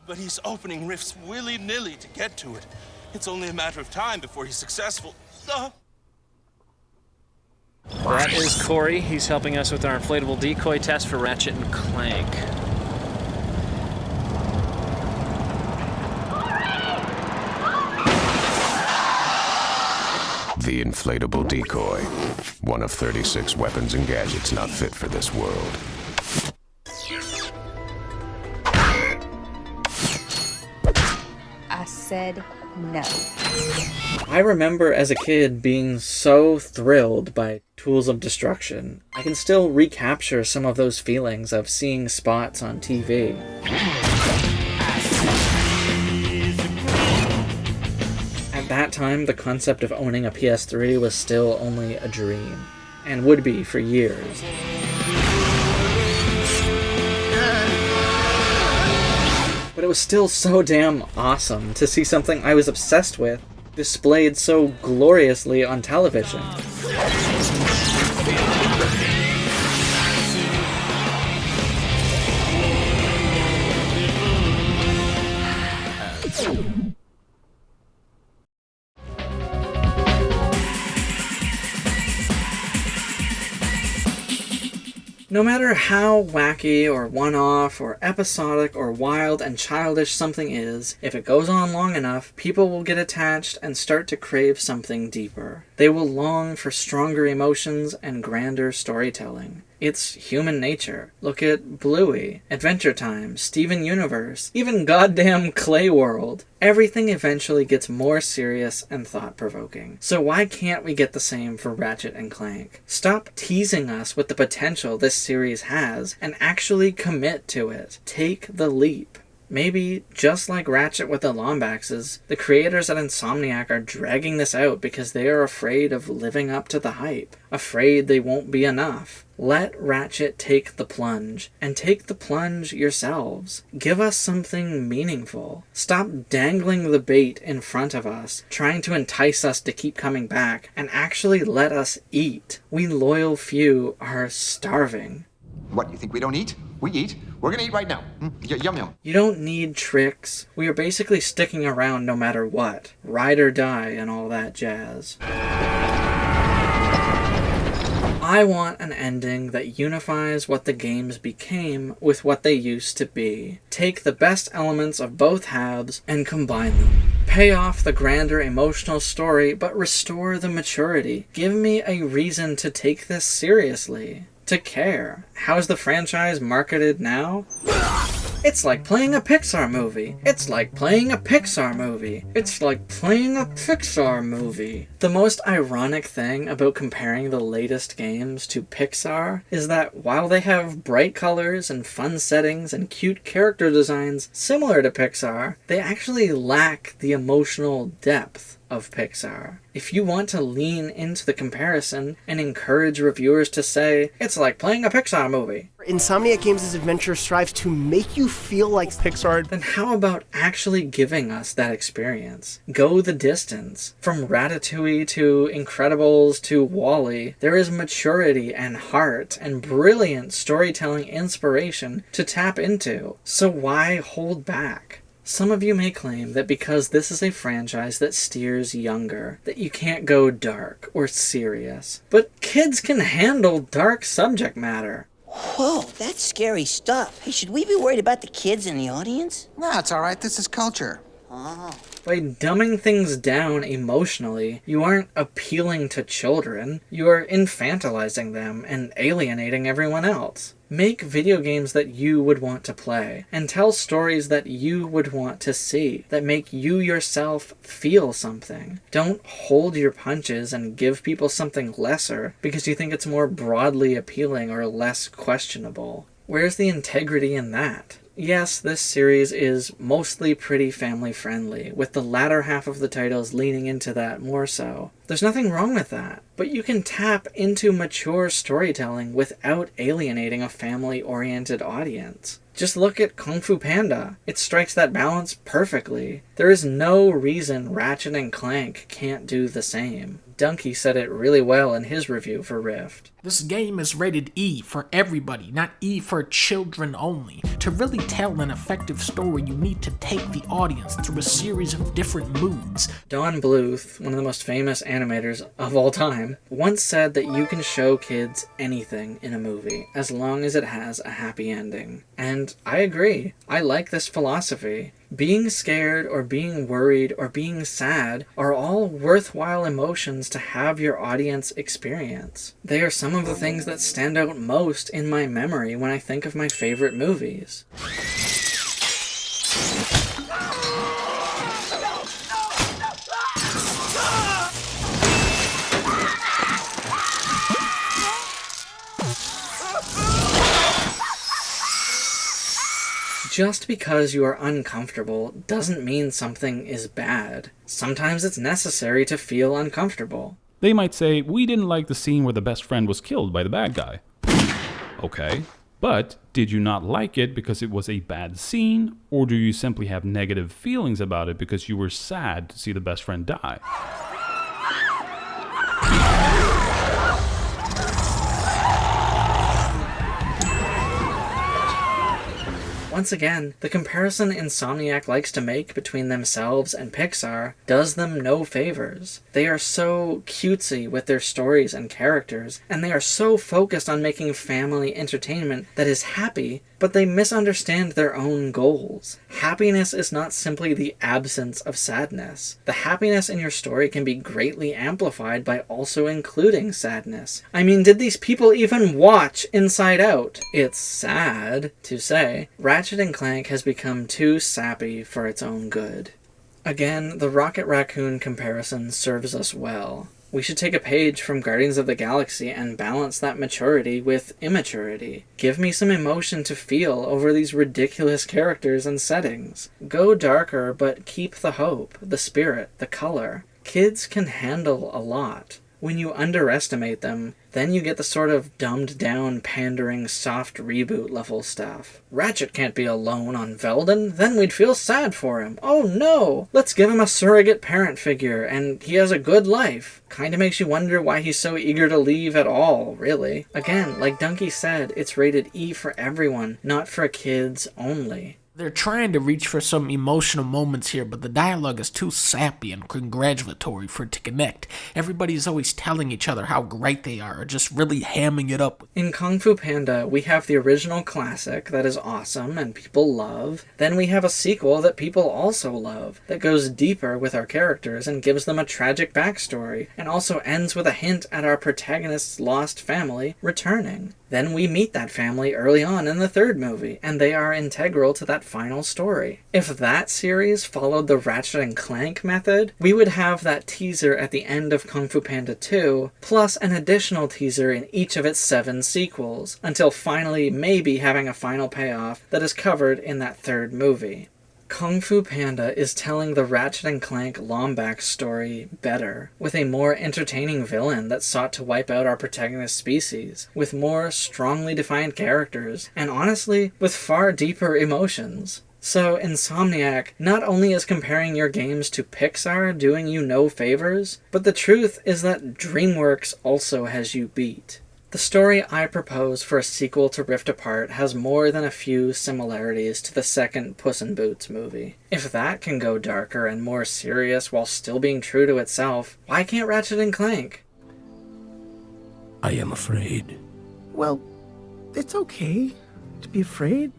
But he's opening rifts willy-nilly to get to it. It's only a matter of time before he's successful. That is Corey. He's helping us with our inflatable decoy test for Ratchet and Clank. The inflatable decoy. One of 36 weapons and gadgets not fit for this world. I said no. I remember as a kid being so thrilled by Tools of Destruction. I can still recapture some of those feelings of seeing spots on TV. At that time, the concept of owning a PS3 was still only a dream, and would be for years. But it was still so damn awesome to see something I was obsessed with displayed so gloriously on television. No matter how wacky or one-off or episodic or wild and childish something is, if it goes on long enough, people will get attached and start to crave something deeper. They will long for stronger emotions and grander storytelling. It's human nature. Look at Bluey, Adventure Time, Steven Universe, even goddamn Clay World. Everything eventually gets more serious and thought-provoking. So why can't we get the same for Ratchet and Clank? Stop teasing us with the potential this series has and actually commit to it. Take the leap. Maybe, just like Ratchet with the Lombaxes, the creators at Insomniac are dragging this out because they are afraid of living up to the hype, afraid they won't be enough. Let Ratchet take the plunge, and take the plunge yourselves. Give us something meaningful. Stop dangling the bait in front of us, trying to entice us to keep coming back, and actually let us eat. We loyal few are starving. What, you think we don't eat? We eat. We're gonna eat right now. Yum yum. You don't need tricks. We are basically sticking around no matter what. Ride or die and all that jazz. I want an ending that unifies what the games became with what they used to be. Take the best elements of both halves and combine them. Pay off the grander emotional story, but restore the maturity. Give me a reason to take this seriously. To care. How's the franchise marketed now? It's like playing a Pixar movie. It's like playing a Pixar movie. It's like playing a Pixar movie. The most ironic thing about comparing the latest games to Pixar is that while they have bright colors and fun settings and cute character designs similar to Pixar, they actually lack the emotional depth of Pixar. If you want to lean into the comparison and encourage reviewers to say, it's like playing a Pixar movie, Insomniac Games' adventure strives to make you feel like Pixar, then how about actually giving us that experience? Go the distance. From Ratatouille to Incredibles to WALL-E, there is maturity and heart and brilliant storytelling inspiration to tap into. So why hold back? Some of you may claim that because this is a franchise that steers younger, that you can't go dark or serious. But kids can handle dark subject matter. Whoa, that's scary stuff. Hey, should we be worried about the kids in the audience? No, it's all right. This is culture. By dumbing things down emotionally, you aren't appealing to children, you are infantilizing them and alienating everyone else. Make video games that you would want to play, and tell stories that you would want to see, that make you yourself feel something. Don't hold your punches and give people something lesser because you think it's more broadly appealing or less questionable. Where's the integrity in that? Yes, this series is mostly pretty family-friendly, with the latter half of the titles leaning into that more so. There's nothing wrong with that, but you can tap into mature storytelling without alienating a family-oriented audience. Just look at Kung Fu Panda. It strikes that balance perfectly. There is no reason Ratchet and Clank can't do the same. Donkey said it really well in his review for Rift. This game is rated E for everybody, not E for children only. To really tell an effective story, you need to take the audience through a series of different moods. Don Bluth, one of the most famous animators of all time, once said that you can show kids anything in a movie, as long as it has a happy ending. And I agree. I like this philosophy. Being scared or being worried or being sad are all worthwhile emotions to have your audience experience. They are some of the things that stand out most in my memory when I think of my favorite movies. Just because you are uncomfortable doesn't mean something is bad. Sometimes it's necessary to feel uncomfortable. They might say, we didn't like the scene where the best friend was killed by the bad guy. Okay, but did you not like it because it was a bad scene, or do you simply have negative feelings about it because you were sad to see the best friend die? Once again, the comparison Insomniac likes to make between themselves and Pixar does them no favors. They are so cutesy with their stories and characters, and they are so focused on making family entertainment that is happy, but they misunderstand their own goals. Happiness is not simply the absence of sadness. The happiness in your story can be greatly amplified by also including sadness. I mean, did these people even watch Inside Out? It's sad to say. Ratchet and Clank has become too sappy for its own good. Again, the Rocket Raccoon comparison serves us well. We should take a page from Guardians of the Galaxy and balance that maturity with immaturity. Give me some emotion to feel over these ridiculous characters and settings. Go darker, but keep the hope, the spirit, the color. Kids can handle a lot. When you underestimate them, then you get the sort of dumbed-down, pandering, soft reboot level stuff. Ratchet can't be alone on Veldin, then we'd feel sad for him. Oh no! Let's give him a surrogate parent figure, and he has a good life. Kinda makes you wonder why he's so eager to leave at all, really. Again, like Donkey said, it's rated E for everyone, not for kids only. They're trying to reach for some emotional moments here, but the dialogue is too sappy and congratulatory for it to connect. Everybody's always telling each other how great they are, or just really hamming it up. In Kung Fu Panda, we have the original classic that is awesome and people love. Then we have a sequel that people also love, that goes deeper with our characters and gives them a tragic backstory, and also ends with a hint at our protagonist's lost family returning. Then we meet that family early on in the third movie, and they are integral to that final story. If that series followed the Ratchet and Clank method, we would have that teaser at the end of Kung Fu Panda 2, plus an additional teaser in each of its 7 sequels, until finally maybe having a final payoff that is covered in that third movie. Kung Fu Panda is telling the Ratchet and Clank Lombax story better, with a more entertaining villain that sought to wipe out our protagonist species, with more strongly defined characters, and honestly, with far deeper emotions. So Insomniac not only is comparing your games to Pixar doing you no favors, but the truth is that DreamWorks also has you beat. The story I propose for a sequel to Rift Apart has more than a few similarities to the second Puss in Boots movie. If that can go darker and more serious while still being true to itself, why can't Ratchet and Clank? I am afraid. Well, it's okay to be afraid.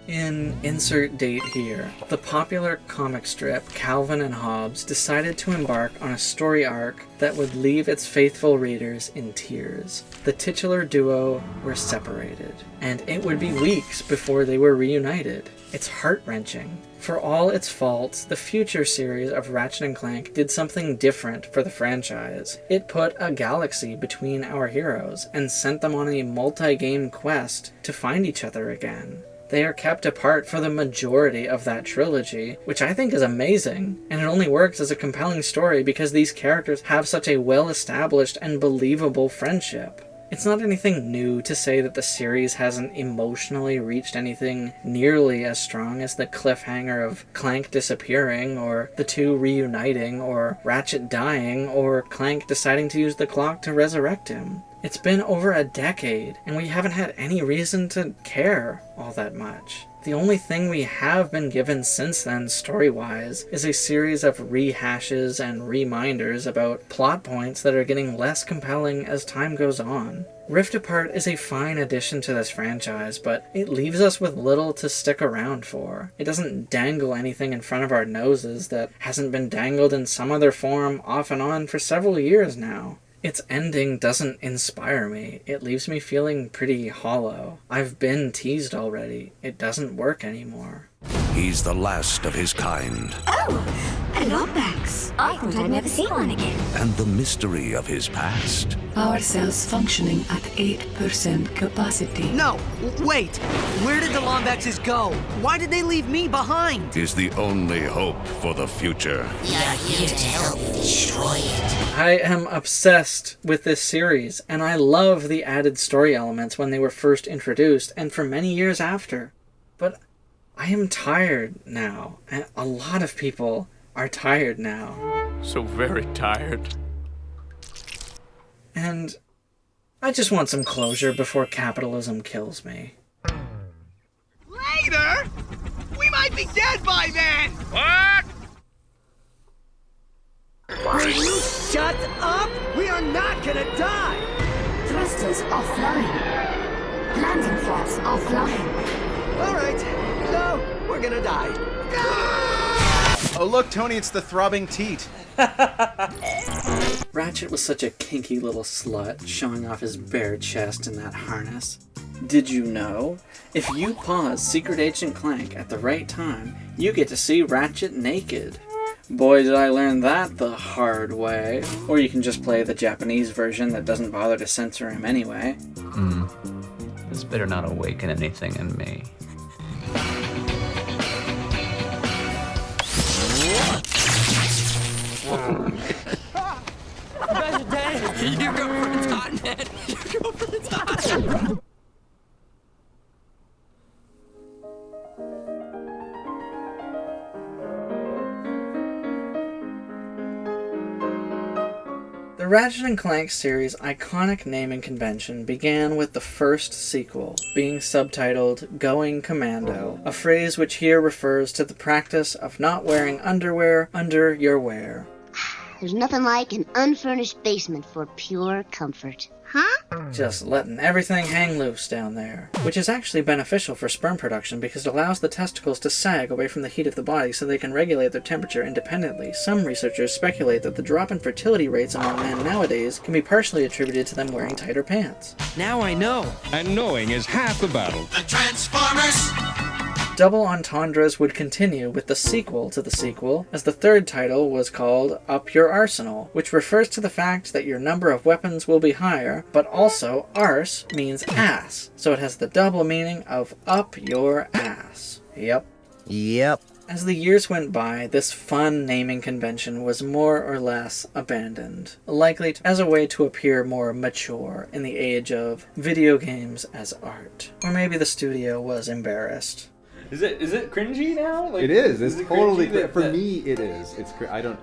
In insert date here, the popular comic strip Calvin and Hobbes decided to embark on a story arc that would leave its faithful readers in tears. The titular duo were separated, and it would be weeks before they were reunited. It's heart-wrenching. For all its faults, the future series of Ratchet & Clank did something different for the franchise. It put a galaxy between our heroes and sent them on a multi-game quest to find each other again. They are kept apart for the majority of that trilogy, which I think is amazing, and it only works as a compelling story because these characters have such a well-established and believable friendship. It's not anything new to say that the series hasn't emotionally reached anything nearly as strong as the cliffhanger of Clank disappearing, or the two reuniting, or Ratchet dying, or Clank deciding to use the clock to resurrect him. It's been over a decade, and we haven't had any reason to care all that much. The only thing we have been given since then, story-wise, is a series of rehashes and reminders about plot points that are getting less compelling as time goes on. Rift Apart is a fine addition to this franchise, but it leaves us with little to stick around for. It doesn't dangle anything in front of our noses that hasn't been dangled in some other form off and on for several years now. Its ending doesn't inspire me. It leaves me feeling pretty hollow. I've been teased already. It doesn't work anymore. He's the last of his kind. Oh, a Lombax. I thought I'd never see one again. And the mystery of his past. Power cells functioning at 8% capacity. No, wait. Where did the Lombaxes go? Why did they leave me behind? Is the only hope for the future. You're here to help destroy it. I am obsessed with this series, and I love the added story elements when they were first introduced, and for many years after. But I am tired now, and a lot of people are tired now. So very tired. And I just want some closure before capitalism kills me. Later? We might be dead by then! What? Will you shut up? We are not gonna die! Thrusters offline. Landing flaps offline. Alright, so we're gonna die. Oh look, Tony, it's the throbbing teat. Ratchet was such a kinky little slut, showing off his bare chest in that harness. Did you know? If you pause Secret Agent Clank at the right time, you get to see Ratchet naked. Boy, did I learn that the hard way. Or you can just play the Japanese version that doesn't bother to censor him anyway. This better not awaken anything in me. You guys are dead. You go for the top, man. You go for the top. The Ratchet & Clank series' iconic naming convention began with the first sequel, being subtitled Going Commando, a phrase which here refers to the practice of not wearing underwear under your wear. There's nothing like an unfurnished basement for pure comfort. Huh? Just letting everything hang loose down there. Which is actually beneficial for sperm production because it allows the testicles to sag away from the heat of the body so they can regulate their temperature independently. Some researchers speculate that the drop in fertility rates among men nowadays can be partially attributed to them wearing tighter pants. Now I know. And knowing is half the battle. The Transformers! Double entendres would continue with the sequel to the sequel, as the third title was called Up Your Arsenal, which refers to the fact that your number of weapons will be higher, but also arse means ass, so it has the double meaning of up your ass. Yep. As the years went by, this fun naming convention was more or less abandoned, likely as a way to appear more mature in the age of video games as art. Or maybe the studio was embarrassed. Is it cringy now? Like, it is. It's totally cringy for me. It is. It's. I don't.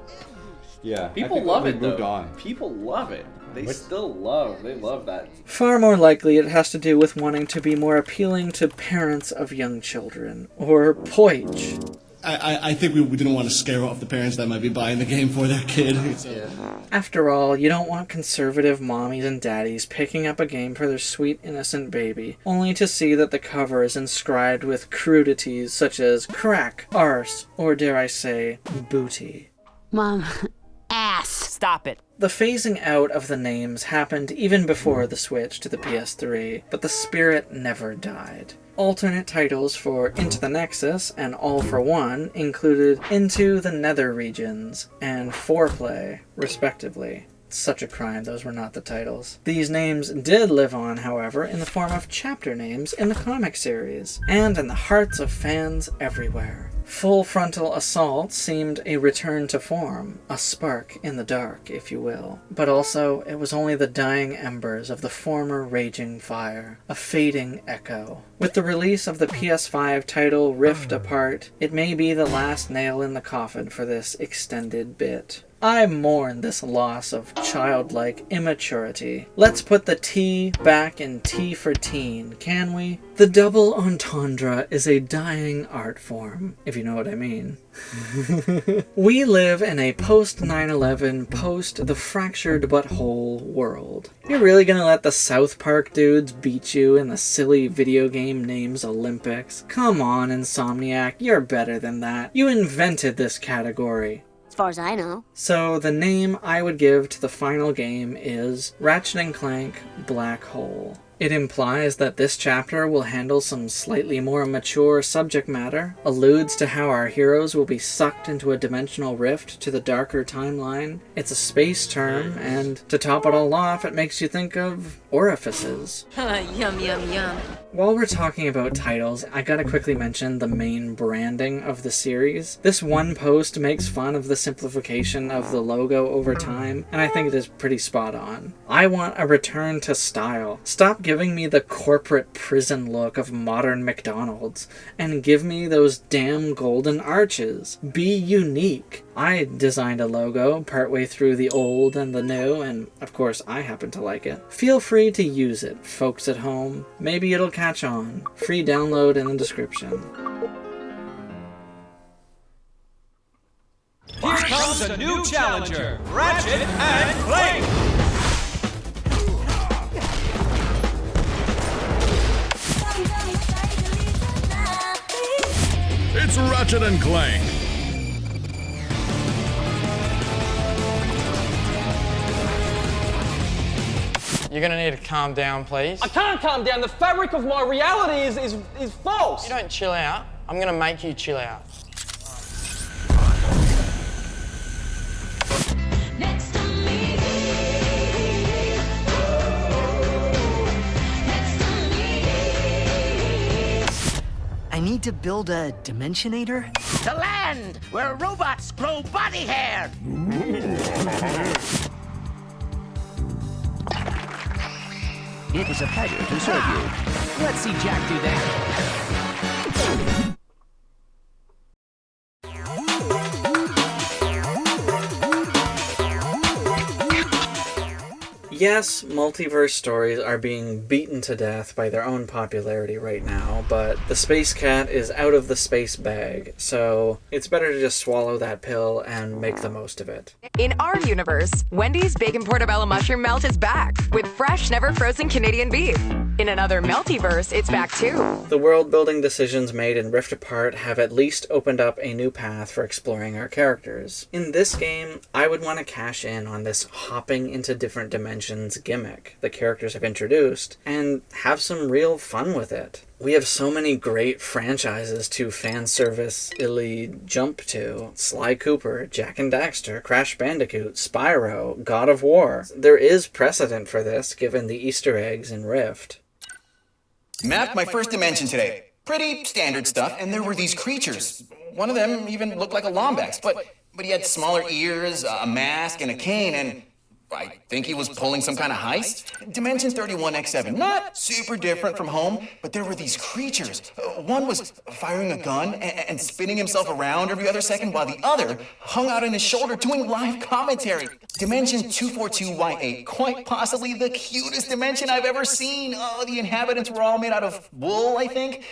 Yeah. People love it though. Moved on. People love it. They love that. Far more likely it has to do with wanting to be more appealing to parents of young children, or poich. I think we didn't want to scare off the parents that might be buying the game for their kid. So. After all, you don't want conservative mommies and daddies picking up a game for their sweet, innocent baby, only to see that the cover is inscribed with crudities such as crack, arse, or dare I say, booty. Mom, ass. Stop it. The phasing out of the names happened even before the switch to the PS3, but the spirit never died. Alternate titles for Into the Nexus and All for One included Into the Nether Regions and Foreplay, respectively. Such a crime those were not the titles. These names did live on, however, in the form of chapter names in the comic series, and in the hearts of fans everywhere. Full Frontal Assault seemed a return to form, a spark in the dark, if you will. But also, it was only the dying embers of the former raging fire, a fading echo. With the release of the PS5 title Rift Apart, it may be the last nail in the coffin for this extended bit. I mourn this loss of childlike immaturity. Let's put the T back in T for teen, can we? The double entendre is a dying art form, if you know what I mean. We live in a post-9/11, post-the fractured but whole world. You're really gonna let the South Park dudes beat you in the silly video game names Olympics? Come on, Insomniac, you're better than that. You invented this category. As far as I know. So the name I would give to the final game is Ratchet & Clank Black Hole. It implies that this chapter will handle some slightly more mature subject matter, alludes to how our heroes will be sucked into a dimensional rift to the darker timeline. It's a space term, and to top it all off, it makes you think of orifices. Yum, yum, yum. While we're talking about titles, I gotta quickly mention the main branding of the series. This one post makes fun of the simplification of the logo over time, and I think it is pretty spot on. I want a return to style. Stop giving me the corporate prison look of modern McDonald's, and give me those damn golden arches. Be unique. I designed a logo partway through the old and the new, and of course I happen to like it. Feel free to use it, folks at home. Maybe it'll catch on. Free download in the description. Here comes a new challenger, Ratchet and Clank! It's Ratchet and Clank. You're gonna need to calm down, please. I can't calm down. The fabric of my reality is false. You don't chill out. I'm gonna make you chill out. I need to build a Dimensionator? The land where robots grow body hair. It is a pleasure to serve you. Let's see Jack do that. Yes, multiverse stories are being beaten to death by their own popularity right now, but the Space Cat is out of the space bag, so it's better to just swallow that pill and make the most of it. In our universe, Wendy's Bacon Portobello Mushroom Melt is back with fresh, never frozen Canadian beef. In another Meltyverse, it's back too. The world-building decisions made in Rift Apart have at least opened up a new path for exploring our characters. In this game, I would want to cash in on this hopping into different dimensions gimmick the characters have introduced and have some real fun with it. We have so many great franchises to fan service-illy jump to. Sly Cooper, Jak and Daxter, Crash Bandicoot, Spyro, God of War. There is precedent for this given the Easter eggs in Rift. Mapped my first dimension today. Pretty standard stuff, and there were these creatures. One of them even looked like a Lombax, but he had smaller ears, a mask, and a cane, and I think he was pulling some kind of heist. Dimension 31X7, not super different from home, but there were these creatures. One was firing a gun and spinning himself around every other second, while the other hung out on his shoulder doing live commentary. Dimension 242Y8, quite possibly the cutest dimension I've ever seen. The inhabitants were all made out of wool, I think.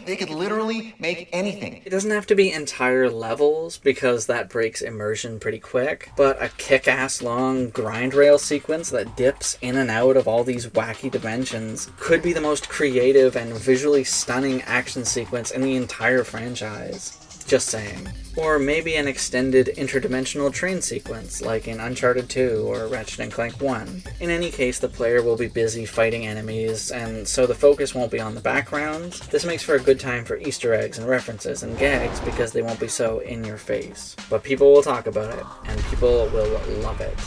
They could literally make anything. It doesn't have to be entire levels, because that breaks immersion pretty quick, but a kick-ass long grind rail sequence that dips in and out of all these wacky dimensions could be the most creative and visually stunning action sequence in the entire franchise. Just saying. Or maybe an extended interdimensional train sequence, like in Uncharted 2 or Ratchet & Clank 1. In any case, the player will be busy fighting enemies, and so the focus won't be on the background. This makes for a good time for Easter eggs and references and gags, because they won't be so in your face. But people will talk about it, and people will love it.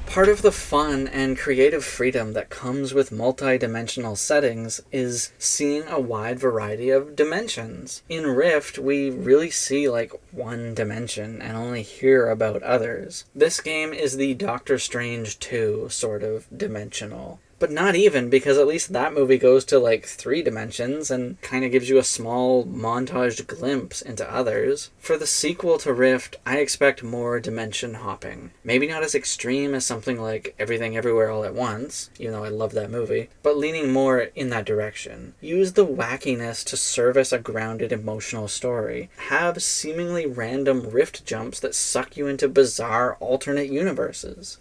Part of the fun and creative freedom that comes with multi-dimensional settings is seeing a wide variety of dimensions. In Rift, we really see like one dimension and only hear about others. This game is the Doctor Strange 2 sort of dimensional. But not even, because at least that movie goes to like 3 dimensions and kind of gives you a small montaged glimpse into others. For the sequel to Rift, I expect more dimension hopping. Maybe not as extreme as something like Everything Everywhere All at Once, even though I love that movie, but leaning more in that direction. Use the wackiness to service a grounded emotional story. Have seemingly random Rift jumps that suck you into bizarre alternate universes.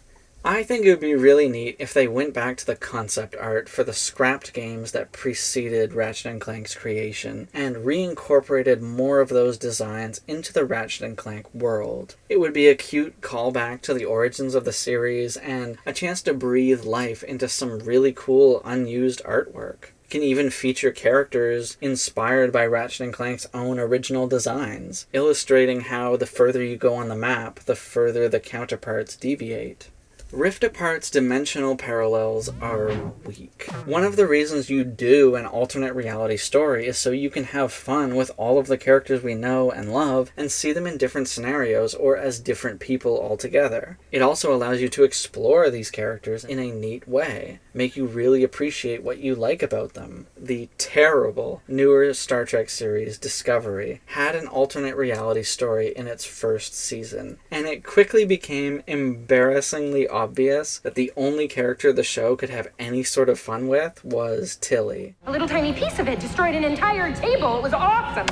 I think it would be really neat if they went back to the concept art for the scrapped games that preceded Ratchet & Clank's creation and reincorporated more of those designs into the Ratchet & Clank world. It would be a cute callback to the origins of the series and a chance to breathe life into some really cool unused artwork. It can even feature characters inspired by Ratchet & Clank's own original designs, illustrating how the further you go on the map, the further the counterparts deviate. Rift Apart's dimensional parallels are weak. One of the reasons you do an alternate reality story is so you can have fun with all of the characters we know and love and see them in different scenarios or as different people altogether. It also allows you to explore these characters in a neat way, make you really appreciate what you like about them. The terrible newer Star Trek series Discovery had an alternate reality story in its first season, and it quickly became embarrassingly obvious that the only character the show could have any sort of fun with was Tilly. A little tiny piece of it destroyed an entire table. It was awesome.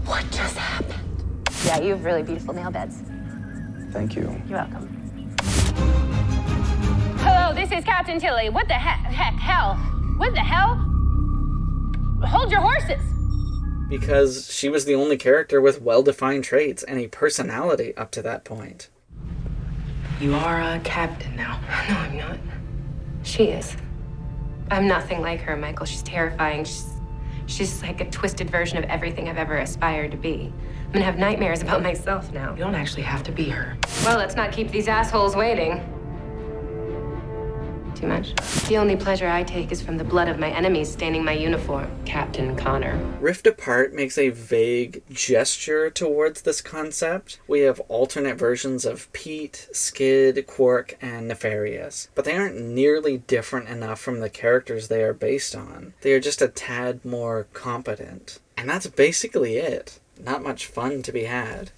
What just happened? Yeah, you have really beautiful nail beds. Thank you. You're welcome. Hello, this is Captain Tilly. What the hell? What the hell? Hold your horses. Because she was the only character with well-defined traits and a personality up to that point. You are a captain now. No, I'm not. She is. I'm nothing like her, Michael. She's terrifying. She's like a twisted version of everything I've ever aspired to be. I'm gonna have nightmares about myself now. You don't actually have to be her. Well, let's not keep these assholes waiting. Too much? The only pleasure I take is from the blood of my enemies staining my uniform, Captain Connor. Rift Apart makes a vague gesture towards this concept. We have alternate versions of Pete, Skid, Quark, and Nefarious, but they aren't nearly different enough from the characters they are based on. They are just a tad more competent. And that's basically it. Not much fun to be had.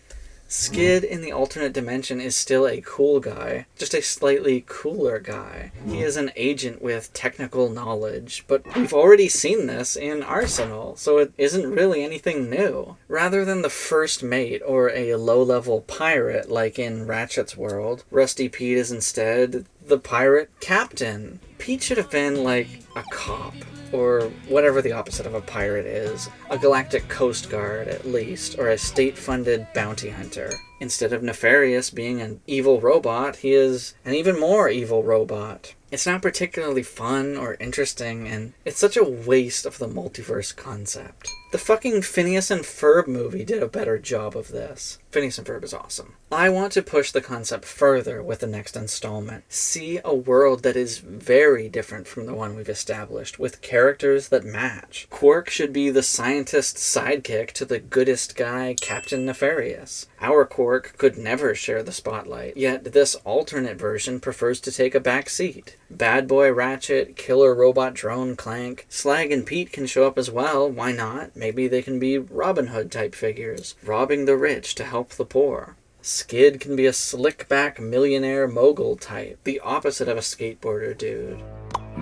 Skid in the alternate dimension is still a cool guy, just a slightly cooler guy. He is an agent with technical knowledge, but we've already seen this in Arsenal, so it isn't really anything new. Rather than the first mate or a low-level pirate like in Ratchet's world, Rusty Pete is instead the pirate captain. Pete should have been like a cop, or whatever the opposite of a pirate is. A galactic coast guard, at least, or a state-funded bounty hunter. Instead of Nefarious being an evil robot, he is an even more evil robot. It's not particularly fun or interesting, and it's such a waste of the multiverse concept. The fucking Phineas and Ferb movie did a better job of this. Phineas and Ferb is awesome. I want to push the concept further with the next installment. See a world that is very different from the one we've established, with characters that match. Quark should be the scientist sidekick to the goodest guy, Captain Nefarious. Our Quark Quark could never share the spotlight, yet this alternate version prefers to take a back seat. Bad Boy Ratchet, Killer Robot Drone Clank, Slag and Pete can show up as well, why not? Maybe they can be Robin Hood type figures, robbing the rich to help the poor. Skid can be a slick-back millionaire mogul type, the opposite of a skateboarder dude.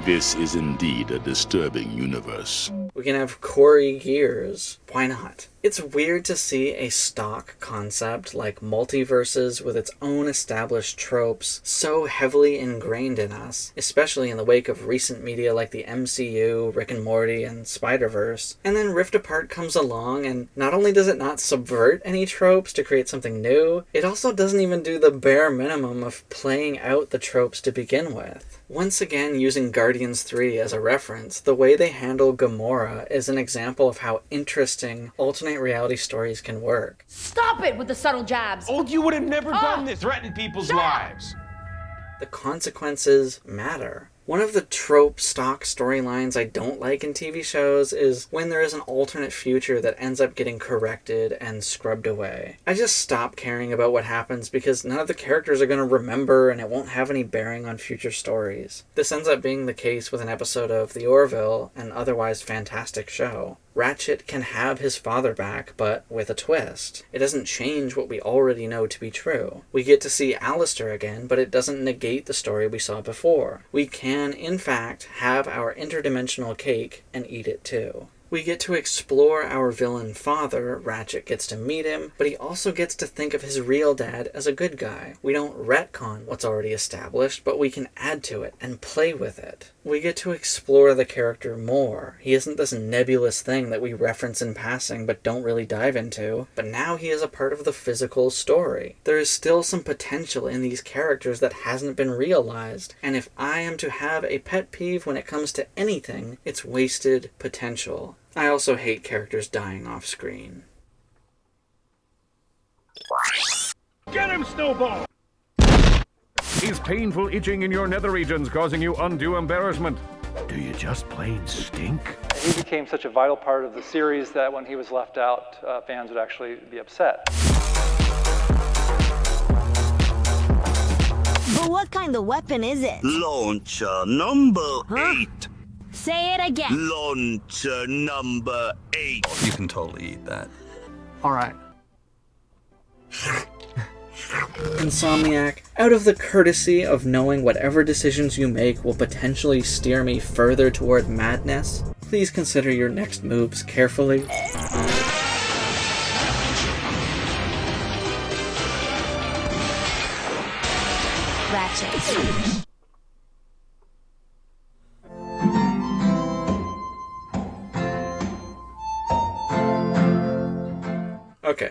This is indeed a disturbing universe. We can have Corey Gears. Why not? It's weird to see a stock concept like multiverses with its own established tropes so heavily ingrained in us, especially in the wake of recent media like the MCU, Rick and Morty, and Spider-Verse. And then Rift Apart comes along, and not only does it not subvert any tropes to create something new, it also doesn't even do the bare minimum of playing out the tropes to begin with. Once again, using Guardians 3 as a reference, the way they handle Gamora is an example of how interesting alternate reality stories can work. Stop it with the subtle jabs! Oh, you would have never done this. Threaten people's lives. The consequences matter. One of the trope stock storylines I don't like in TV shows is when there is an alternate future that ends up getting corrected and scrubbed away. I just stop caring about what happens because none of the characters are going to remember and it won't have any bearing on future stories. This ends up being the case with an episode of The Orville, an otherwise fantastic show. Ratchet can have his father back, but with a twist. It doesn't change what we already know to be true. We get to see Alistair again, but it doesn't negate the story we saw before. We can, in fact, have our interdimensional cake and eat it too. We get to explore our villain father. Ratchet gets to meet him, but he also gets to think of his real dad as a good guy. We don't retcon what's already established, but we can add to it and play with it. We get to explore the character more. He isn't this nebulous thing that we reference in passing but don't really dive into, but now he is a part of the physical story. There is still some potential in these characters that hasn't been realized, and if I am to have a pet peeve when it comes to anything, it's wasted potential. I also hate characters dying off screen. Get him, Snowball! Is painful itching in your nether regions causing you undue embarrassment? Do you just plain stink? He became such a vital part of the series that when he was left out, fans would actually be upset. But what kind of weapon is it? Launcher number 8. Say it again. Launcher number 8. You can totally eat that. All right. Insomniac, out of the courtesy of knowing whatever decisions you make will potentially steer me further toward madness, please consider your next moves carefully. Ratchet. Okay.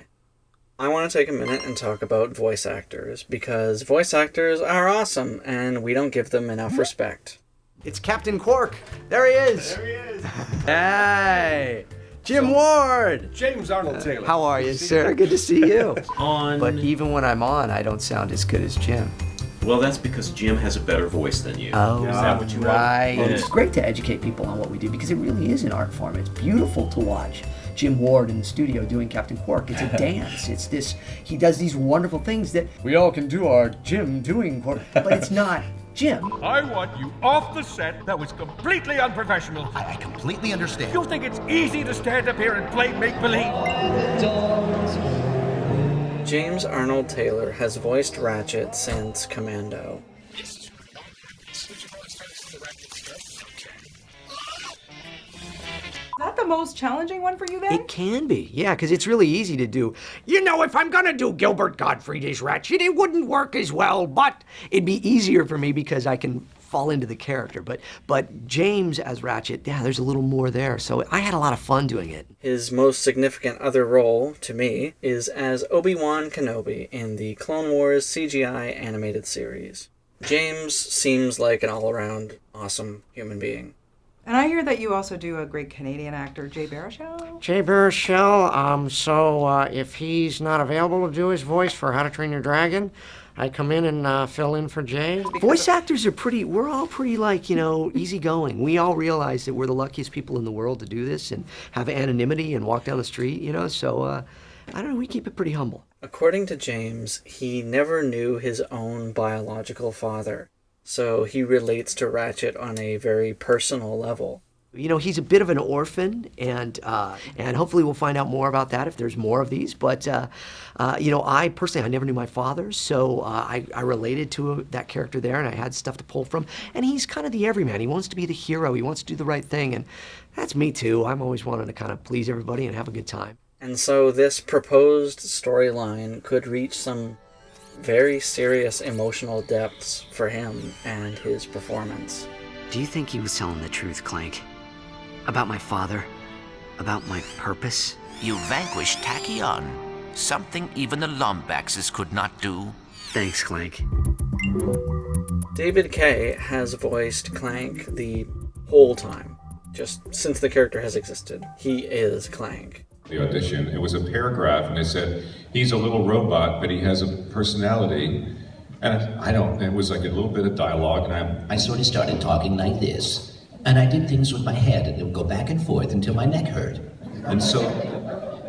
I want to take a minute and talk about voice actors, because voice actors are awesome, and we don't give them enough respect. It's Captain Quark. There he is. There he is. Hey, Jim Ward. James Arnold Taylor. How are you, sir? Good to see you. On. But even when I'm on, I don't sound as good as Jim. Well, that's because Jim has a better voice than you. Oh, is that what you right. want? It's great to educate people on what we do because it really is an art form. It's beautiful to watch Jim Ward in the studio doing Captain Quark. It's a dance. It's this. He does these wonderful things that we all can do our Jim doing Quark, but it's not Jim. I want you off the set. That was completely unprofessional. I completely understand. You think it's easy to stand up here and play make-believe? James Arnold Taylor has voiced Ratchet since Commando. Is that the most challenging one for you then? It can be, yeah, because it's really easy to do. You know, if I'm gonna do Gilbert Gottfried as Ratchet, it wouldn't work as well, but It'd be easier for me because I can fall into the character. But James as Ratchet, yeah, there's a little more there. So I had a lot of fun doing it. His most significant other role, to me, is as Obi-Wan Kenobi in the Clone Wars CGI animated series. James seems like an all-around awesome human being. And I hear that you also do a great Canadian actor, Jay Baruchel. Jay Baruchel, so if he's not available to do his voice for How to Train Your Dragon, I come in and fill in for Jay. Voice actors are we're all pretty easygoing. We all realize that we're the luckiest people in the world to do this and have anonymity and walk down the street, so I don't know, we keep it pretty humble. According to James, he never knew his own biological father, so he relates to Ratchet on a very personal level. You know, he's a bit of an orphan, and hopefully we'll find out more about that if there's more of these. But, you know, I never knew my father, so I related to that character there, and I had stuff to pull from. And he's kind of the everyman. He wants to be the hero. He wants to do the right thing, and that's me, too. I'm always wanting to kind of please everybody and have a good time. And so this proposed storyline could reach some very serious emotional depths for him and his performance. Do you think he was telling the truth, Clank? About my father? About my purpose? You vanquished Tachyon. Something even the Lombaxes could not do. Thanks, Clank. David Kaye has voiced Clank the whole time. Just since the character has existed. He is Clank. The audition, it was a paragraph, and they said, he's a little robot, but he has a personality. And it was like a little bit of dialogue, and I sort of started talking like this. And I did things with my head, and it would go back and forth until my neck hurt. And so,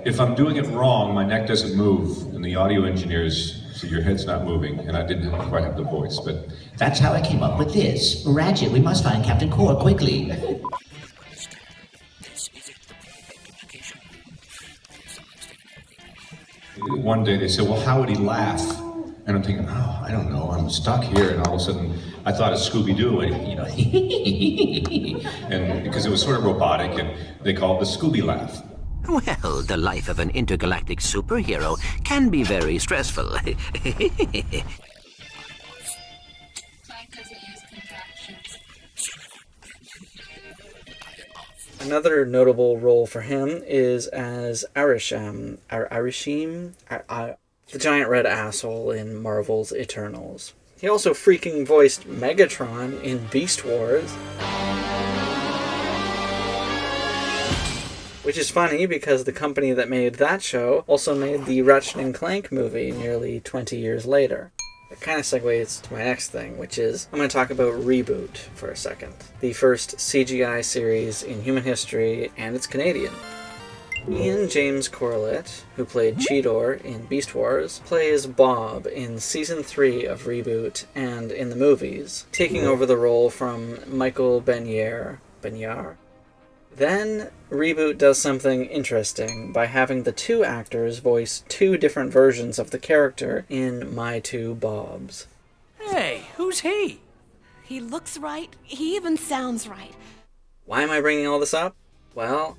if I'm doing it wrong, my neck doesn't move, and the audio engineers say your head's not moving, and I didn't quite have the voice, but... That's how I came up with this. Ratchet, we must find Captain Core quickly. One day they said, well, how would he laugh? And I'm thinking, oh, I don't know, I'm stuck here, and all of a sudden, I thought of Scooby-Doo, and, you know, and because it was sort of robotic, and they called it the Scooby laugh. Well, the life of an intergalactic superhero can be very stressful. Another notable role for him is as Arishem, the giant red asshole in Marvel's Eternals. He also freaking voiced Megatron in Beast Wars. Which is funny because the company that made that show also made the Ratchet & Clank movie nearly 20 years later. It kind of segues to my next thing, which is I'm going to talk about Reboot for a second. The first CGI series in human history, and it's Canadian. Ian James Corlett, who played Cheetor in Beast Wars, plays Bob in Season 3 of Reboot and in the movies, taking over the role from Michael Benyar. Then, Reboot does something interesting by having the two actors voice two different versions of the character in My Two Bobs. Hey, who's he? He looks right. He even sounds right. Why am I bringing all this up? Well,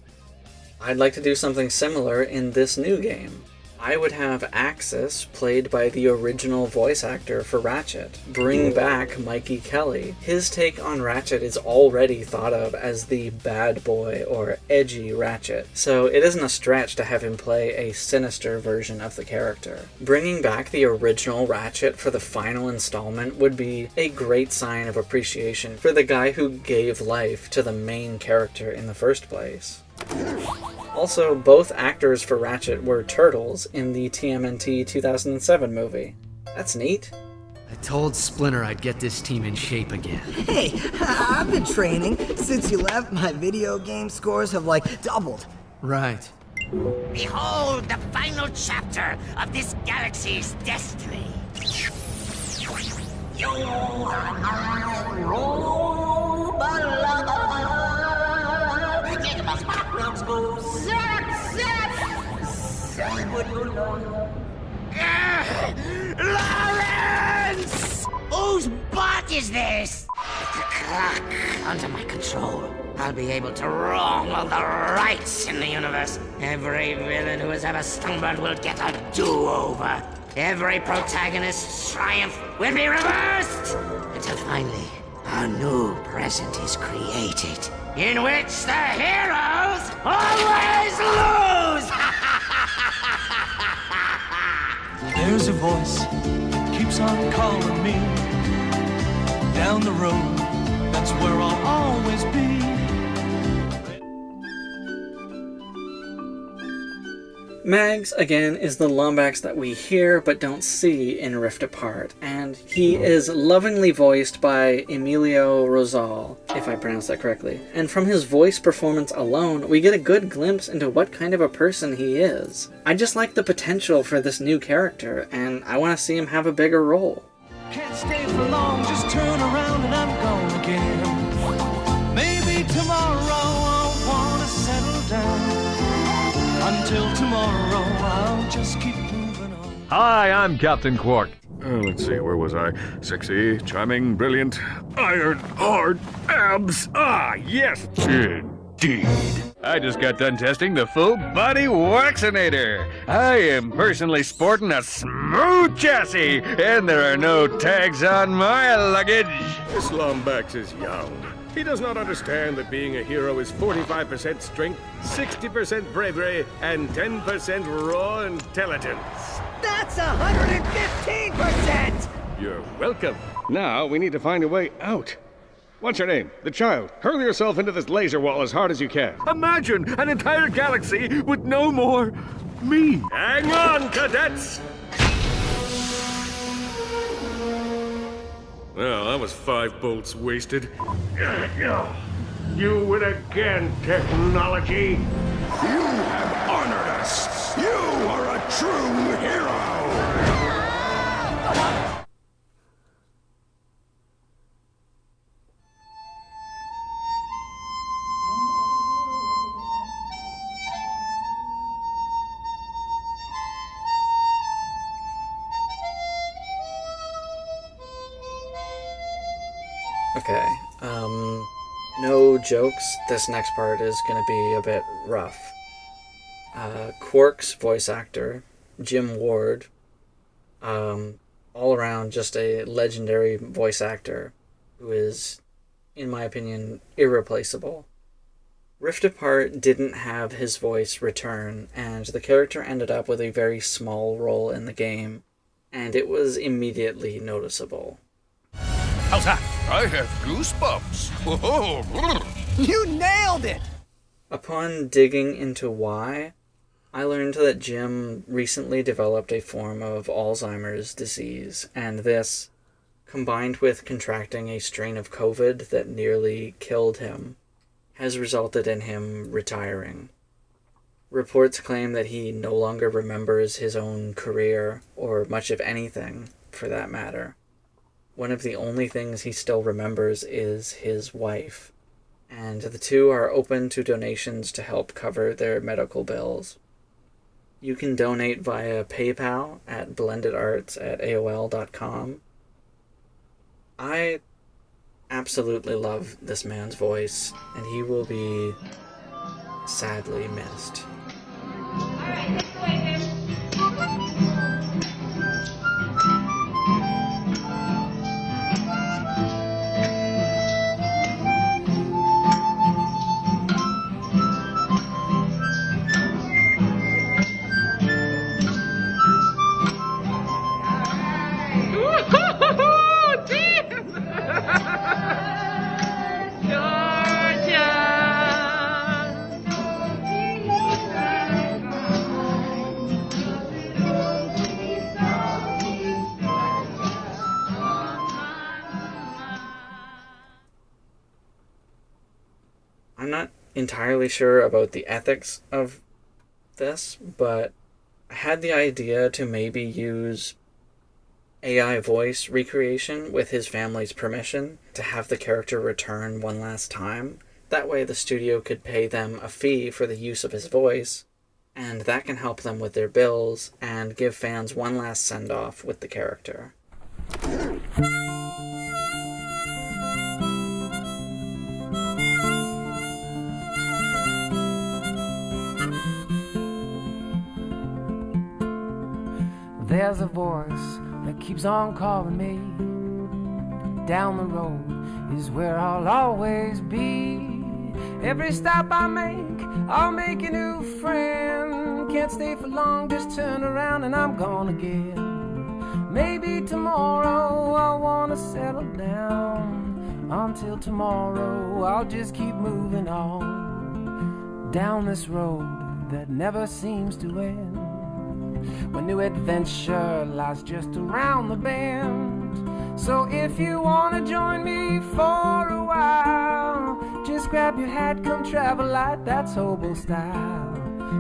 I'd like to do something similar in this new game. I would have Axis, played by the original voice actor for Ratchet, bring back Mikey Kelly. His take on Ratchet is already thought of as the bad boy or edgy Ratchet, so it isn't a stretch to have him play a sinister version of the character. Bringing back the original Ratchet for the final installment would be a great sign of appreciation for the guy who gave life to the main character in the first place. Also, both actors for Ratchet were turtles in the TMNT 2007 movie. That's neat. I told Splinter I'd get this team in shape again. Hey, I've been training. Since you left, my video game scores have, doubled. Right. Behold the final chapter of this galaxy's destiny. You are my robot. Lawrence! Whose butt is this? The clock under my control. I'll be able to wrong all the rights in the universe. Every villain who has ever stumbled will get a do-over. Every protagonist's triumph will be reversed. Until finally, a new present is created, in which the heroes always lose! There's a voice keeps on calling me. Down the road, that's where I'll always be. Mags, again, is the Lombax that we hear but don't see in Rift Apart, and he is lovingly voiced by Emilio Rosal, if I pronounce that correctly. And from his voice performance alone, we get a good glimpse into what kind of a person he is. I just like the potential for this new character, and I want to see him have a bigger role. Can't stay for long, just turn around and I'm gone again. Maybe tomorrow I'll wanna settle down. Until tomorrow, I'll just keep moving on. Hi, I'm Captain Quark. Let's see, where was I? Sexy, charming, brilliant, iron, hard, abs. Ah, yes, indeed. I just got done testing the full body Waxinator. I am personally sporting a smooth chassis, and there are no tags on my luggage. This Lombax is young. He does not understand that being a hero is 45% strength, 60% bravery, and 10% raw intelligence. That's 115%! You're welcome. Now we need to find a way out. What's your name? The child. Hurl yourself into this laser wall as hard as you can. Imagine an entire galaxy with no more me. Hang on, cadets! Well, that was 5 bolts wasted. You win again, technology. You have honored us. You are a true hero. Okay, no jokes, this next part is gonna be a bit rough. Quark's voice actor, Jim Ward, all around just a legendary voice actor who is, in my opinion, irreplaceable. Rift Apart didn't have his voice return, and the character ended up with a very small role in the game, and it was immediately noticeable. How's that? I have goosebumps. Whoa. You nailed it! Upon digging into why, I learned that Jim recently developed a form of Alzheimer's disease, and this, combined with contracting a strain of COVID that nearly killed him, has resulted in him retiring. Reports claim that he no longer remembers his own career, or much of anything, for that matter. One of the only things he still remembers is his wife, and the two are open to donations to help cover their medical bills. You can donate via PayPal at blendedarts@aol.com. I absolutely love this man's voice, and he will be sadly missed. Alright, this way, Tim. I'm not entirely sure about the ethics of this, but I had the idea to maybe use AI voice recreation with his family's permission to have the character return one last time. That way the studio could pay them a fee for the use of his voice, and that can help them with their bills and give fans one last send-off with the character. There's a voice that keeps on calling me. Down the road is where I'll always be. Every stop I make, I'll make a new friend. Can't stay for long, just turn around and I'm gone again. Maybe tomorrow I'll wanna settle down. Until tomorrow I'll just keep moving on. Down this road that never seems to end. When new adventure lies just around the bend. So if you wanna join me for a while, just grab your hat, come travel light, that's hobo style.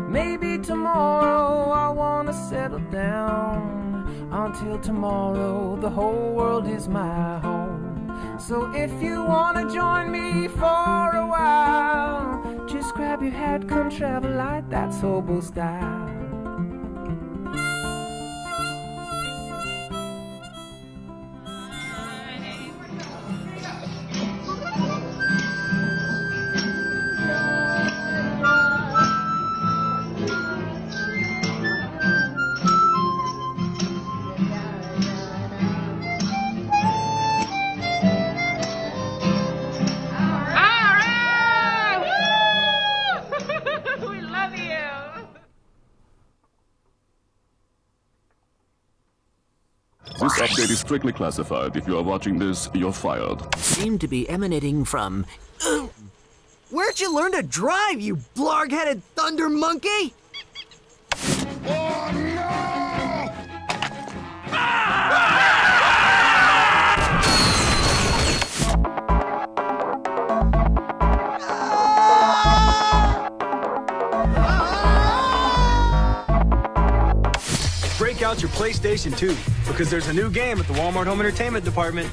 Maybe tomorrow I wanna settle down. Until tomorrow the whole world is my home. So if you wanna join me for a while, just grab your hat, come travel light, that's hobo style. This update is strictly classified. If you are watching this, you're fired. Seem to be emanating from... Where'd you learn to drive, you blarg-headed thunder monkey? Break out your PlayStation 2, because there's a new game at the Walmart Home Entertainment Department.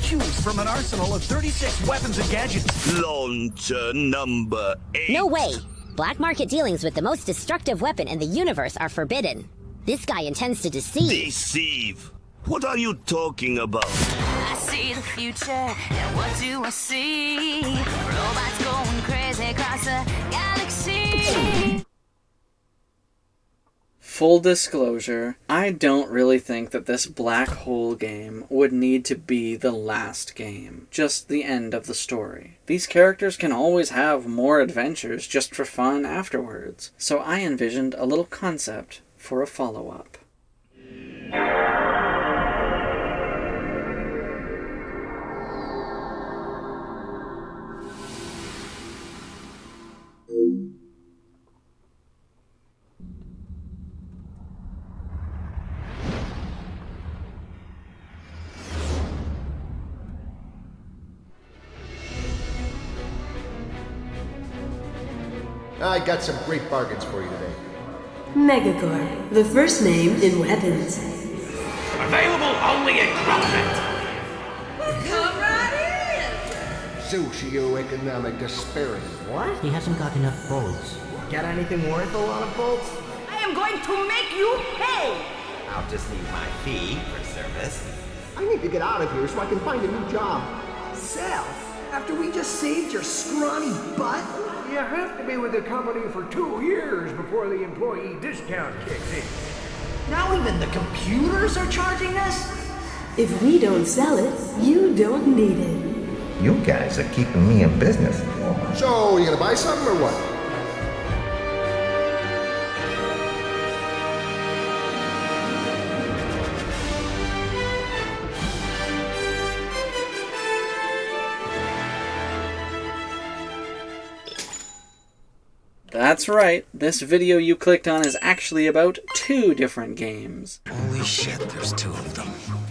Choose from an arsenal of 36 weapons and gadgets. Launcher number 8. No way! Black market dealings with the most destructive weapon in the universe are forbidden. This guy intends to deceive. Deceive? What are you talking about? I see the future, and what do I see? Robots going crazy across the galaxy. Full disclosure, I don't really think that this black hole game would need to be the last game, just the end of the story. These characters can always have more adventures just for fun afterwards, so I envisioned a little concept for a follow-up. I got some great bargains for you today. Megacorp, the first name in weapons. Available only at Grommet. Come right Socioeconomic disparity. What? He hasn't got enough bolts. Got anything worth a lot of bolts? I am going to make you pay! I'll just need my fee for service. I need to get out of here so I can find a new job. Sal, after we just saved your scrawny butt? You have to be with the company for 2 years before the employee discount kicks in. Now even the computers are charging us? If we don't sell it, you don't need it. You guys are keeping me in business. So, you gonna buy something or what? That's right, this video you clicked on is actually about 2 different games. Holy shit, there's 2 of them.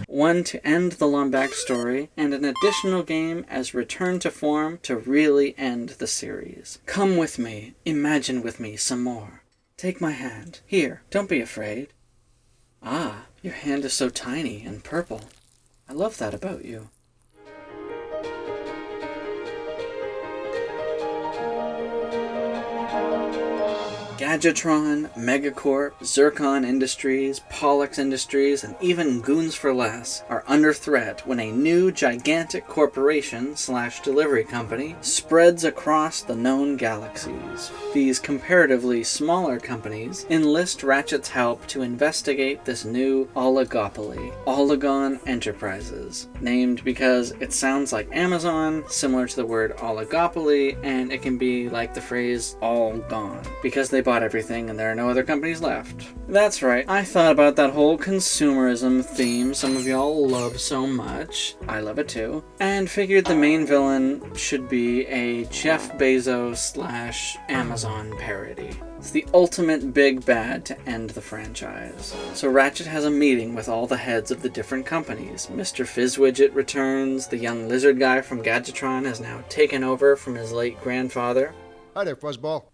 One to end the Lombax story, and an additional game as return to form to really end the series. Come with me, imagine with me some more. Take my hand. Here, don't be afraid. Ah, your hand is so tiny and purple. I love that about you. Gadgetron, Megacorp, Zircon Industries, Pollux Industries, and even Goons for Less are under threat when a new gigantic corporation/delivery company spreads across the known galaxies. These comparatively smaller companies enlist Ratchet's help to investigate this new oligopoly, Oligon Enterprises, named because it sounds like Amazon, similar to the word oligopoly, and it can be like the phrase all gone, because they bought everything and there are no other companies left. That's right, I thought about that whole consumerism theme some of y'all love so much, I love it too, and figured the main villain should be a Jeff Bezos/Amazon parody. It's the ultimate big bad to end the franchise. So Ratchet has a meeting with all the heads of the different companies. Mr. Fizzwidget returns, the young lizard guy from Gadgetron has now taken over from his late grandfather. Hi there, Fuzzball.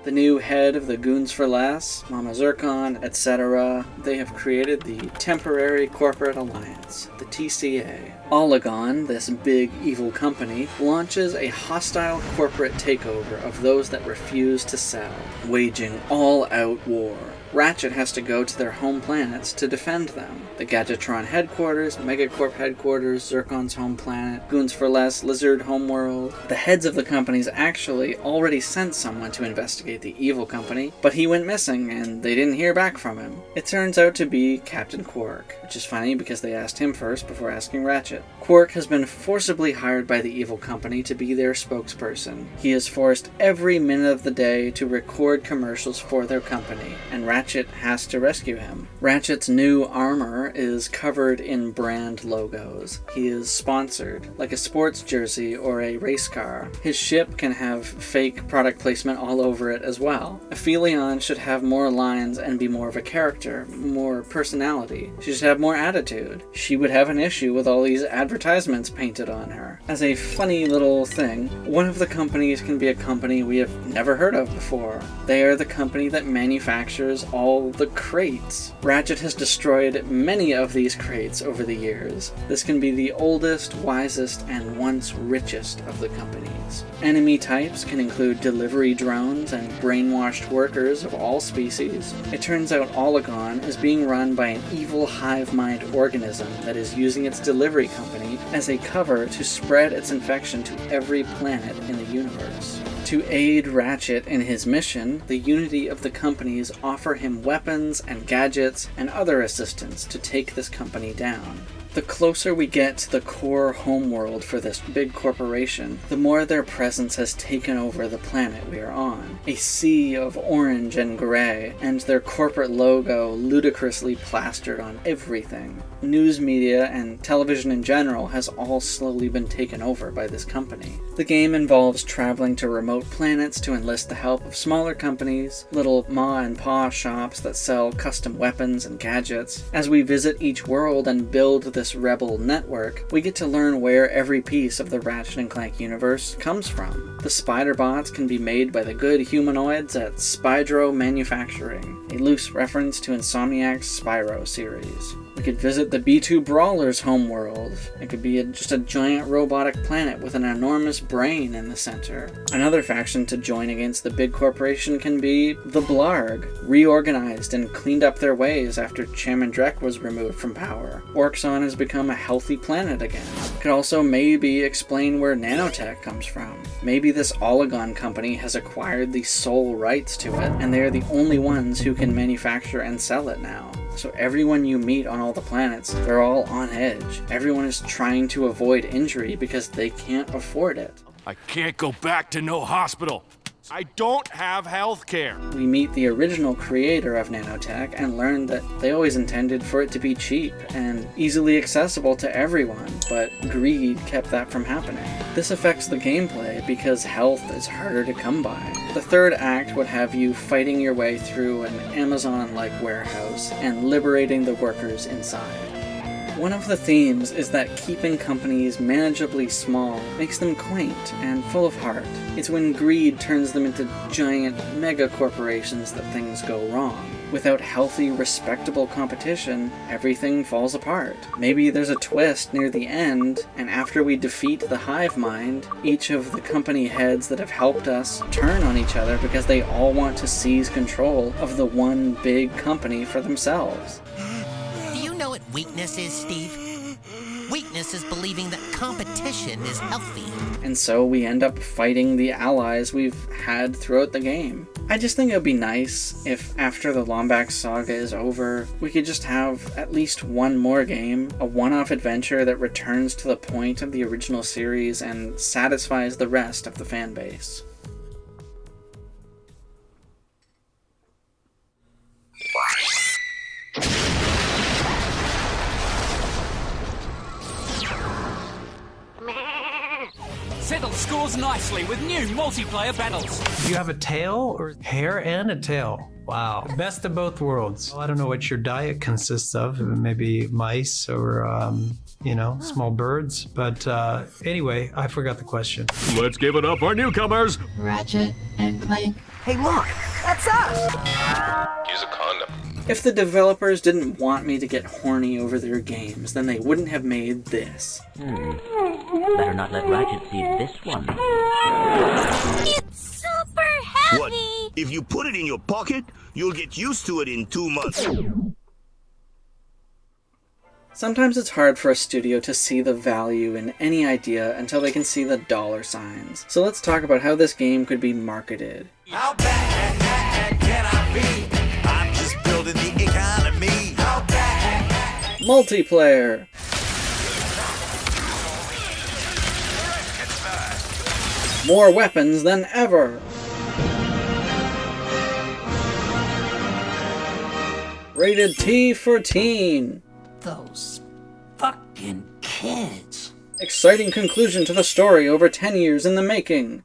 The new head of the Goons for Less, Mama Zircon, etc., they have created the Temporary Corporate Alliance, the TCA. Oligon, this big evil company, launches a hostile corporate takeover of those that refuse to sell, waging all-out war. Ratchet has to go to their home planets to defend them. The Gadgetron headquarters, Megacorp headquarters, Zircon's home planet, Goons for Less, Lizard homeworld. The heads of the companies actually already sent someone to investigate the evil company, but he went missing and they didn't hear back from him. It turns out to be Captain Quark, which is funny because they asked him first before asking Ratchet. Quark has been forcibly hired by the evil company to be their spokesperson. He is forced every minute of the day to record commercials for their company, and Ratchet has to rescue him. Ratchet's new armor is covered in brand logos. He is sponsored, like a sports jersey or a race car. His ship can have fake product placement all over it as well. Aphelion should have more lines and be more of a character, more personality. She should have more attitude. She would have an issue with all these advertisements painted on her. As a funny little thing, one of the companies can be a company we have never heard of before. They are the company that manufactures all the crates. Ratchet has destroyed many of these crates over the years. This can be the oldest, wisest, and once richest of the companies. Enemy types can include delivery drones and brainwashed workers of all species. It turns out Oligon is being run by an evil hive mind organism that is using its delivery company as a cover to spread its infection to every planet in the universe. To aid Ratchet in his mission, the unity of the companies offer him weapons and gadgets and other assistance to take this company down. The closer we get to the core homeworld for this big corporation, the more their presence has taken over the planet we are on. A sea of orange and gray, and their corporate logo ludicrously plastered on everything. News media and television in general has all slowly been taken over by this company. The game involves traveling to remote planets to enlist the help of smaller companies, little ma and pa shops that sell custom weapons and gadgets. As we visit each world and build this rebel network, we get to learn where every piece of the Ratchet & Clank universe comes from. The spider bots can be made by the good humanoids at Spydro Manufacturing, a loose reference to Insomniac's Spyro series. We could visit the B2 Brawler's homeworld. It could be just a giant robotic planet with an enormous brain in the center. Another faction to join against the big corporation can be the Blarg, reorganized and cleaned up their ways after Chairman Drek was removed from power. Orxon has become a healthy planet again. Could also maybe explain where nanotech comes from. Maybe this Oligon company has acquired the sole rights to it, and they are the only ones who can manufacture and sell it now. So everyone you meet on all the planets, they're all on edge. Everyone is trying to avoid injury because they can't afford it. I can't go back to no hospital. I don't have health care. We meet the original creator of nanotech and learn that they always intended for it to be cheap and easily accessible to everyone, but greed kept that from happening. This affects the gameplay because health is harder to come by. The third act would have you fighting your way through an Amazon-like warehouse and liberating the workers inside. One of the themes is that keeping companies manageably small makes them quaint and full of heart. It's when greed turns them into giant mega corporations that things go wrong. Without healthy, respectable competition, everything falls apart. Maybe there's a twist near the end, and after we defeat the hive mind, each of the company heads that have helped us turn on each other because they all want to seize control of the one big company for themselves. Do you know what weakness is, Steve? Weakness is believing that competition is healthy. And so we end up fighting the allies we've had throughout the game. I just think it would be nice if after the Lombax saga is over, we could just have at least one more game, a one-off adventure that returns to the point of the original series and satisfies the rest of the fan base. Settle scores flows nicely with new multiplayer battles. You have a tail, or hair and a tail? Wow. Best of both worlds. Well, I don't know what your diet consists of. Maybe mice or, small birds. But anyway, I forgot the question. Let's give it up for newcomers. Ratchet and Clank. Hey, look, that's us! Use a condom. If the developers didn't want me to get horny over their games, then they wouldn't have made this. Better not let Ratchet see this one. It's super heavy! What? If you put it in your pocket, you'll get used to it in 2 months. Sometimes it's hard for a studio to see the value in any idea until they can see the dollar signs. So let's talk about how this game could be marketed. How bad can I be? I'm just building the economy. How bad? Multiplayer! More weapons than ever! Rated T for teen! Those fucking kids. Exciting conclusion to the story over 10 years in the making.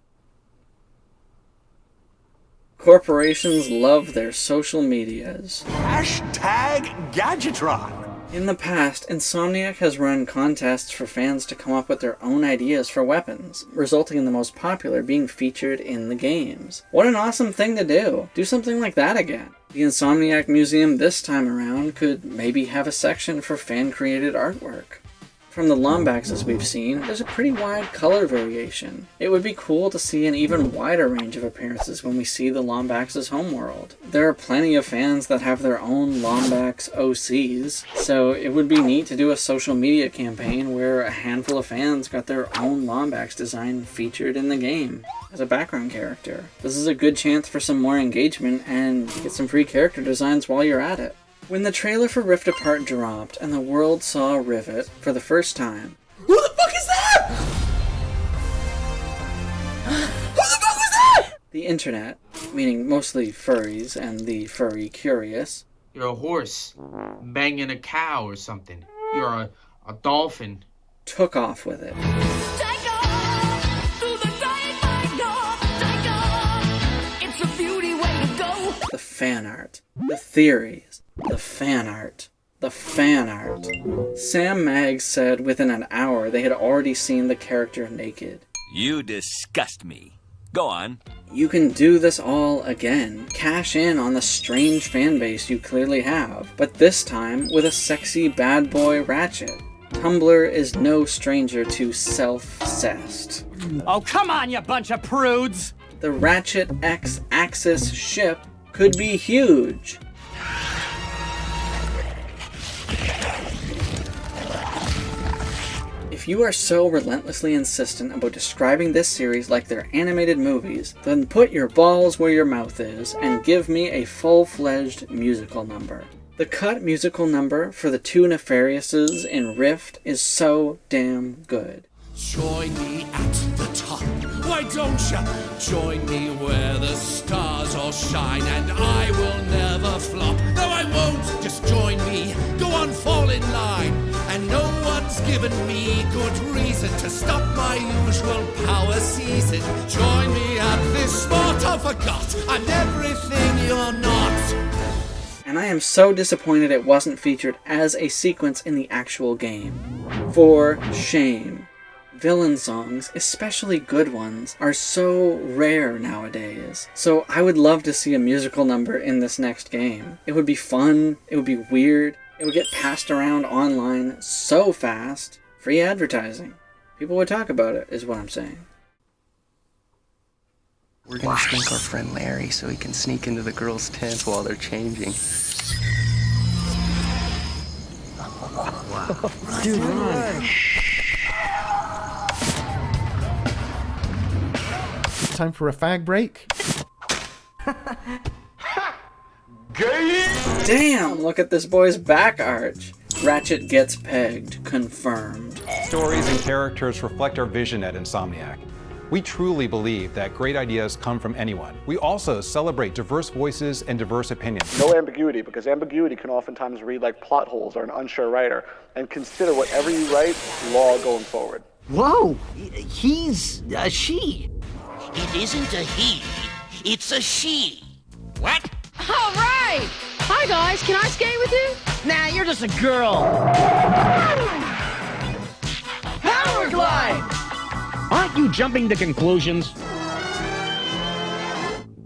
Corporations love their social medias. Hashtag Gadgetron. In the past, Insomniac has run contests for fans to come up with their own ideas for weapons, resulting in the most popular being featured in the games. What an awesome thing to do! Do something like that again. The Insomniac Museum this time around could maybe have a section for fan-created artwork. From the Lombaxes we've seen, there's a pretty wide color variation. It would be cool to see an even wider range of appearances when we see the Lombax's homeworld. There are plenty of fans that have their own Lombax OCs, so it would be neat to do a social media campaign where a handful of fans got their own Lombax design featured in the game as a background character. This is a good chance for some more engagement and get some free character designs while you're at it. When the trailer for Rift Apart dropped and the world saw Rivet for the first time... Who the fuck is that? Who the fuck was that? The internet, meaning mostly furries and the furry curious... You're a horse, banging a cow or something. You're a dolphin. ...took off with it. It's a beauty way to go. The fan art, the theories, the fan art, the fan art. Sam Maggs said within an hour they had already seen the character naked. You disgust me. Go on. You can do this all again. Cash in on the strange fan base you clearly have, but this time with a sexy bad boy Ratchet. Tumblr is no stranger to self-cessed. Oh, come on, you bunch of prudes! The Ratchet X Axis ship could be huge. If you are so relentlessly insistent about describing this series like they're animated movies, then put your balls where your mouth is and give me a full-fledged musical number. The cut musical number for the two Nefariouses in Rift is so damn good. Join me at the top. Why don't ya join me where the stars all shine and I will never flop? No, I won't. Just join me. Go on, fall in line. And no one's given me good reason to stop my usual power season. Join me at this spot. I forgot. I'm everything you're not. And I am so disappointed it wasn't featured as a sequence in the actual game. For shame. Villain songs, especially good ones, are so rare nowadays. So I would love to see a musical number in this next game. It would be fun, it would be weird, it would get passed around online so fast. Free advertising. People would talk about it, is what I'm saying. We're gonna sneak our friend Larry so he can sneak into the girls' tent while they're changing. Wow. Dude, run. Time for a fag break. Damn, look at this boy's back arch. Ratchet gets pegged. Confirmed. Stories and characters reflect our vision at Insomniac. We truly believe that great ideas come from anyone. We also celebrate diverse voices and diverse opinions. No ambiguity, because ambiguity can oftentimes read like plot holes or an unsure writer. And consider whatever you write law going forward. Whoa! He's a she. It isn't a he, it's a she. What? All right! Hi, guys. Can I skate with you? Nah, you're just a girl. Power glide! Aren't you jumping to conclusions?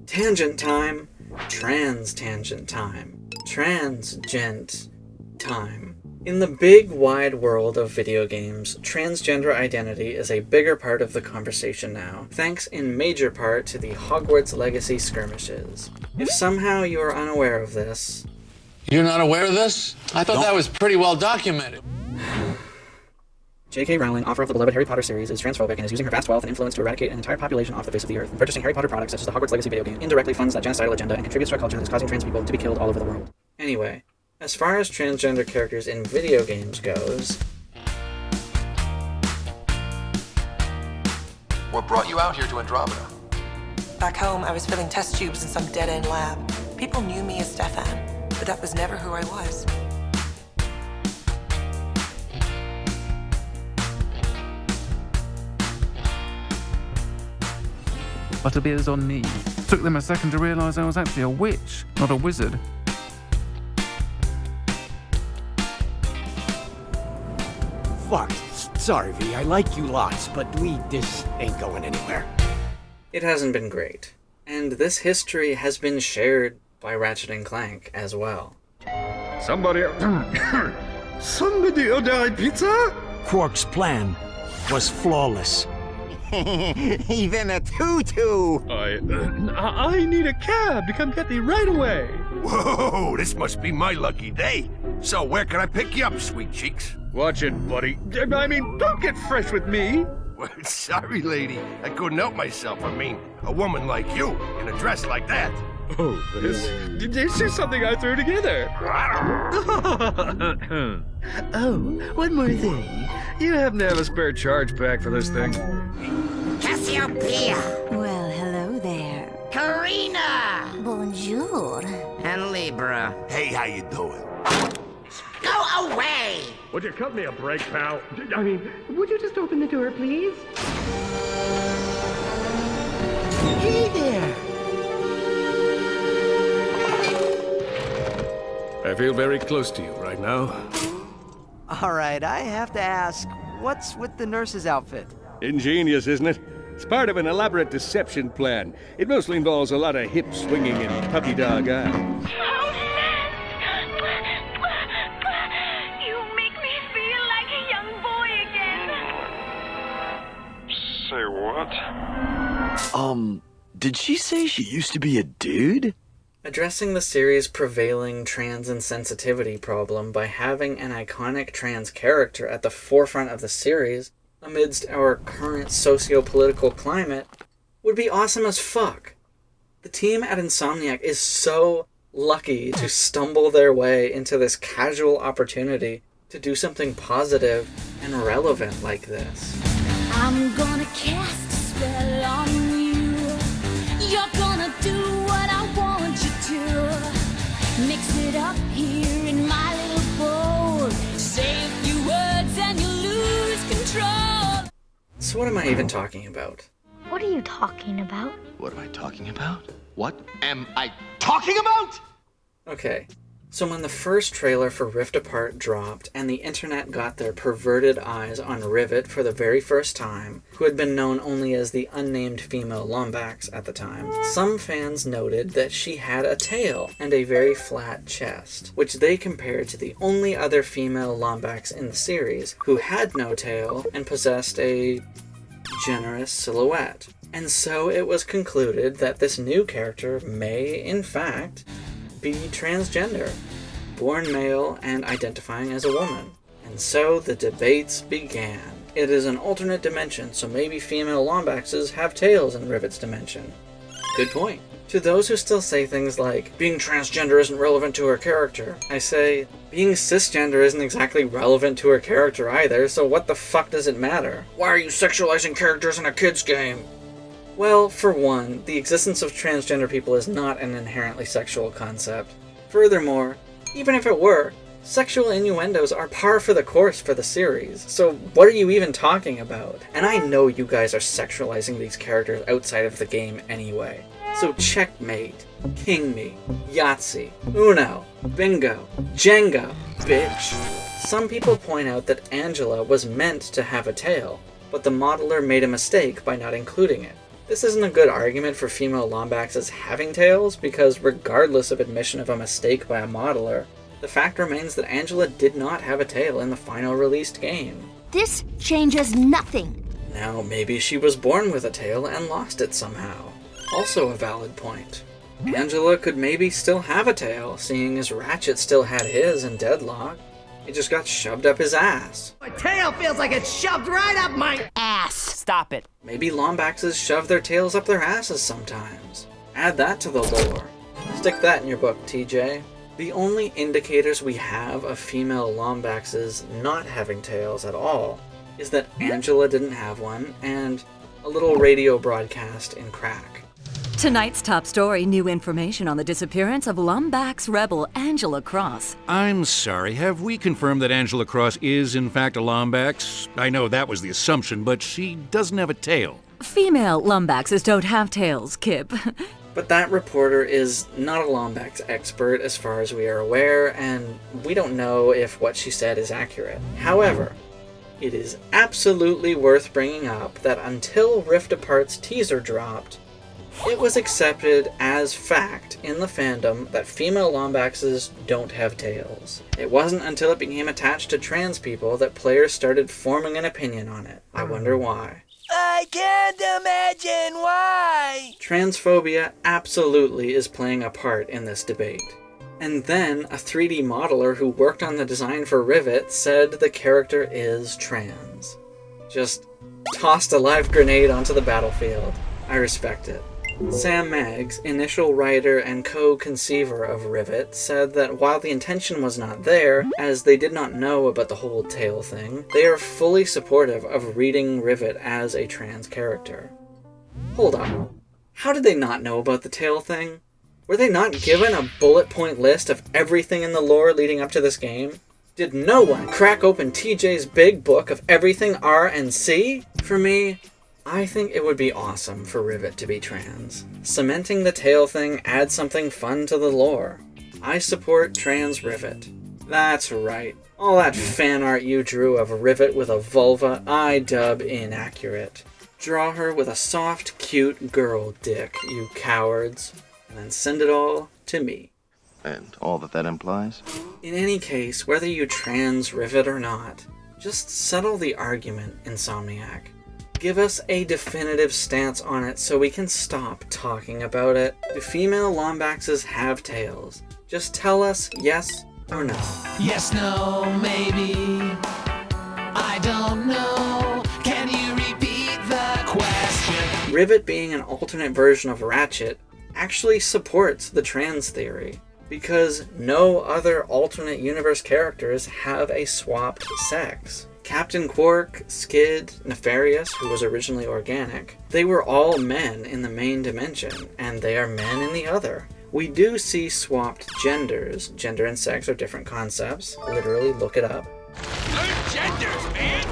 Tangent time. Trans-tangent time. Transgent time. In the big, wide world of video games, transgender identity is a bigger part of the conversation now, thanks in major part to the Hogwarts Legacy skirmishes. If somehow you are unaware of this... You're not aware of this? I thought that was pretty well documented. J.K. Rowling, author of the beloved Harry Potter series, is transphobic and is using her vast wealth and influence to eradicate an entire population off the face of the earth. Purchasing Harry Potter products such as the Hogwarts Legacy video game indirectly funds that genocidal agenda and contributes to a culture that is causing trans people to be killed all over the world. Anyway, as far as transgender characters in video games goes... What brought you out here to Andromeda? Back home, I was filling test tubes in some dead-end lab. People knew me as Stefan, but that was never who I was. Butterbeer's on knee. Took them a second to realise I was actually a witch, not a wizard. Fuck. Sorry, V. I like you lots, but this ain't going anywhere. It hasn't been great. And this history has been shared by Ratchet & Clank as well. Somebody ordered pizza? Quark's plan was flawless. Even a tutu! I need a cab to come get me right away. Whoa, this must be my lucky day. So where can I pick you up, sweet cheeks? Watch it, buddy. I mean, don't get fresh with me. Well, sorry, lady. I couldn't help myself. I mean, a woman like you in a dress like that. Oh, this is something I threw together. Oh, one more thing. You happen to have a spare charge pack for this thing? Cassiopeia! Well, hello there. Karina! Bonjour. And Libra. Hey, how you doing? Go away! Would you cut me a break, pal? I mean, would you just open the door, please? Hey there! I feel very close to you right now. All right, I have to ask, what's with the nurse's outfit? Ingenious, isn't it? It's part of an elaborate deception plan. It mostly involves a lot of hip swinging and puppy dog eyes. You make me feel like a young boy again. Say what? Did she say she used to be a dude? Addressing the series' prevailing trans insensitivity problem by having an iconic trans character at the forefront of the series, amidst our current socio-political climate, would be awesome as fuck. The team at Insomniac is so lucky to stumble their way into this casual opportunity to do something positive and relevant like this. I'm gonna cast a spell on you. You're gonna do what I want you to. Mix it up here in my little bowl. Say a few words and you lose control. So what am I even talking about? What are you talking about? What am I talking about? What Am I talking about? Okay, so when the first trailer for Rift Apart dropped and the internet got their perverted eyes on Rivet for the very first time, who had been known only as the unnamed female Lombax at the time, some fans noted that she had a tail and a very flat chest, which they compared to the only other female Lombax in the series who had no tail and possessed a generous silhouette. And so it was concluded that this new character may, in fact, be transgender, born male and identifying as a woman. And so the debates began. It is an alternate dimension, so maybe female Lombaxes have tails in Rivet's dimension. Good point. To those who still say things like, being transgender isn't relevant to her character, I say, being cisgender isn't exactly relevant to her character either, so what the fuck does it matter? Why are you sexualizing characters in a kid's game? Well, for one, the existence of transgender people is not an inherently sexual concept. Furthermore, even if it were, Sexual innuendos are par for the course for the series, so what are you even talking about? And I know you guys are sexualizing these characters outside of the game anyway. So checkmate, king me, Yahtzee, Uno, bingo, Jenga, bitch. Some people point out that Angela was meant to have a tail, but the modeler made a mistake by not including it. This isn't a good argument for female Lombaxes having tails, because regardless of admission of a mistake by a modeler, the fact remains that Angela did not have a tail in the final released game. This changes nothing. Now, maybe she was born with a tail and lost it somehow. Also a valid point. Angela could maybe still have a tail, seeing as Ratchet still had his in Deadlock. It just got shoved up his ass. My tail feels like it's shoved right up my ass. Stop it. Maybe Lombaxes shove their tails up their asses sometimes. Add that to the lore. Stick that in your book, TJ. The only indicators we have of female Lombaxes not having tails at all is that Angela didn't have one, and a little radio broadcast in Crack. Tonight's top story, new information on the disappearance of Lombax rebel Angela Cross. I'm sorry, have we confirmed that Angela Cross is in fact a Lombax? I know that was the assumption, but she doesn't have a tail. Female Lombaxes don't have tails, Kip. But that reporter is not a Lombax expert as far as we are aware, and we don't know if what she said is accurate. However, it is absolutely worth bringing up that until Rift Apart's teaser dropped, it was accepted as fact in the fandom that female Lombaxes don't have tails. It wasn't until it became attached to trans people that players started forming an opinion on it. I wonder why. I can't imagine why. Transphobia absolutely is playing a part in this debate. And then a 3D modeler who worked on the design for Rivet said the character is trans. Just tossed a live grenade onto the battlefield. I respect it. Sam Maggs, initial writer and co-conceiver of Rivet, said that while the intention was not there, as they did not know about the whole tail thing, they are fully supportive of reading Rivet as a trans character. Hold up. How did they not know about the tail thing? Were they not given a bullet point list of everything in the lore leading up to this game? Did no one crack open TJ's big book of everything R and C? For me, I think it would be awesome for Rivet to be trans. Cementing the tail thing adds something fun to the lore. I support trans Rivet. That's right. All that fan art you drew of Rivet with a vulva, I dub inaccurate. Draw her with a soft, cute girl dick, you cowards. And then send it all to me. And all that implies? In any case, whether you trans Rivet or not, just settle the argument, Insomniac. Give us a definitive stance on it so we can stop talking about it. Do female Lombaxes have tails? Just tell us yes or no. Yes, no, maybe. I don't know. Can you repeat the question? Rivet being an alternate version of Ratchet actually supports the trans theory, because no other alternate universe characters have a swapped sex. Captain Quark, Skid, Nefarious, who was originally organic, they were all men in the main dimension, and they are men in the other. We do see swapped genders. Gender and sex are different concepts. Literally, look it up. Good genders, man!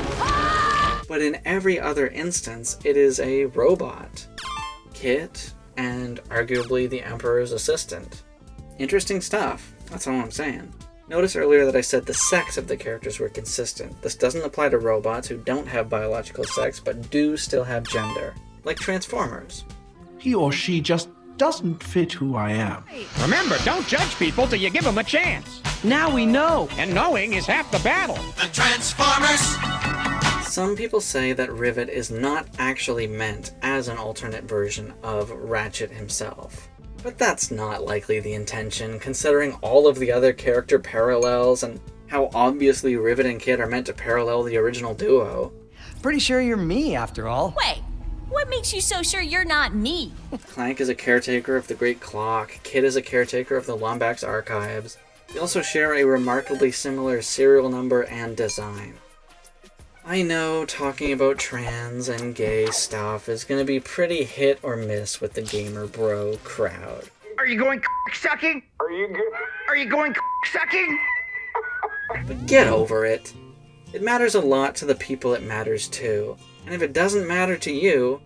But in every other instance, it is a robot. Kit, and arguably the Emperor's assistant. Interesting stuff. That's all I'm saying. Notice earlier that I said the sex of the characters were consistent. This doesn't apply to robots who don't have biological sex but do still have gender, like Transformers. He or she just doesn't fit who I am. Remember, don't judge people till you give them a chance. Now we know. And knowing is half the battle. The Transformers! Some people say that Rivet is not actually meant as an alternate version of Ratchet himself. But that's not likely the intention, considering all of the other character parallels and how obviously Rivet and Kit are meant to parallel the original duo. Pretty sure you're me, after all. Wait, what makes you so sure you're not me? Clank is a caretaker of the Great Clock, Kit is a caretaker of the Lombax archives. They also share a remarkably similar serial number and design. I know talking about trans and gay stuff is gonna be pretty hit or miss with the gamer bro crowd. Are you going sucking? Are you going sucking? But get over it. It matters a lot to the people it matters to. And if it doesn't matter to you,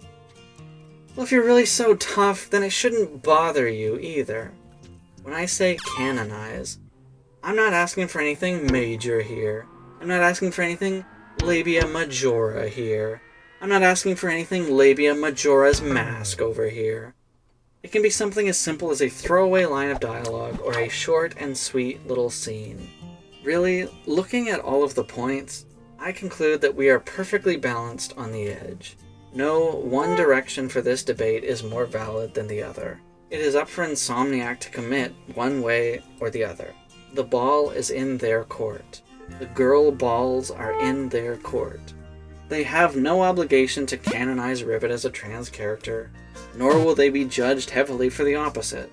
well, if you're really so tough, then it shouldn't bother you either. When I say canonize, I'm not asking for anything major here. I'm not asking for anything labia majora here. I'm not asking for anything labia majora's mask over here. It can be something as simple as a throwaway line of dialogue or a short and sweet little scene. Really, looking at all of the points, I conclude that we are perfectly balanced on the edge. No one direction for this debate is more valid than the other. It is up for Insomniac to commit one way or the other. The ball is in their court. The girl balls are in their court. They have no obligation to canonize Rivet as a trans character, nor will they be judged heavily for the opposite.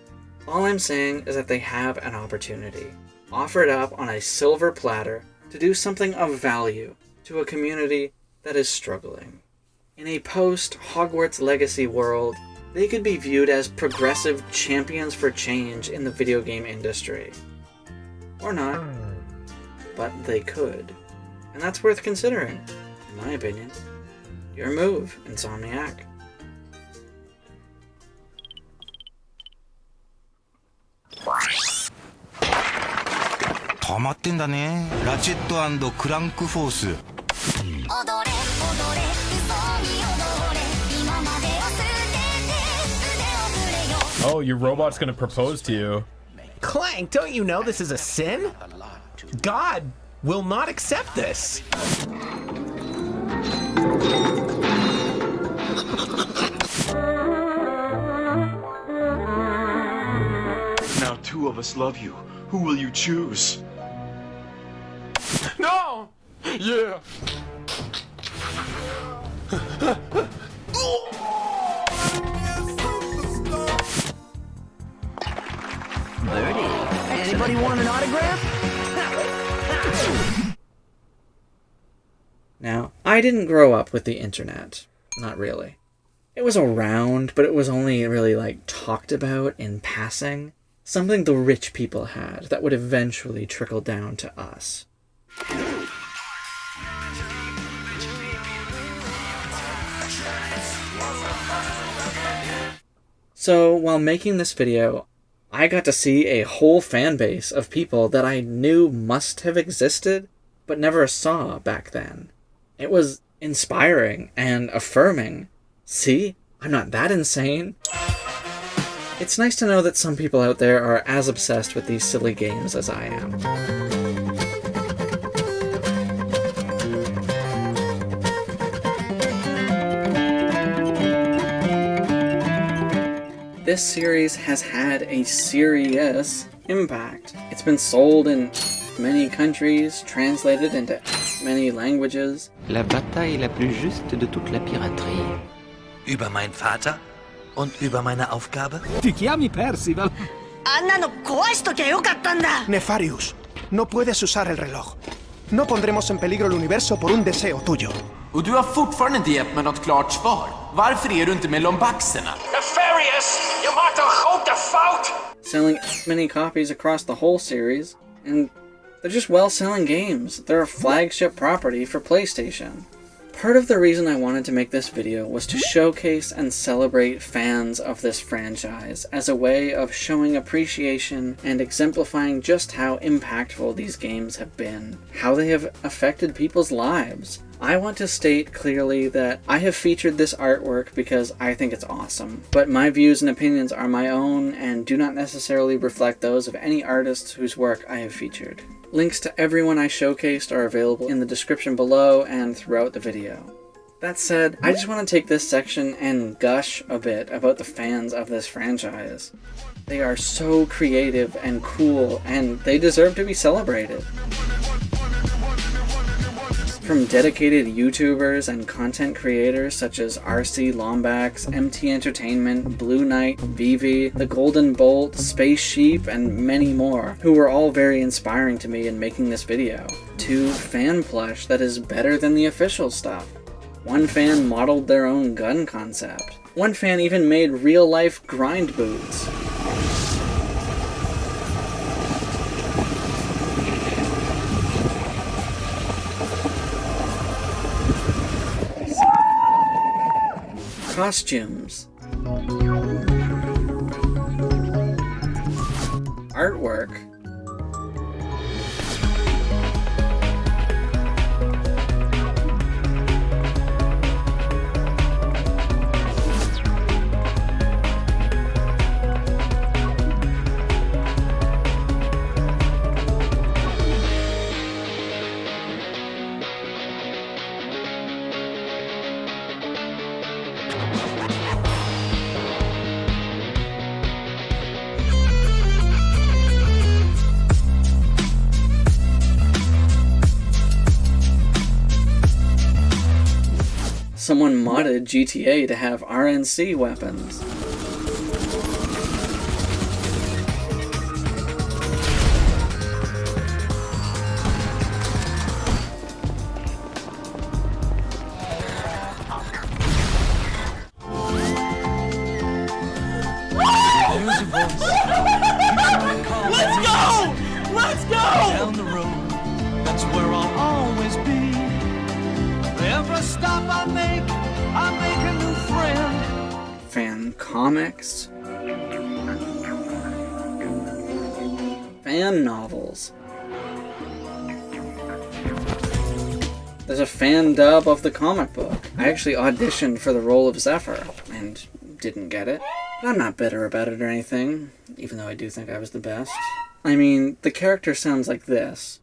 All I'm saying is that they have an opportunity, offered up on a silver platter, to do something of value to a community that is struggling. In a post-Hogwarts Legacy world, they could be viewed as progressive champions for change in the video game industry. Or not. But they could. And that's worth considering, in my opinion. Your move, Insomniac. Oh, your robot's gonna propose to you. Clank, don't you know this is a sin? God will not accept this. Now two of us love you. Who will you choose? No! Yeah! Birdie, anybody want an autograph? Now, I didn't grow up with the internet. Not really. It was around, but it was only really, talked about in passing. Something the rich people had that would eventually trickle down to us. So, while making this video, I got to see a whole fan base of people that I knew must have existed, but never saw back then. It was inspiring and affirming. See, I'm not that insane. It's nice to know that some people out there are as obsessed with these silly games as I am. This series has had a serious impact. It's been sold in many countries, translated into many languages. La bataille la plus juste de toute la piraterie. Über meinen Vater und über meine Aufgabe? Ti chiami Percival? Nefarius, no puedes usar el reloj. No pondremos en peligro el universo por un deseo tuyo. Och du har fortfarande inte gett mig något klart svar. Varför är du inte med lombaxerna? Nefarious, je maakt een grote fout! Selling many copies across the whole series, and they're just well-selling games. They're a flagship property for PlayStation. Part of the reason I wanted to make this video was to showcase and celebrate fans of this franchise as a way of showing appreciation and exemplifying just how impactful these games have been, how they have affected people's lives. I want to state clearly that I have featured this artwork because I think it's awesome, but my views and opinions are my own and do not necessarily reflect those of any artists whose work I have featured. Links to everyone I showcased are available in the description below and throughout the video. That said, I just want to take this section and gush a bit about the fans of this franchise. They are so creative and cool, and they deserve to be celebrated. From dedicated YouTubers and content creators such as RC Lombax, MT Entertainment, Blue Knight, Vivi, The Golden Bolt, Space Sheep, and many more, who were all very inspiring to me in making this video, to fan plush that is better than the official stuff. One fan modeled their own gun concept. One fan even made real-life grind boots. Costumes. Artwork. Someone modded GTA to have RNC weapons. Let's go! Let's go! Down the road, that's where I'll always be. Every stop I make a new friend. Fan comics. Fan novels. There's a fan dub of the comic book. I actually auditioned for the role of Zephyr and didn't get it. But I'm not bitter about it or anything, even though I do think I was the best. I mean, the character sounds like this.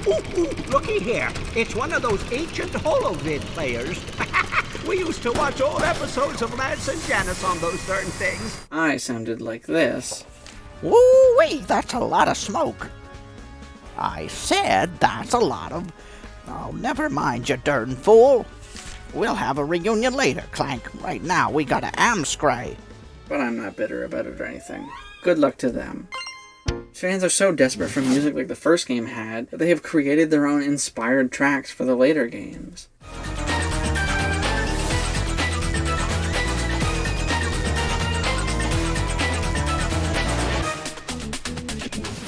Ooh, looky here. It's one of those ancient holovid players. We used to watch old episodes of Lance and Janice on those certain things. I sounded like this. Woo-wee, that's a lot of smoke. I said that's a lot of... Oh, never mind, you darn fool. We'll have a reunion later, Clank. Right now, we got a Amscray. But I'm not bitter about it or anything. Good luck to them. Fans are so desperate for music like the first game had that they have created their own inspired tracks for the later games.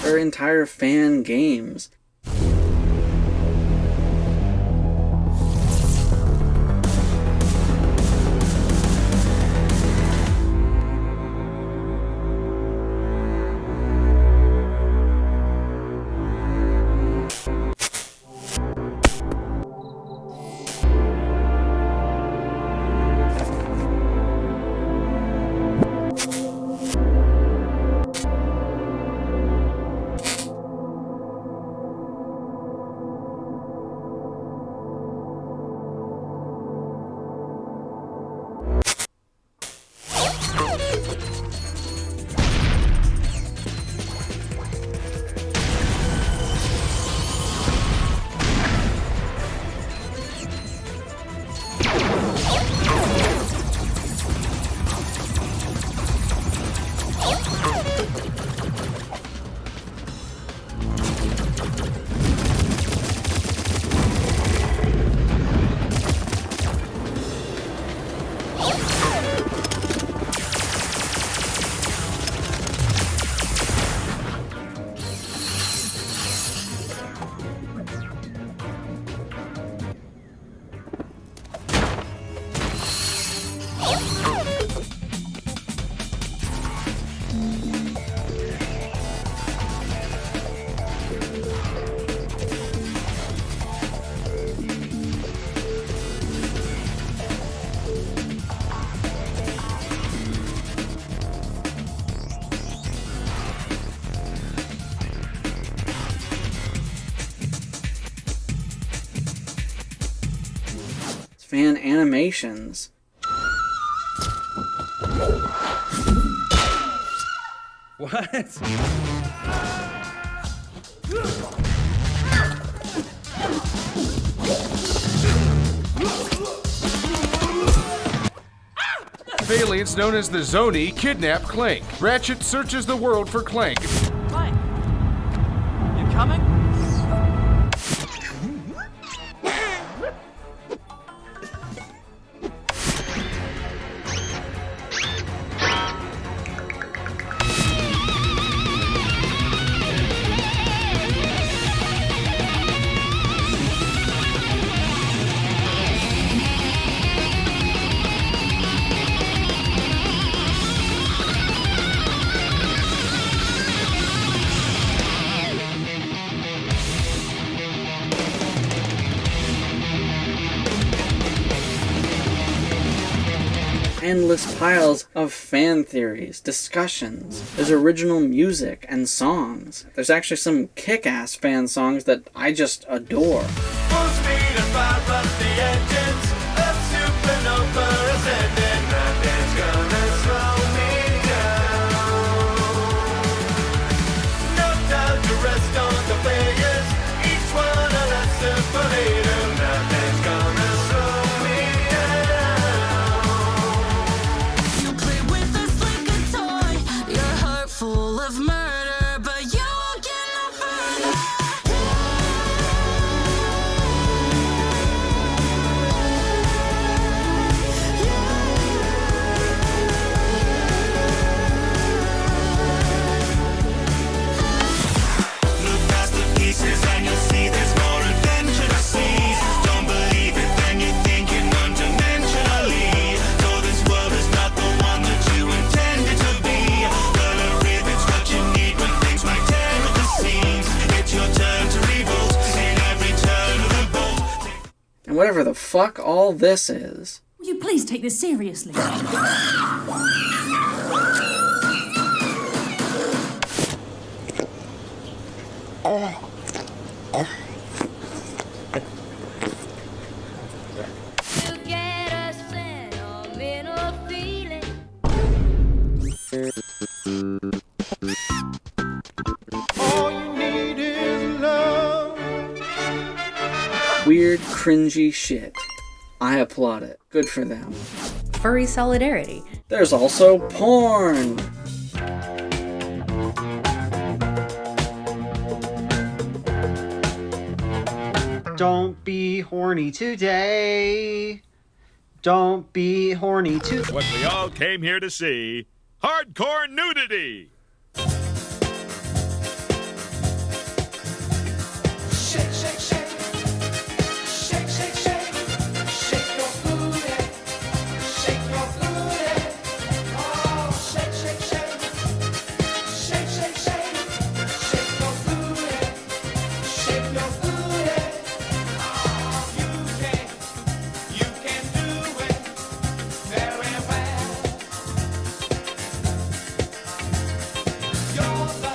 There are entire fan games. Fan animations. What? Aliens known as the Zoni kidnap Clank. Ratchet searches the world for Clank. Clank, you coming? endless piles of fan theories, discussions. There's original music and songs. There's actually some kick-ass fan songs that I just adore. And whatever the fuck all this is. Will you please take this seriously? Weird, cringy shit. I applaud it. Good for them. Furry solidarity. There's also porn. Don't be horny today. Don't be horny today. What we all came here to see, hardcore nudity. Shake, shake, shake. Shake, shake, shake. Shake your booty. Shake your booty. Oh, shake, shake, shake. Shake, shake, shake. Shake your booty. Shake your booty. Oh, you can do it very well. You're the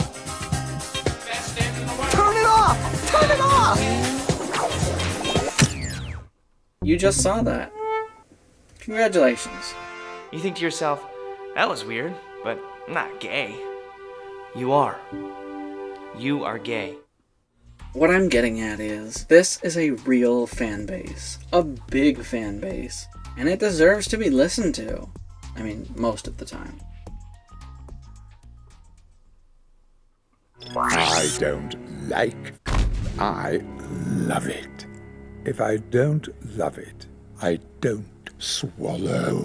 best in the world. Turn it off! Turn it off! You just saw that. Congratulations. You think to yourself, that was weird, but I'm not gay. You are. You are gay. What I'm getting at is, this is a real fan base. A big fan base. And it deserves to be listened to. I mean, most of the time. I don't like. I love it. If I don't love it, I don't swallow.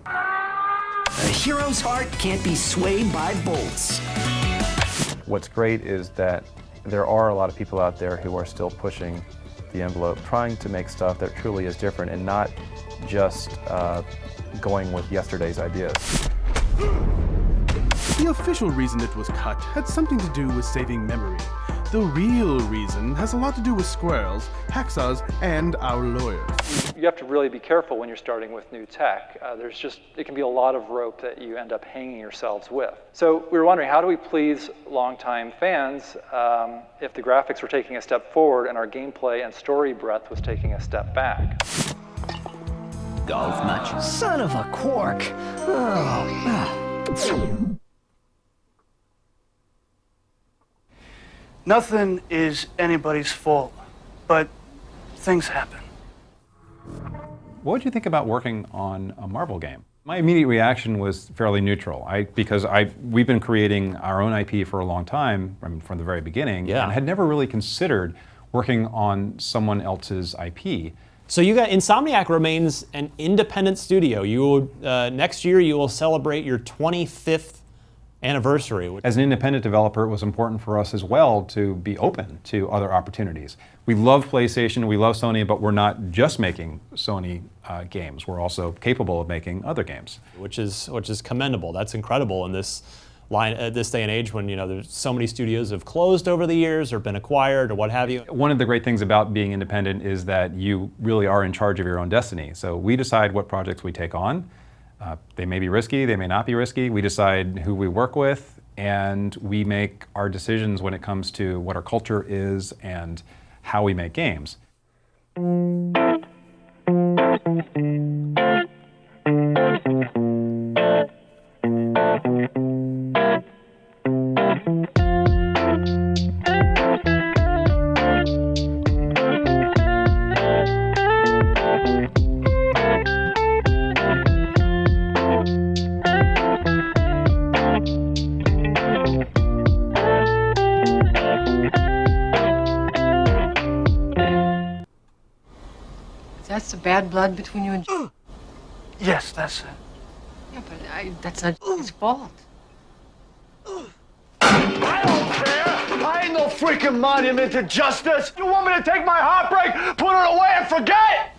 A hero's heart can't be swayed by bolts. What's great is that there are a lot of people out there who are still pushing the envelope, trying to make stuff that truly is different and not just going with yesterday's ideas. The official reason it was cut had something to do with saving memory. The real reason has a lot to do with squirrels, hacksaws, and our lawyers. You have to really be careful when you're starting with new tech. It can be a lot of rope that you end up hanging yourselves with. So we were wondering, how do we please longtime fans if the graphics were taking a step forward and our gameplay and story breadth was taking a step back? Golf match. Son of a quark. Oh. Nothing is anybody's fault, but things happen. What did you think about working on a Marvel game? My immediate reaction was fairly neutral, because we've been creating our own IP for a long time, from the very beginning, and had never really considered working on someone else's IP. So Insomniac remains an independent studio. Next year you will celebrate your 25th anniversary. As an independent developer, it was important for us as well to be open to other opportunities. We love PlayStation, we love Sony, but we're not just making Sony games. We're also capable of making other games. Which is commendable. That's incredible in this this day and age when there's so many studios have closed over the years or been acquired or what have you. One of the great things about being independent is that you really are in charge of your own destiny. So we decide what projects we take on. They may be risky, they may not be risky. We decide who we work with, and we make our decisions when it comes to what our culture is and how we make games. That's the bad blood between you and... Yes, that's it. Yeah, but that's not his fault. I don't care! I ain't no freaking monument to justice! You want me to take my heartbreak, put it away, and forget?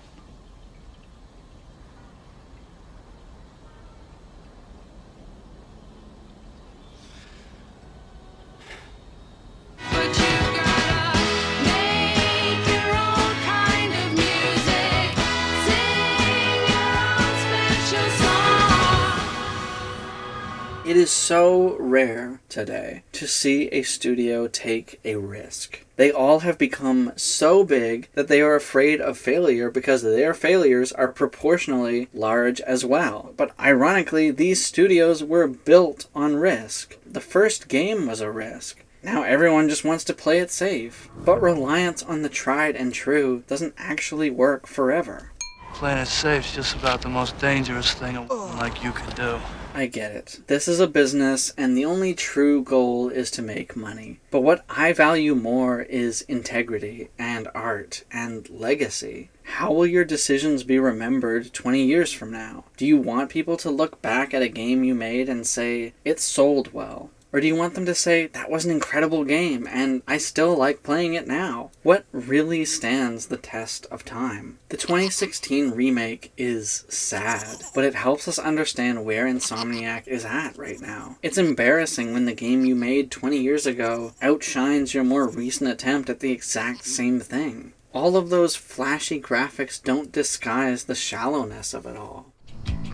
It is so rare today to see a studio take a risk. They all have become so big that they are afraid of failure because their failures are proportionally large as well. But ironically, these studios were built on risk. The first game was a risk. Now everyone just wants to play it safe. But reliance on the tried and true doesn't actually work forever. Playing it safe's just about the most dangerous thing a like you can do. I get it. This is a business, and the only true goal is to make money. But what I value more is integrity, and art, and legacy. How will your decisions be remembered 20 years from now? Do you want people to look back at a game you made and say, it sold well? Or do you want them to say, that was an incredible game, and I still like playing it now? What really stands the test of time? The 2016 remake is sad, but it helps us understand where Insomniac is at right now. It's embarrassing when the game you made 20 years ago outshines your more recent attempt at the exact same thing. All of those flashy graphics don't disguise the shallowness of it all.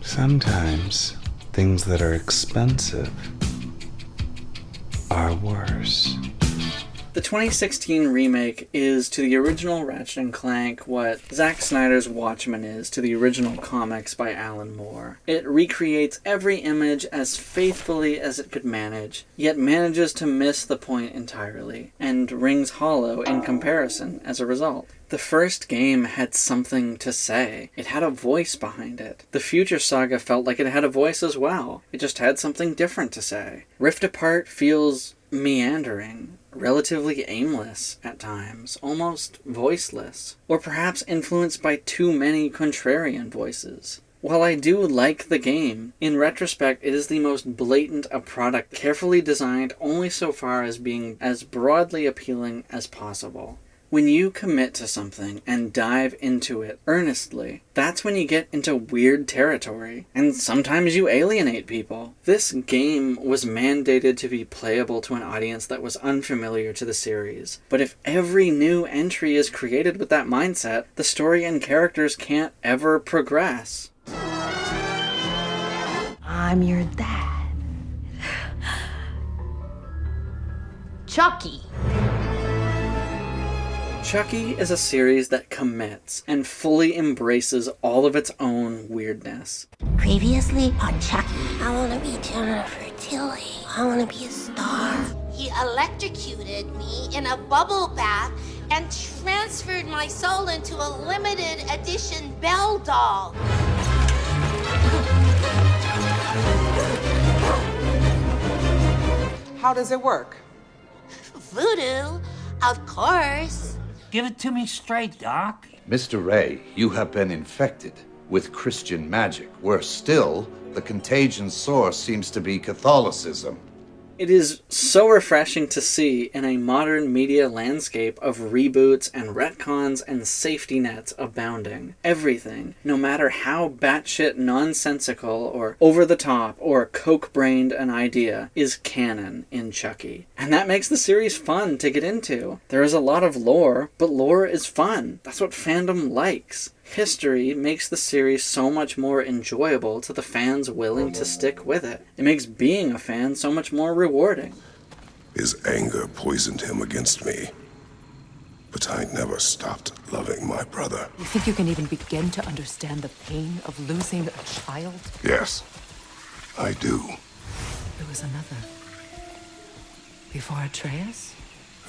Sometimes things that are expensive are worse. The 2016 remake is to the original Ratchet & Clank what Zack Snyder's Watchmen is to the original comics by Alan Moore. It recreates every image as faithfully as it could manage, yet manages to miss the point entirely, and rings hollow in comparison as a result. The first game had something to say. It had a voice behind it. The Future Saga felt like it had a voice as well. It just had something different to say. Rift Apart feels meandering, relatively aimless at times, almost voiceless, or perhaps influenced by too many contrarian voices. While I do like the game, in retrospect it is the most blatant a product carefully designed only so far as being as broadly appealing as possible. When you commit to something and dive into it earnestly, that's when you get into weird territory, and sometimes you alienate people. This game was mandated to be playable to an audience that was unfamiliar to the series, but if every new entry is created with that mindset, the story and characters can't ever progress. I'm your dad. Chucky. Chucky is a series that commits and fully embraces all of its own weirdness. Previously on Chucky. I want to be Jennifer Tilly. I want to be a star. He electrocuted me in a bubble bath and transferred my soul into a limited edition Belle doll. How does it work? Voodoo, of course. Give it to me straight, Doc. Mr. Ray, you have been infected with Christian magic. Worse still, the contagion source seems to be Catholicism. It is so refreshing to see in a modern media landscape of reboots and retcons and safety nets abounding. Everything, no matter how batshit nonsensical or over-the-top or coke-brained an idea, is canon in Chucky. And that makes the series fun to get into. There is a lot of lore, but lore is fun. That's what fandom likes. History makes the series so much more enjoyable to the fans willing to stick with it. It makes being a fan so much more rewarding. His anger poisoned him against me. But I never stopped loving my brother. You think you can even begin to understand the pain of losing a child? Yes, I do. There was another. Before Atreus?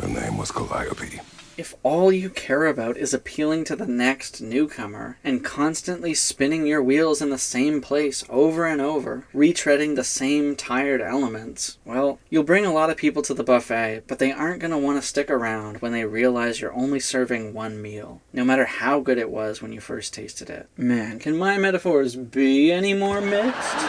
Her name was Calliope. If all you care about is appealing to the next newcomer and constantly spinning your wheels in the same place over and over, retreading the same tired elements, well, you'll bring a lot of people to the buffet, but they aren't going to want to stick around when they realize you're only serving one meal, no matter how good it was when you first tasted it. Man, can my metaphors be any more mixed?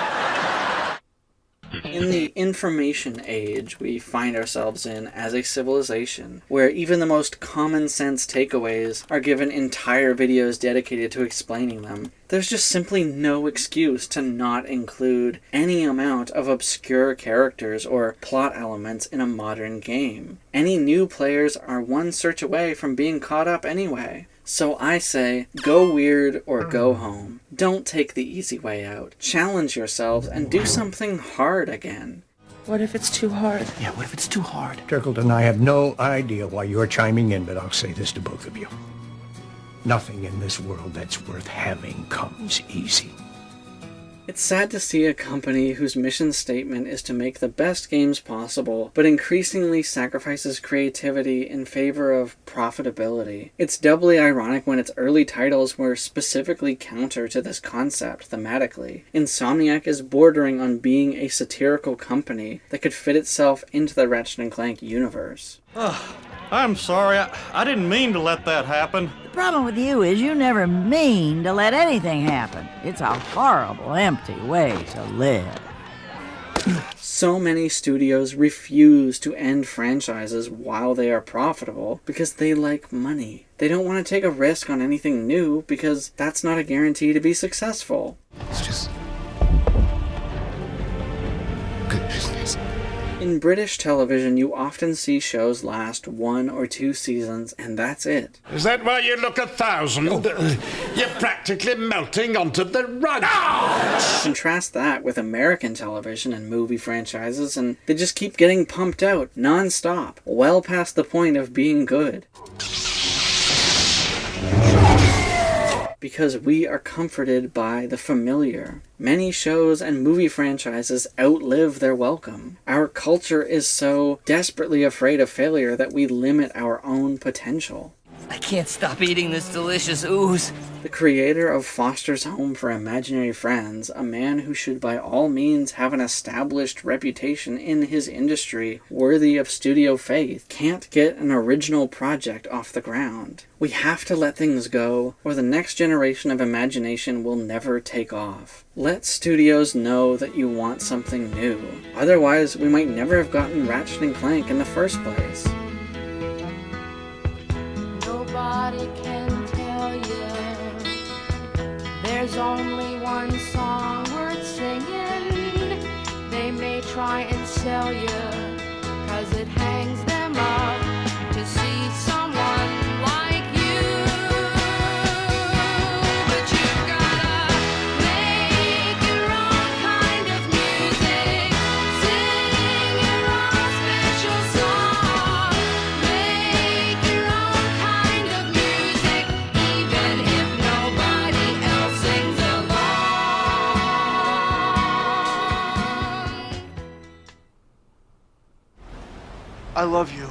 In the information age we find ourselves in as a civilization, where even the most common sense takeaways are given entire videos dedicated to explaining them, there's just simply no excuse to not include any amount of obscure characters or plot elements in a modern game. Any new players are one search away from being caught up anyway. So I say, go weird or go home. Don't take the easy way out. Challenge yourselves and do something hard again. What if it's too hard? Yeah, what if it's too hard? Turkleton, I have no idea why you're chiming in, but I'll say this to both of you. Nothing in this world that's worth having comes easy. It's sad to see a company whose mission statement is to make the best games possible, but increasingly sacrifices creativity in favor of profitability. It's doubly ironic when its early titles were specifically counter to this concept thematically. Insomniac is bordering on being a satirical company that could fit itself into the Ratchet & Clank universe. I'm sorry, I didn't mean to let that happen. The problem with you is you never mean to let anything happen. It's a horrible, empty way to live. So many studios refuse to end franchises while they are profitable because they like money. They don't want to take a risk on anything new because that's not a guarantee to be successful. It's just good business. In British television, you often see shows last 1 or 2 seasons, and that's it. Is that why you look 1,000? You're practically melting onto the rug. Contrast that with American television and movie franchises, and they just keep getting pumped out, non-stop, well past the point of being good. Because we are comforted by the familiar. Many shows and movie franchises outlive their welcome. Our culture is so desperately afraid of failure that we limit our own potential. I can't stop eating this delicious ooze. The creator of Foster's Home for Imaginary Friends, a man who should by all means have an established reputation in his industry worthy of studio faith, can't get an original project off the ground. We have to let things go, or the next generation of imagination will never take off. Let studios know that you want something new. Otherwise, we might never have gotten Ratchet & Clank in the first place. Nobody can tell you there's only one song worth singing. They may try and sell you, 'cause it hangs them up to see someone like you. But you've gotta make your own kind of music, sing your own special song, make your own kind of music, even if nobody else sings along. I love you.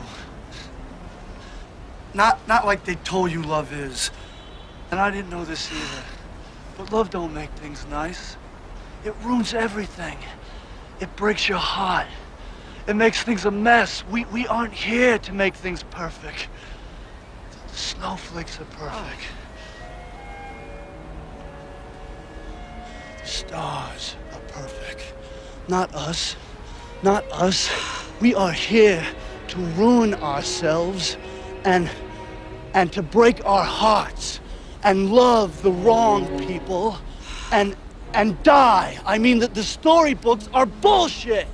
Not like they told you love is. And I didn't know this either. But love don't make things nice. It ruins everything. It breaks your heart. It makes things a mess. We aren't here to make things perfect. The snowflakes are perfect. The stars are perfect. Not us. Not us. We are here to ruin ourselves and to break our hearts and love the wrong people and die. I mean that the storybooks are bullshit.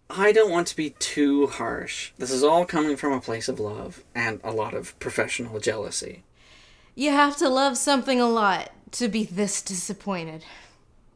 I don't want to be too harsh. This is all coming from a place of love and a lot of professional jealousy. You have to love something a lot to be this disappointed.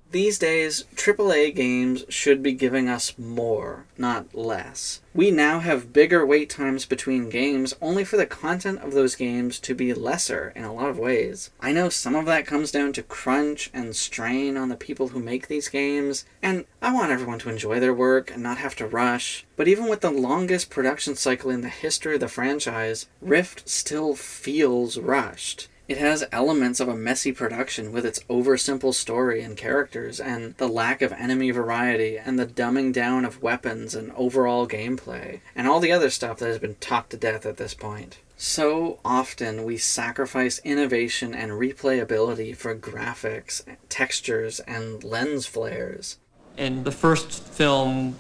These days, AAA games should be giving us more, not less. We now have bigger wait times between games only for the content of those games to be lesser in a lot of ways. I know some of that comes down to crunch and strain on the people who make these games, and I want everyone to enjoy their work and not have to rush. But even with the longest production cycle in the history of the franchise, Rift still feels rushed. It has elements of a messy production with its oversimple story and characters, and the lack of enemy variety, and the dumbing down of weapons and overall gameplay, and all the other stuff that has been talked to death at this point. So often we sacrifice innovation and replayability for graphics, textures, and lens flares. In the first film,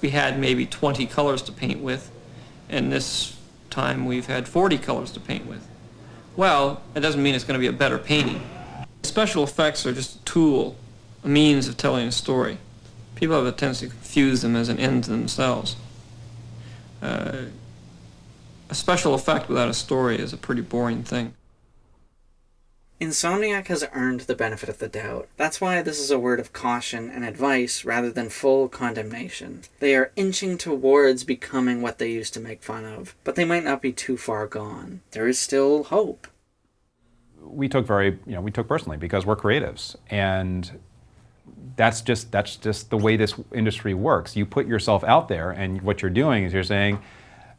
we had maybe 20 colors to paint with, and this time we've had 40 colors to paint with. Well, it doesn't mean it's going to be a better painting. Special effects are just a tool, a means of telling a story. People have a tendency to confuse them as an end to themselves. A special effect without a story is a pretty boring thing. Insomniac has earned the benefit of the doubt. That's why this is a word of caution and advice rather than full condemnation. They are inching towards becoming what they used to make fun of, but they might not be too far gone. There is still hope. We took personally because we're creatives, and that's just the way this industry works. You put yourself out there, and what you're doing is you're saying,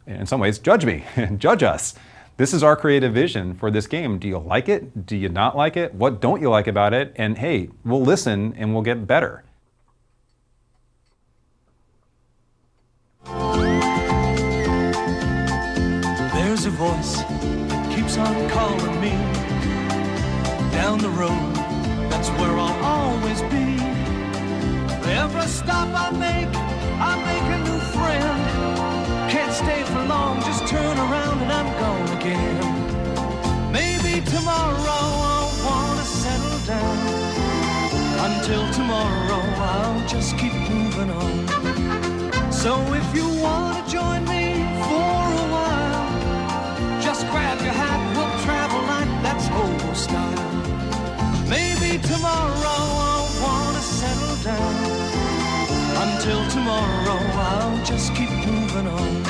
in some ways, judge me, judge us. This is our creative vision for this game. Do you like it? Do you not like it? What don't you like about it? And hey, we'll listen and we'll get better. There's a voice that keeps on calling me down the road. That's where I'll always be. Every stop I make a new friend. Can't stay for long, just turn around and I'm gone again. Maybe tomorrow I'll wanna settle down. Until tomorrow I'll just keep moving on. So if you wanna join me for a while, just grab your hat, we'll travel like that's old style. Maybe tomorrow I'll wanna settle down. Until tomorrow I'll just keep moving on.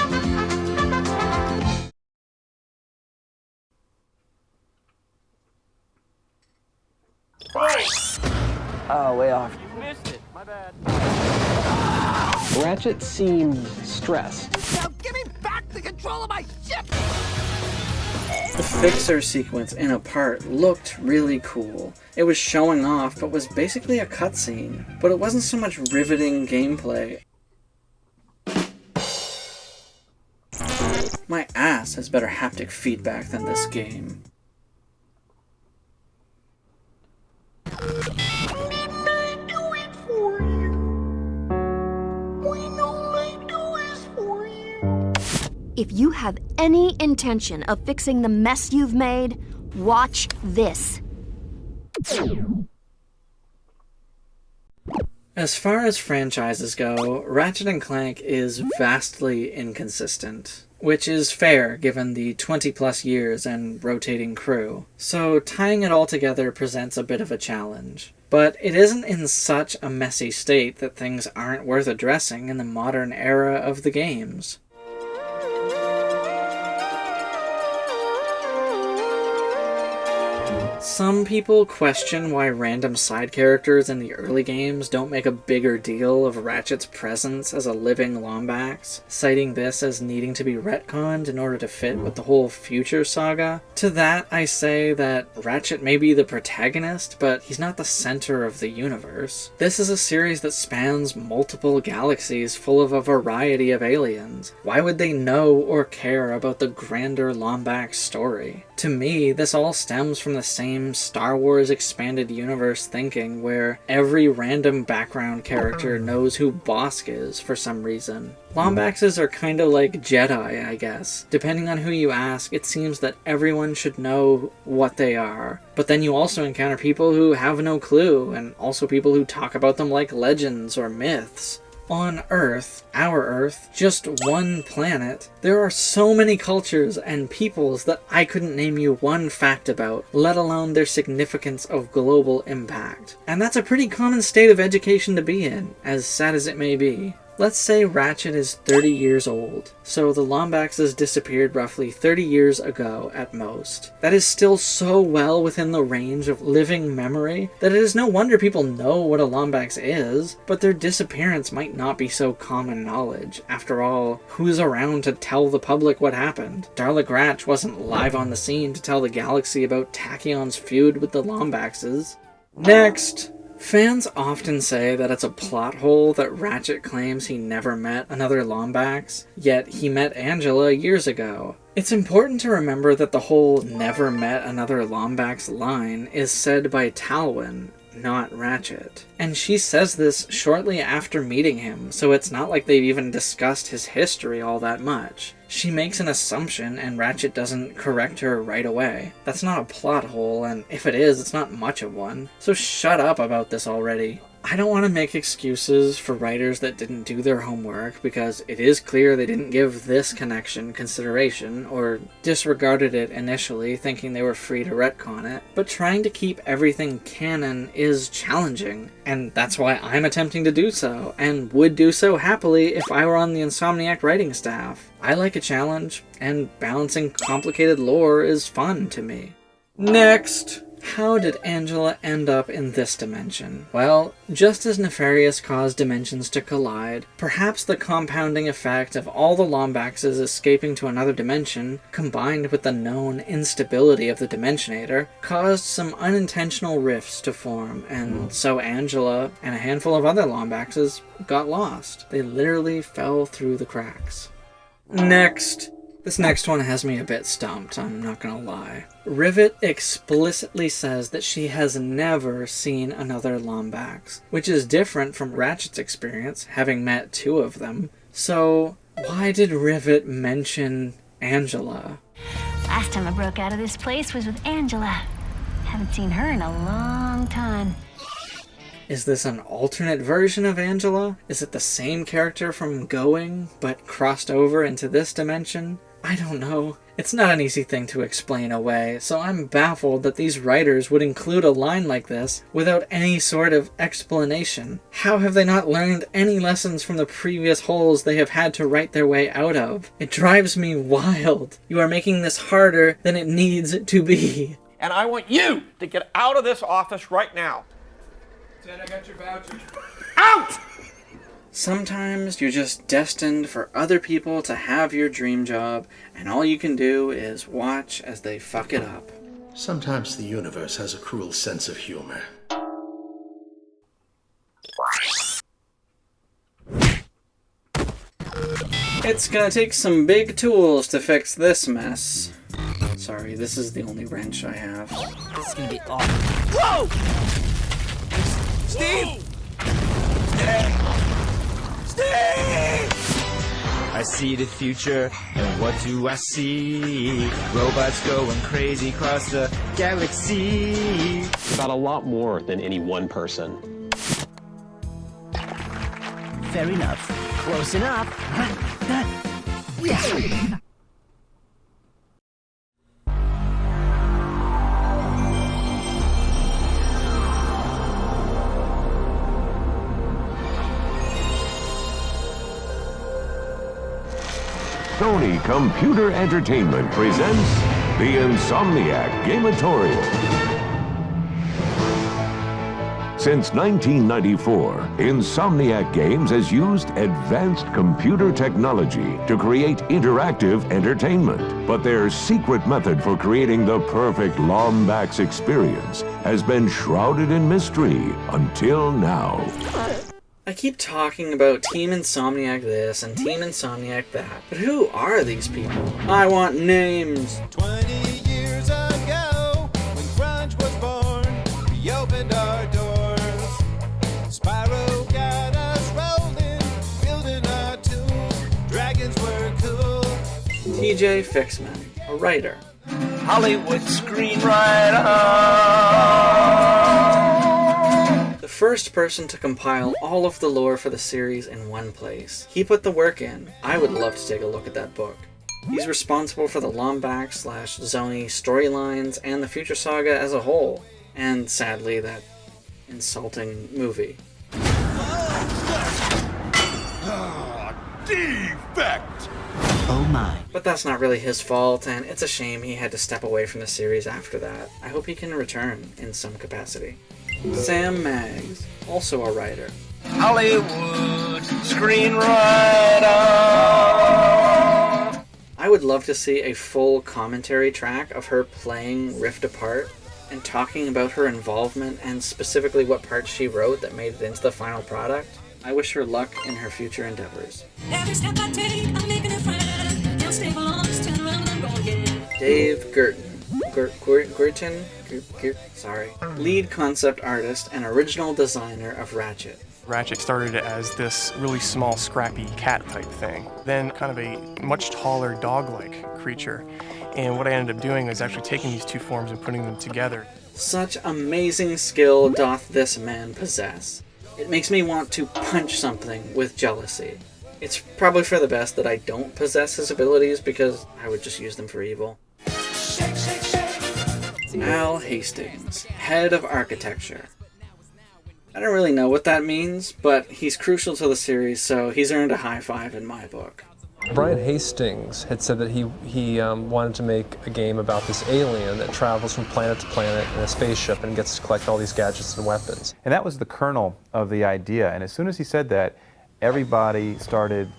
Oh, way off. You missed it. My bad. Ratchet seemed stressed. Now give me back the control of my ship! The Fixer sequence in Apart looked really cool. It was showing off, but was basically a cutscene. But it wasn't so much riveting gameplay. My ass has better haptic feedback than this game. If you have any intention of fixing the mess you've made, watch this. As far as franchises go, Ratchet & Clank is vastly inconsistent, which is fair given the 20+ years and rotating crew. So tying it all together presents a bit of a challenge. But it isn't in such a messy state that things aren't worth addressing in the modern era of the games. Some people question why random side characters in the early games don't make a bigger deal of Ratchet's presence as a living Lombax, citing this as needing to be retconned in order to fit with the whole future saga. To that I say that Ratchet may be the protagonist, but he's not the center of the universe. This is a series that spans multiple galaxies full of a variety of aliens. Why would they know or care about the grander Lombax story? To me, this all stems from the same Star Wars expanded universe thinking where every random background character knows who Bossk is for some reason. Lombaxes are kind of like Jedi, I guess. Depending on who you ask, it seems that everyone should know what they are. But then you also encounter people who have no clue, and also people who talk about them like legends or myths. On Earth, our Earth, just one planet, there are so many cultures and peoples that I couldn't name you one fact about, let alone their significance of global impact. And that's a pretty common state of education to be in, as sad as it may be. Let's say Ratchet is 30 years old, so the Lombaxes disappeared roughly 30 years ago at most. That is still so well within the range of living memory that it is no wonder people know what a Lombax is, but their disappearance might not be so common knowledge. After all, who's around to tell the public what happened? Darla Gratch wasn't live on the scene to tell the galaxy about Tachyon's feud with the Lombaxes. Next! Fans often say that it's a plot hole that Ratchet claims he never met another Lombax, yet he met Angela years ago. It's important to remember that the whole never met another Lombax line is said by Talwyn, not Ratchet. And she says this shortly after meeting him, so it's not like they've even discussed his history all that much. She makes an assumption and Ratchet doesn't correct her right away. That's not a plot hole, and if it is, it's not much of one. So shut up about this already. I don't want to make excuses for writers that didn't do their homework, because it is clear they didn't give this connection consideration, or disregarded it initially, thinking they were free to retcon it, but trying to keep everything canon is challenging, and that's why I'm attempting to do so, and would do so happily if I were on the Insomniac writing staff. I like a challenge, and balancing complicated lore is fun to me. Next! How did Angela end up in this dimension? Well, just as Nefarious caused dimensions to collide, perhaps the compounding effect of all the Lombaxes escaping to another dimension, combined with the known instability of the Dimensionator, caused some unintentional rifts to form, and so Angela and a handful of other Lombaxes got lost. They literally fell through the cracks. Next! This next one has me a bit stumped, I'm not gonna lie. Rivet explicitly says that she has never seen another Lombax, which is different from Ratchet's experience, having met 2 of them. So, why did Rivet mention Angela? Last time I broke out of this place was with Angela. Haven't seen her in a long time. Is this an alternate version of Angela? Is it the same character from Going, but crossed over into this dimension? I don't know. It's not an easy thing to explain away, so I'm baffled that these writers would include a line like this without any sort of explanation. How have they not learned any lessons from the previous holes they have had to write their way out of? It drives me wild. You are making this harder than it needs to be. And I want you to get out of this office right now. Ted, I got your voucher. Out! Sometimes you're just destined for other people to have your dream job, and all you can do is watch as they fuck it up. Sometimes the universe has a cruel sense of humor. It's gonna take some big tools to fix this mess. Sorry, this is the only wrench I have. This is gonna be awful. Whoa! Steve! I see the future, and what do I see? Robots going crazy across the galaxy. About a lot more than any one person. Fair enough. Close enough. Yeah. Sony Computer Entertainment presents the Insomniac Gameatorium. Since 1994, Insomniac Games has used advanced computer technology to create interactive entertainment. But their secret method for creating the perfect Lombax experience has been shrouded in mystery until now. I keep talking about Team Insomniac this and Team Insomniac that, but who are these people? I want names! 20 years TJ Fixman, a writer. Hollywood screenwriter. The first person to compile all of the lore for the series in one place. He put the work in. I would love to take a look at that book. He's responsible for the Lombax/Zoni storylines and the Future Saga as a whole. And sadly, that insulting movie. Defect! Oh my. But that's not really his fault, and it's a shame he had to step away from the series after that. I hope he can return in some capacity. Sam Maggs, also a writer. Hollywood screenwriter. I would love to see a full commentary track of her playing Rift Apart and talking about her involvement and specifically what parts she wrote that made it into the final product. I wish her luck in her future endeavors. Every step I take, I'm making a friend. Can't stay for long, just turn around and go again. Dave Girton. Sorry. Lead concept artist and original designer of Ratchet. Ratchet started as this really small, scrappy cat type thing, then kind of a much taller dog-like creature. And what I ended up doing was actually taking these two forms and putting them together. Such amazing skill doth this man possess. It makes me want to punch something with jealousy. It's probably for the best that I don't possess his abilities because I would just use them for evil. Al Hastings, head of architecture. I don't really know what that means, but he's crucial to the series, so he's earned a high five in my book. Brian Hastings had said that he wanted to make a game about this alien that travels from planet to planet in a spaceship and gets to collect all these gadgets and weapons. And that was the kernel of the idea. And as soon as he said that, everybody started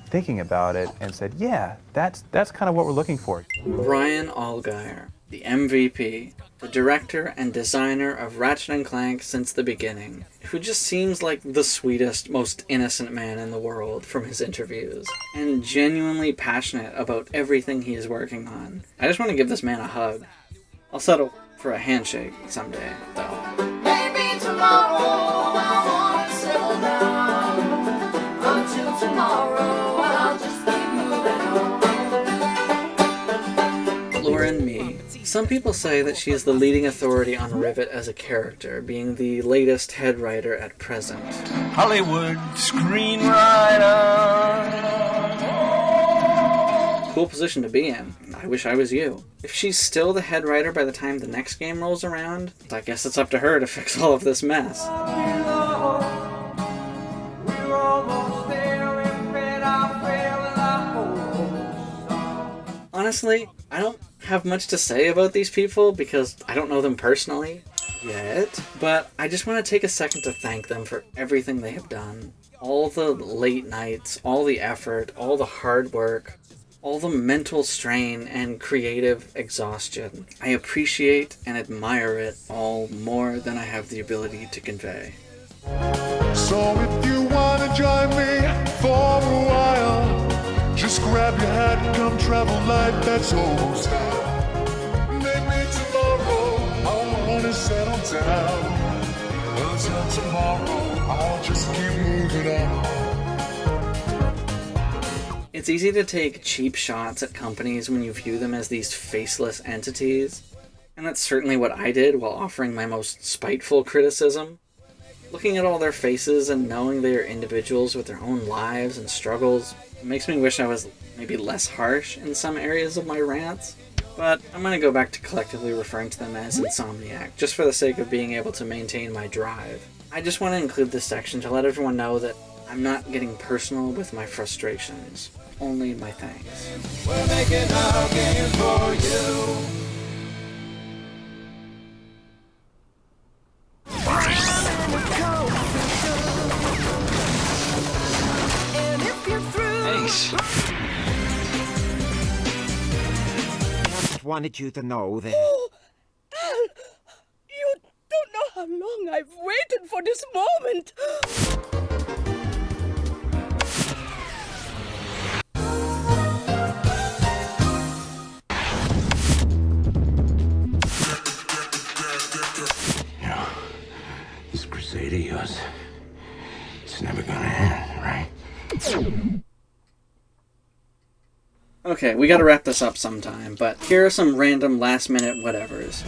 thinking about it and said, yeah, that's kind of what we're looking for. Brian Allgaier, the MVP, the director and designer of Ratchet & Clank since the beginning, who just seems like the sweetest, most innocent man in the world from his interviews, and genuinely passionate about everything he is working on. I just want to give this man a hug. I'll settle for a handshake someday, though. Maybe tomorrow I want to settle down. Until tomorrow I'll just keep moving on. Lauren Mee. Some people say that she is the leading authority on Rivet as a character, being the latest head writer at present. Hollywood screenwriter. Cool position to be in. I wish I was you. If she's still the head writer by the time the next game rolls around, I guess it's up to her to fix all of this mess. Honestly, I don't have much to say about these people because I don't know them personally yet, but I just want to take a second to thank them for everything they have done. All the late nights, all the effort, all the hard work, all the mental strain and creative exhaustion. I appreciate and admire it all more than I have the ability to convey. So if you wanna join me for a while, just grab your hat and come travel like that's almost done. Maybe tomorrow I wanna settle down. Until tomorrow I'll just keep moving on. It's easy to take cheap shots at companies when you view them as these faceless entities, and that's certainly what I did while offering my most spiteful criticism. Looking at all their faces and knowing they are individuals with their own lives and struggles, it makes me wish I was maybe less harsh in some areas of my rants, but I'm going to go back to collectively referring to them as Insomniac, just for the sake of being able to maintain my drive. I just want to include this section to let everyone know that I'm not getting personal with my frustrations, only my thanks. We're making our games for you. Ace. Just wanted you to know that. Oh, Al, you don't know how long I've waited for this moment. You know, this crusade of yours, it's never gonna end, right? Okay, we gotta wrap this up sometime, but here are some random last-minute whatevers.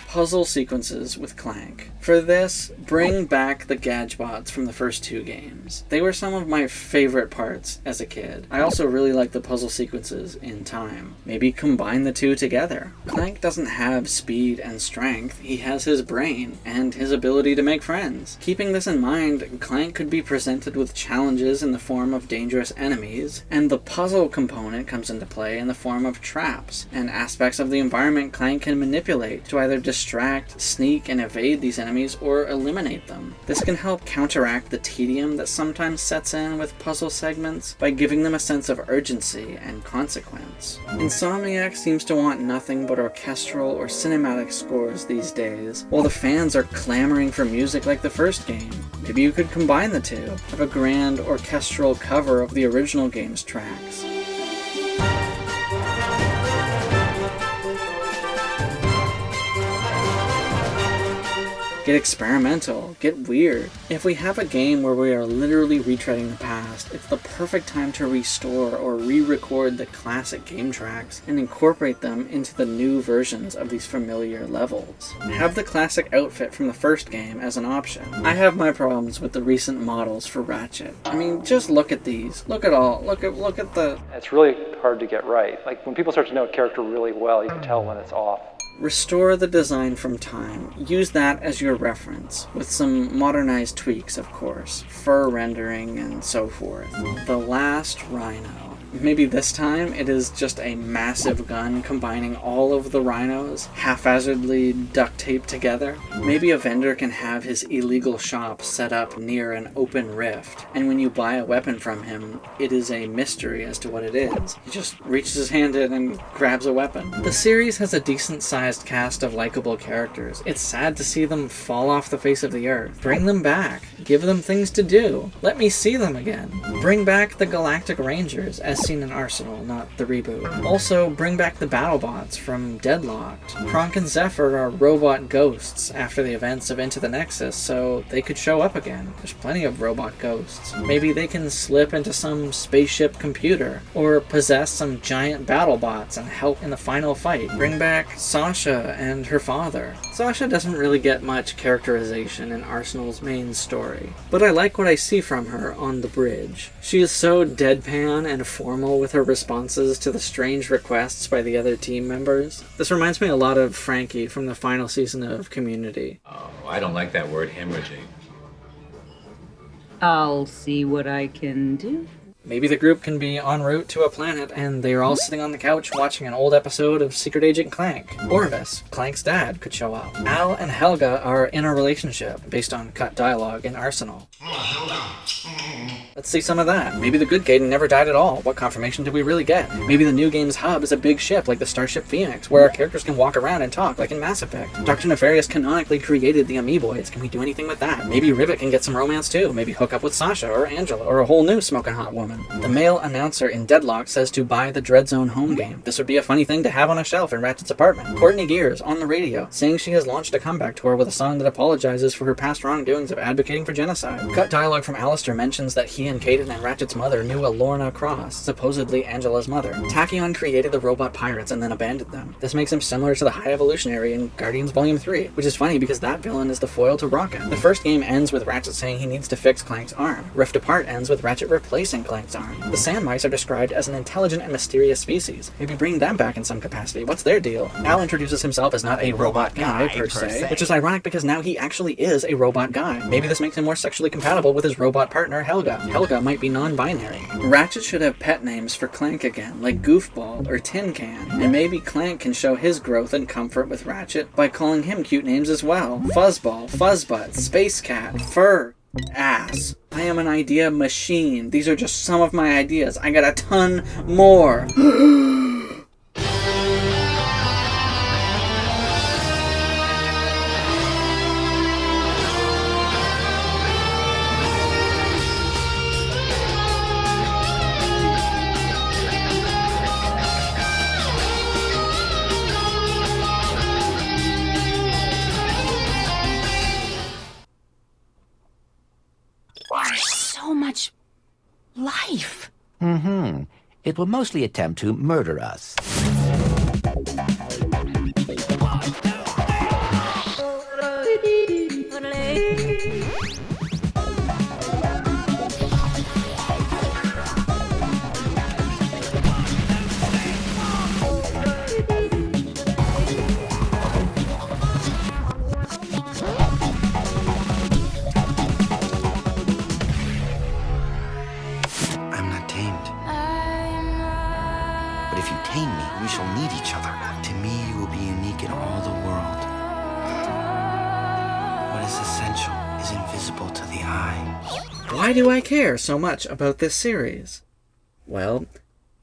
Puzzle sequences with Clank. For this, bring back the Gadgebots from the first 2 games. They were some of my favorite parts as a kid. I also really like the puzzle sequences in Time. Maybe combine the 2 together. Clank doesn't have speed and strength, he has his brain and his ability to make friends. Keeping this in mind, Clank could be presented with challenges in the form of dangerous enemies, and the puzzle component comes into play in the form of traps and aspects of the environment Clank can manipulate to either distract, sneak, and evade these enemies or eliminate them. This can help counteract the tedium that sometimes sets in with puzzle segments by giving them a sense of urgency and consequence. Insomniac seems to want nothing but orchestral or cinematic scores these days, while the fans are clamoring for music like the first game. Maybe you could combine the 2, have a grand orchestral cover of the original game's tracks. Get experimental, get weird. If we have a game where we are literally retreading the past, it's the perfect time to restore or re-record the classic game tracks and incorporate them into the new versions of these familiar levels. Have the classic outfit from the first game as an option. I have my problems with the recent models for Ratchet. I mean, just look at these. Look at the... It's really hard to get right. Like, when people start to know a character really well, you can tell when it's off. Restore the design from Time. Use that as your reference, with some modernized tweaks, of course, fur rendering and so forth. The Last Rhino. Maybe this time it is just a massive gun combining all of the rhinos, haphazardly duct taped together. Maybe a vendor can have his illegal shop set up near an open rift, and when you buy a weapon from him, it is a mystery as to what it is. He just reaches his hand in and grabs a weapon. The series has a decent-sized cast of likable characters. It's sad to see them fall off the face of the earth. Bring them back. Give them things to do. Let me see them again. Bring back the Galactic Rangers, as seen in Arsenal, not the reboot. Also, bring back the BattleBots from Deadlocked. Kronk and Zephyr are robot ghosts after the events of Into the Nexus, so they could show up again. There's plenty of robot ghosts. Maybe they can slip into some spaceship computer, or possess some giant BattleBots and help in the final fight. Bring back Sasha and her father. Sasha doesn't really get much characterization in Arsenal's main story, but I like what I see from her on the bridge. She is so deadpan and formal with her responses to the strange requests by the other team members. This reminds me a lot of Frankie from the final season of Community. Oh, I don't like that word hemorrhaging. I'll see what I can do. Maybe the group can be en route to a planet and they are all sitting on the couch watching an old episode of Secret Agent Clank. Orvis, Clank's dad, could show up. Al and Helga are in a relationship based on cut dialogue in Arsenal. Let's see some of that. Maybe the good Gaiden never died at all. What confirmation did we really get? Maybe the new game's hub is a big ship like the Starship Phoenix, where our characters can walk around and talk like in Mass Effect. Dr. Nefarious canonically created the Amoeboids. Can we do anything with that? Maybe Rivet can get some romance too. Maybe hook up with Sasha or Angela or a whole new smoking hot woman. The male announcer in Deadlock says to buy the Dreadzone home game. This would be a funny thing to have on a shelf in Ratchet's apartment. Courtney Gears on the radio saying she has launched a comeback tour with a song that apologizes for her past wrongdoings of advocating for genocide. Cut dialogue from Alistair mentions that he and Caden and Ratchet's mother knew a Lorna Cross, supposedly Angela's mother. Tachyon created the robot pirates and then abandoned them. This makes him similar to the High Evolutionary in Guardians Volume 3, which is funny because that villain is the foil to Rocket. The first game ends with Ratchet saying he needs to fix Clank's arm. Rift Apart ends with Ratchet replacing Clank's arm. The Sand Mice are described as an intelligent and mysterious species. Maybe bring them back in some capacity. What's their deal? Al introduces himself as not a robot guy per se, which is ironic because now he actually is a robot guy. Maybe this makes him more sexually compatible with his robot partner, Helga. Helga might be non-binary. Ratchet should have pet names for Clank again, like Goofball or Tin Can. And maybe Clank can show his growth and comfort with Ratchet by calling him cute names as well. Fuzzball, Fuzzbutt, Space Cat, Fur, Ass. I am an idea machine. These are just some of my ideas. I got a ton more. Mm-hmm. It will mostly attempt to murder us. I'm not tamed. But if you tame me, we shall need each other. To me, you will be unique in all the world. What is essential is invisible to the eye. Why do I care so much about this series? Well,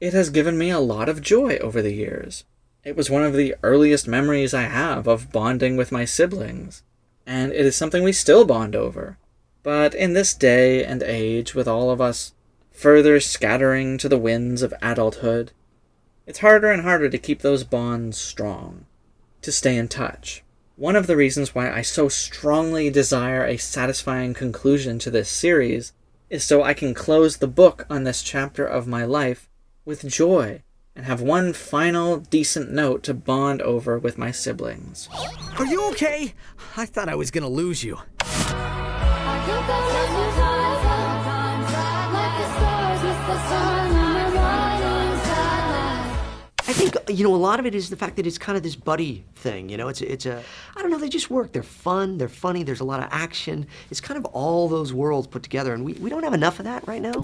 it has given me a lot of joy over the years. It was one of the earliest memories I have of bonding with my siblings, and it is something we still bond over. But in this day and age, with all of us further scattering to the winds of adulthood, it's harder and harder to keep those bonds strong, to stay in touch. One of the reasons why I so strongly desire a satisfying conclusion to this series is so I can close the book on this chapter of my life with joy and have one final decent note to bond over with my siblings. Are you okay? I thought I was gonna lose you. I think, a lot of it is the fact that it's kind of this buddy thing, it's a, I don't know, they just work. They're fun, they're funny, there's a lot of action. It's kind of all those worlds put together, and we don't have enough of that right now.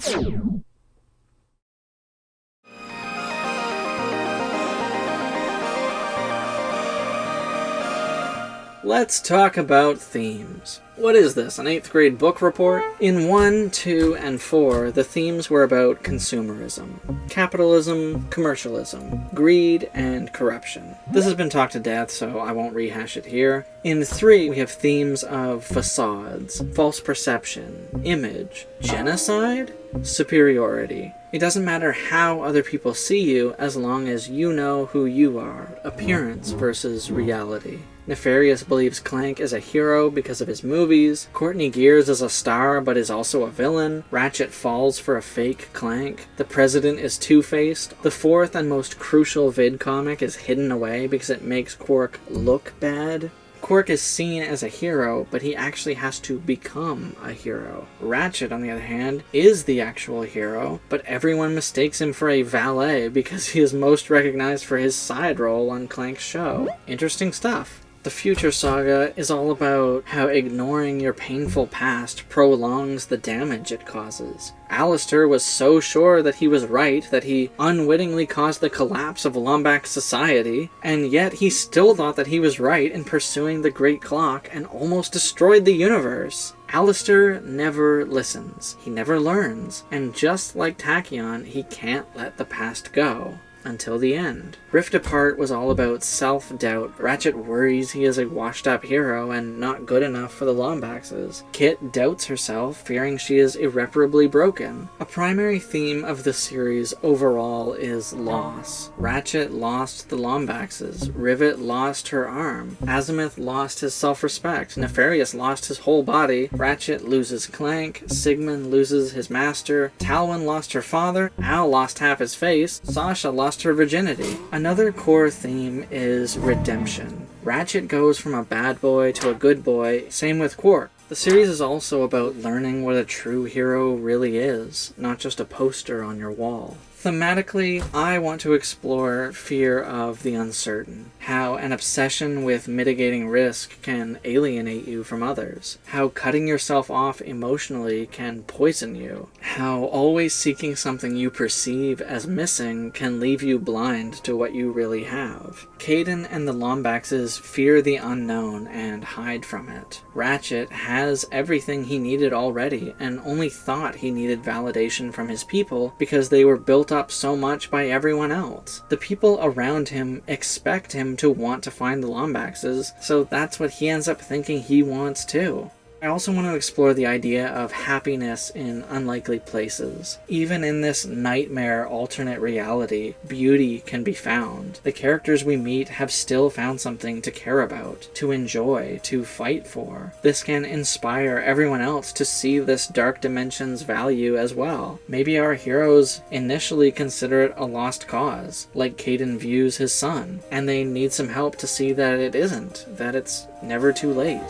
Let's talk about themes. What is this, an 8th grade book report? In 1, 2, and 4, the themes were about consumerism, capitalism, commercialism, greed, and corruption. This has been talked to death, so I won't rehash it here. In 3, we have themes of facades, false perception, image, genocide, superiority. It doesn't matter how other people see you as long as you know who you are. Appearance versus reality. Nefarious believes Clank is a hero because of his movies. Courtney Gears is a star but is also a villain. Ratchet falls for a fake Clank. The President is two-faced. The 4th and most crucial vid comic is hidden away because it makes Quark look bad. Quark is seen as a hero, but he actually has to become a hero. Ratchet, on the other hand, is the actual hero, but everyone mistakes him for a valet because he is most recognized for his side role on Clank's show. Interesting stuff. The Future Saga is all about how ignoring your painful past prolongs the damage it causes. Alistair was so sure that he was right that he unwittingly caused the collapse of Lombax society, and yet he still thought that he was right in pursuing the Great Clock and almost destroyed the universe. Alistair never listens, he never learns, and just like Tachyon, he can't let the past go. Until the end. Rift Apart was all about self-doubt. Ratchet worries he is a washed-up hero and not good enough for the Lombaxes. Kit doubts herself, fearing she is irreparably broken. A primary theme of the series overall is loss. Ratchet lost the Lombaxes. Rivet lost her arm. Azimuth lost his self-respect. Nefarious lost his whole body. Ratchet loses Clank. Sigmund loses his master. Talwyn lost her father. Al lost half his face. Sasha lost her virginity. Another core theme is redemption. Ratchet goes from a bad boy to a good boy, same with Quark. The series is also about learning what a true hero really is, not just a poster on your wall. Thematically, I want to explore fear of the uncertain, how an obsession with mitigating risk can alienate you from others, how cutting yourself off emotionally can poison you, how always seeking something you perceive as missing can leave you blind to what you really have. Kaidan and the Lombaxes fear the unknown and hide from it. Ratchet has everything he needed already and only thought he needed validation from his people because they were built up so much by everyone else. The people around him expect him to want to find the Lombaxes, so that's what he ends up thinking he wants too. I also want to explore the idea of happiness in unlikely places. Even in this nightmare alternate reality, beauty can be found. The characters we meet have still found something to care about, to enjoy, to fight for. This can inspire everyone else to see this dark dimension's value as well. Maybe our heroes initially consider it a lost cause, like Caden views his son, and they need some help to see that it isn't, that it's never too late.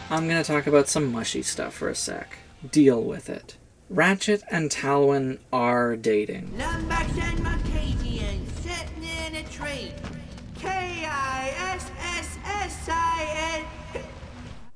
I'm gonna talk about some mushy stuff for a sec. Deal with it. Ratchet and Talwyn are dating. Lumberjacks and Marcadians sitting in a tree. Kissin.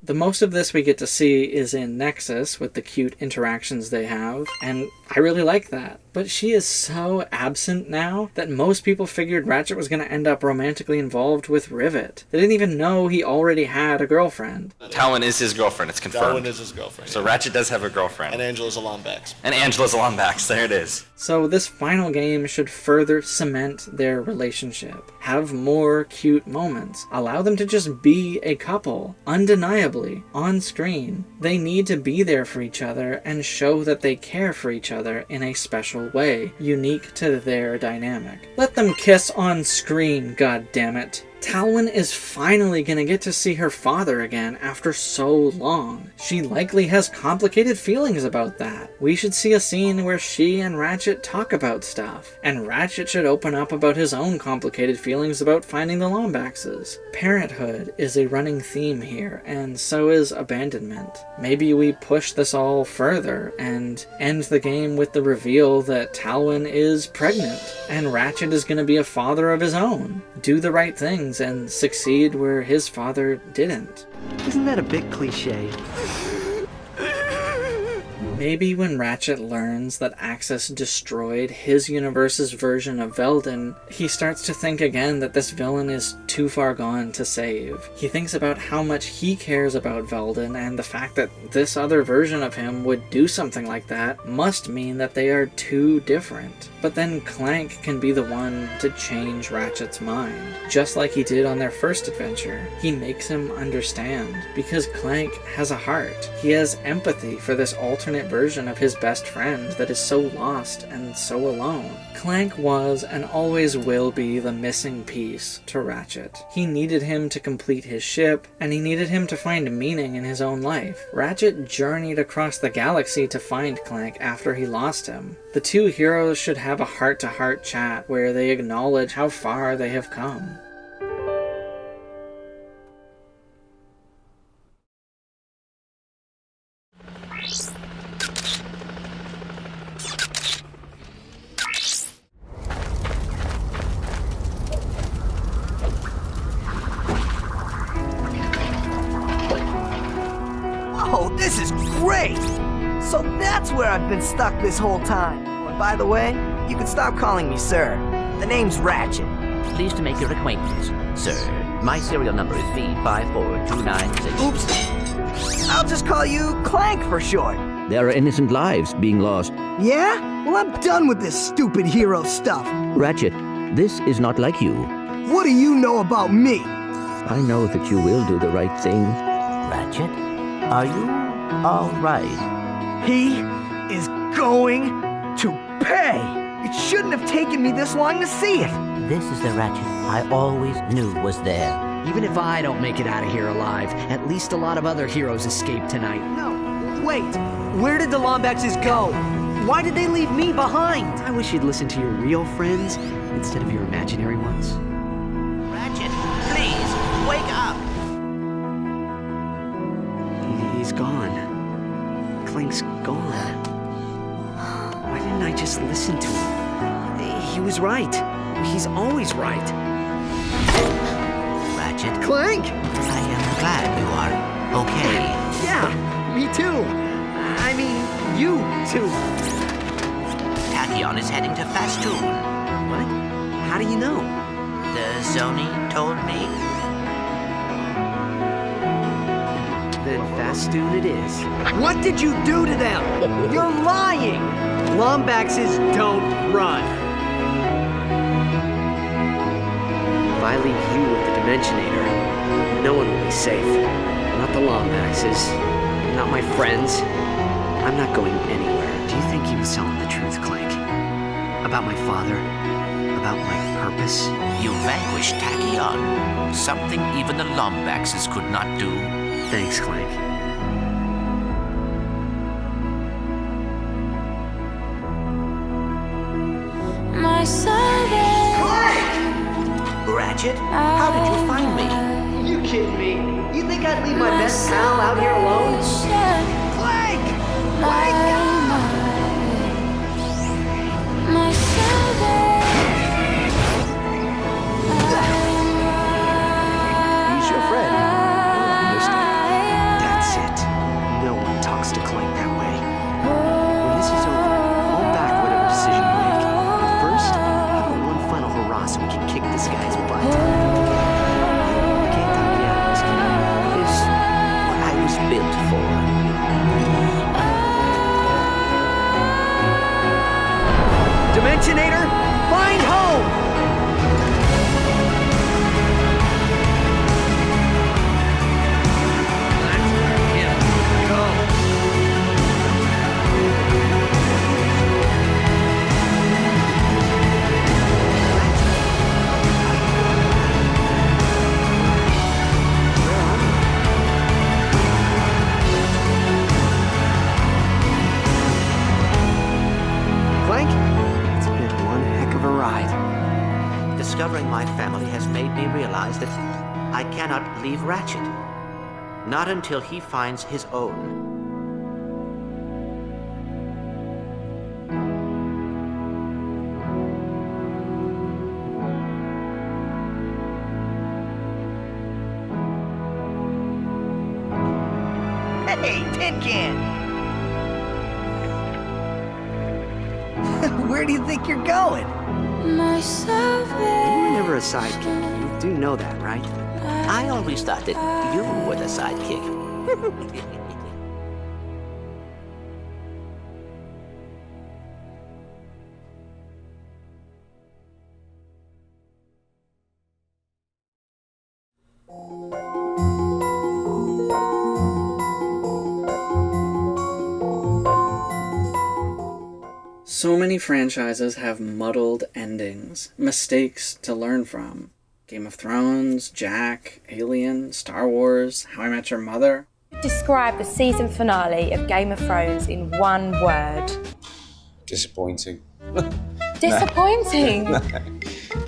The most of this we get to see is in Nexus with the cute interactions they have, and I really like that. But she is so absent now that most people figured Ratchet was going to end up romantically involved with Rivet. They didn't even know he already had a girlfriend. Talwyn is his girlfriend, it's confirmed. Talwyn is his girlfriend. So Ratchet does have a girlfriend. And Angela's a Lombax. There it is. So this final game should further cement their relationship. Have more cute moments. Allow them to just be a couple, undeniably, on screen. They need to be there for each other and show that they care for each other in a special way, unique to their dynamic. Let them kiss on screen, goddammit. Talwyn is finally gonna get to see her father again after so long. She likely has complicated feelings about that. We should see a scene where she and Ratchet talk about stuff, and Ratchet should open up about his own complicated feelings about finding the Lombaxes. Parenthood is a running theme here, and so is abandonment. Maybe we push this all further and end the game with the reveal that Talwyn is pregnant, and Ratchet is gonna be a father of his own. Do the right thing and succeed where his father didn't. Isn't that a bit cliche? Maybe when Ratchet learns that Axis destroyed his universe's version of Veldin, he starts to think again that this villain is too far gone to save. He thinks about how much he cares about Veldin, and the fact that this other version of him would do something like that must mean that they are too different. But then Clank can be the one to change Ratchet's mind, just like he did on their first adventure. He makes him understand, because Clank has a heart. He has empathy for this alternate version of his best friend that is so lost and so alone. Clank was and always will be the missing piece to Ratchet. He needed him to complete his ship, and he needed him to find meaning in his own life. Ratchet journeyed across the galaxy to find Clank after he lost him. The two heroes should have a heart-to-heart chat where they acknowledge how far they have come. Oh, this is great! So that's where I've been stuck this whole time. And by the way, you can stop calling me sir. The name's Ratchet. Pleased to make your acquaintance, sir. My serial number is V54296. Oops. I'll just call you Clank for short. There are innocent lives being lost. Yeah? Well, I'm done with this stupid hero stuff. Ratchet, this is not like you. What do you know about me? I know that you will do the right thing. Ratchet, are you All right. He is going to pay. It shouldn't have taken me this long to see it. This is the Ratchet I always knew was there. Even if I don't make it out of here alive, at least a lot of other heroes escaped tonight. No, wait. Where did the Lombaxes go? Why did they leave me behind? I wish you'd listen to your real friends instead of your imaginary ones. Ratchet, please, wake up! He's gone. Clank's gone. Why didn't I just listen to him? He was right. He's always right. Ratchet? Clank! I am glad you are okay. Yeah, me too. I mean, you too. Tachyon is heading to Fastoon. What? How do you know? The Zoni told me. Then Fastoon it is. What did you do to them? You're lying! Lombaxes don't run. If I leave you with the Dimensionator, no one will be safe. Not the Lombaxes, not my friends. I'm not going anywhere. Do you think he was telling the truth, Clank? About my father? About my purpose? You vanquished Tachyon. Something even the Lombaxes could not do. Thanks, Clank. My savage. Ratchet, how did you find me? You kidding me? You think I'd leave my best pal out here alone? Clank! Wake up! My savage. He's your friend. I understand. That's it. No one talks to Clank that way. When this is over, I'll back whatever decision you make. But first, how about one final hurrah so we can kick this guy's butt? Is what I was built for. Dimensionator, find home! Clank, it's been one heck of a ride. Discovering my family has made me realize that I cannot leave Ratchet. Not until he finds his own. Hey, Tin Can! Where do you think you're going? My savage. You were never a sidekick. You do know that, right? I always thought that you were the sidekick. So many franchises have muddled endings, mistakes to learn from. Game of Thrones, Jack, Alien, Star Wars, How I Met Your Mother. Describe the season finale of Game of Thrones in one word. Disappointing. Disappointing?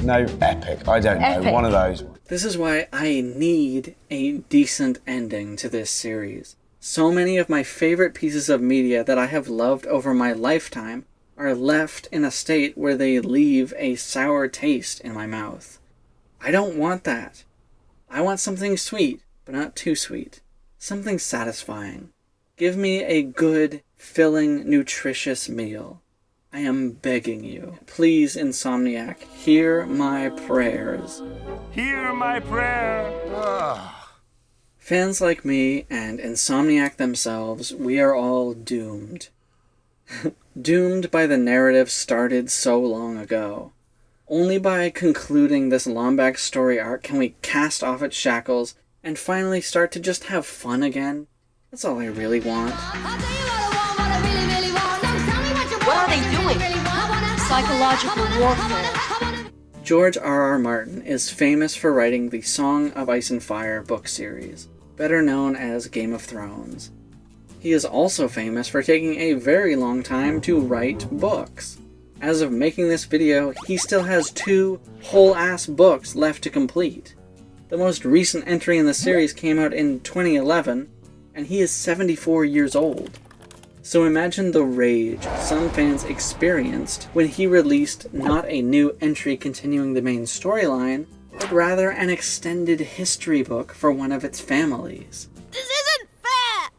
No, epic. I don't know. Epic. One of those. This is why I need a decent ending to this series. So many of my favorite pieces of media that I have loved over my lifetime are left in a state where they leave a sour taste in my mouth. I don't want that. I want something sweet, but not too sweet. Something satisfying. Give me a good, filling, nutritious meal. I am begging you. Please, Insomniac, hear my prayers. Hear my prayer. Fans like me and Insomniac themselves, we are all doomed. Doomed by the narrative started so long ago. Only by concluding this Lombax story arc can we cast off its shackles and finally start to just have fun again. That's all I really want. What are they doing? Psychological warfare. George R.R. Martin is famous for writing the Song of Ice and Fire book series, better known as Game of Thrones. He is also famous for taking a very long time to write books. As of making this video, he still has 2 whole-ass books left to complete. The most recent entry in the series came out in 2011, and he is 74 years old. So imagine the rage some fans experienced when he released not a new entry continuing the main storyline, but rather an extended history book for one of its families. This isn't fair!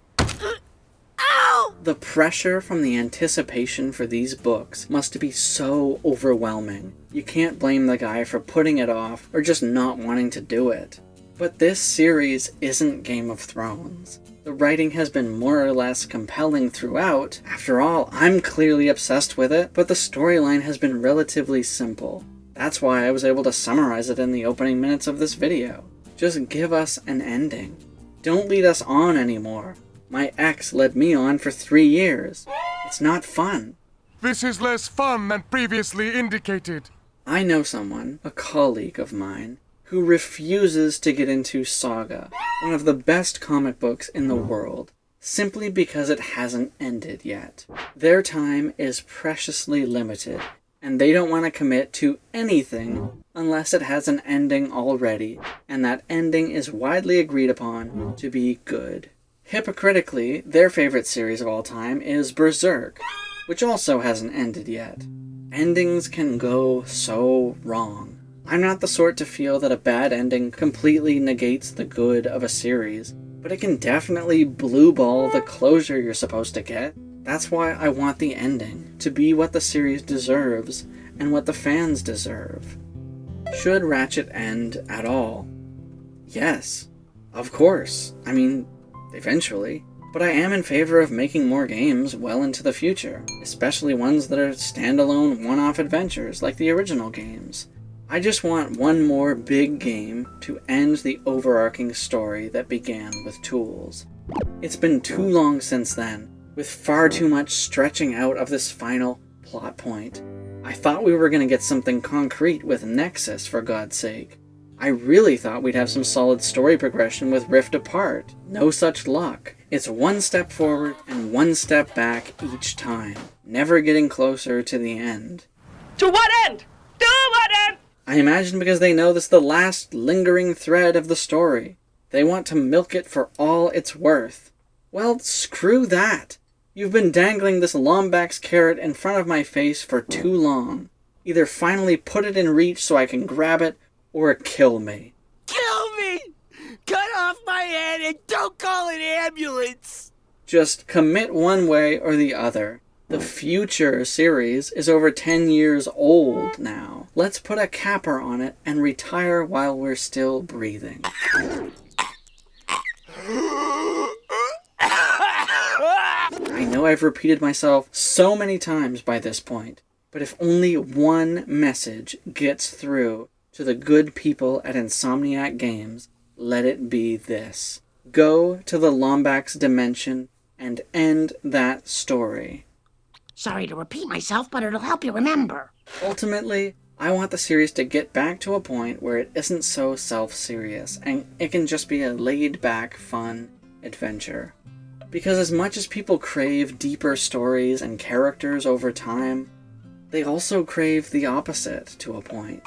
Ow! The pressure from the anticipation for these books must be so overwhelming. You can't blame the guy for putting it off or just not wanting to do it. But this series isn't Game of Thrones. The writing has been more or less compelling throughout. After all, I'm clearly obsessed with it, but the storyline has been relatively simple. That's why I was able to summarize it in the opening minutes of this video. Just give us an ending. Don't lead us on anymore. My ex led me on for 3 years. It's not fun. This is less fun than previously indicated. I know someone, a colleague of mine, who refuses to get into Saga, one of the best comic books in the world, simply because it hasn't ended yet. Their time is preciously limited, and they don't want to commit to anything unless it has an ending already, and that ending is widely agreed upon to be good. Hypocritically, their favorite series of all time is Berserk, which also hasn't ended yet. Endings can go so wrong. I'm not the sort to feel that a bad ending completely negates the good of a series, but it can definitely blue ball the closure you're supposed to get. That's why I want the ending to be what the series deserves and what the fans deserve. Should Ratchet end at all? Yes, of course. I mean, eventually. But I am in favor of making more games well into the future, especially ones that are standalone one-off adventures like the original games. I just want one more big game to end the overarching story that began with Tools. It's been too long since then, with far too much stretching out of this final plot point. I thought we were going to get something concrete with Nexus, for God's sake. I really thought we'd have some solid story progression with Rift Apart. No such luck. It's one step forward and one step back each time, never getting closer to the end. To what end? To what end? I imagine because they know this is the last lingering thread of the story. They want to milk it for all it's worth. Well, screw that. You've been dangling this Lombax carrot in front of my face for too long. Either finally put it in reach so I can grab it, or kill me. Kill me! Cut off my head and don't call an ambulance! Just commit one way or the other. The future series is over 10 years old now. Let's put a capper on it and retire while we're still breathing. I know I've repeated myself so many times by this point, but if only one message gets through to the good people at Insomniac Games, let it be this. Go to the Lombax dimension and end that story. Sorry to repeat myself, but it'll help you remember. Ultimately, I want the series to get back to a point where it isn't so self-serious, and it can just be a laid-back, fun adventure. Because as much as people crave deeper stories and characters over time, they also crave the opposite to a point.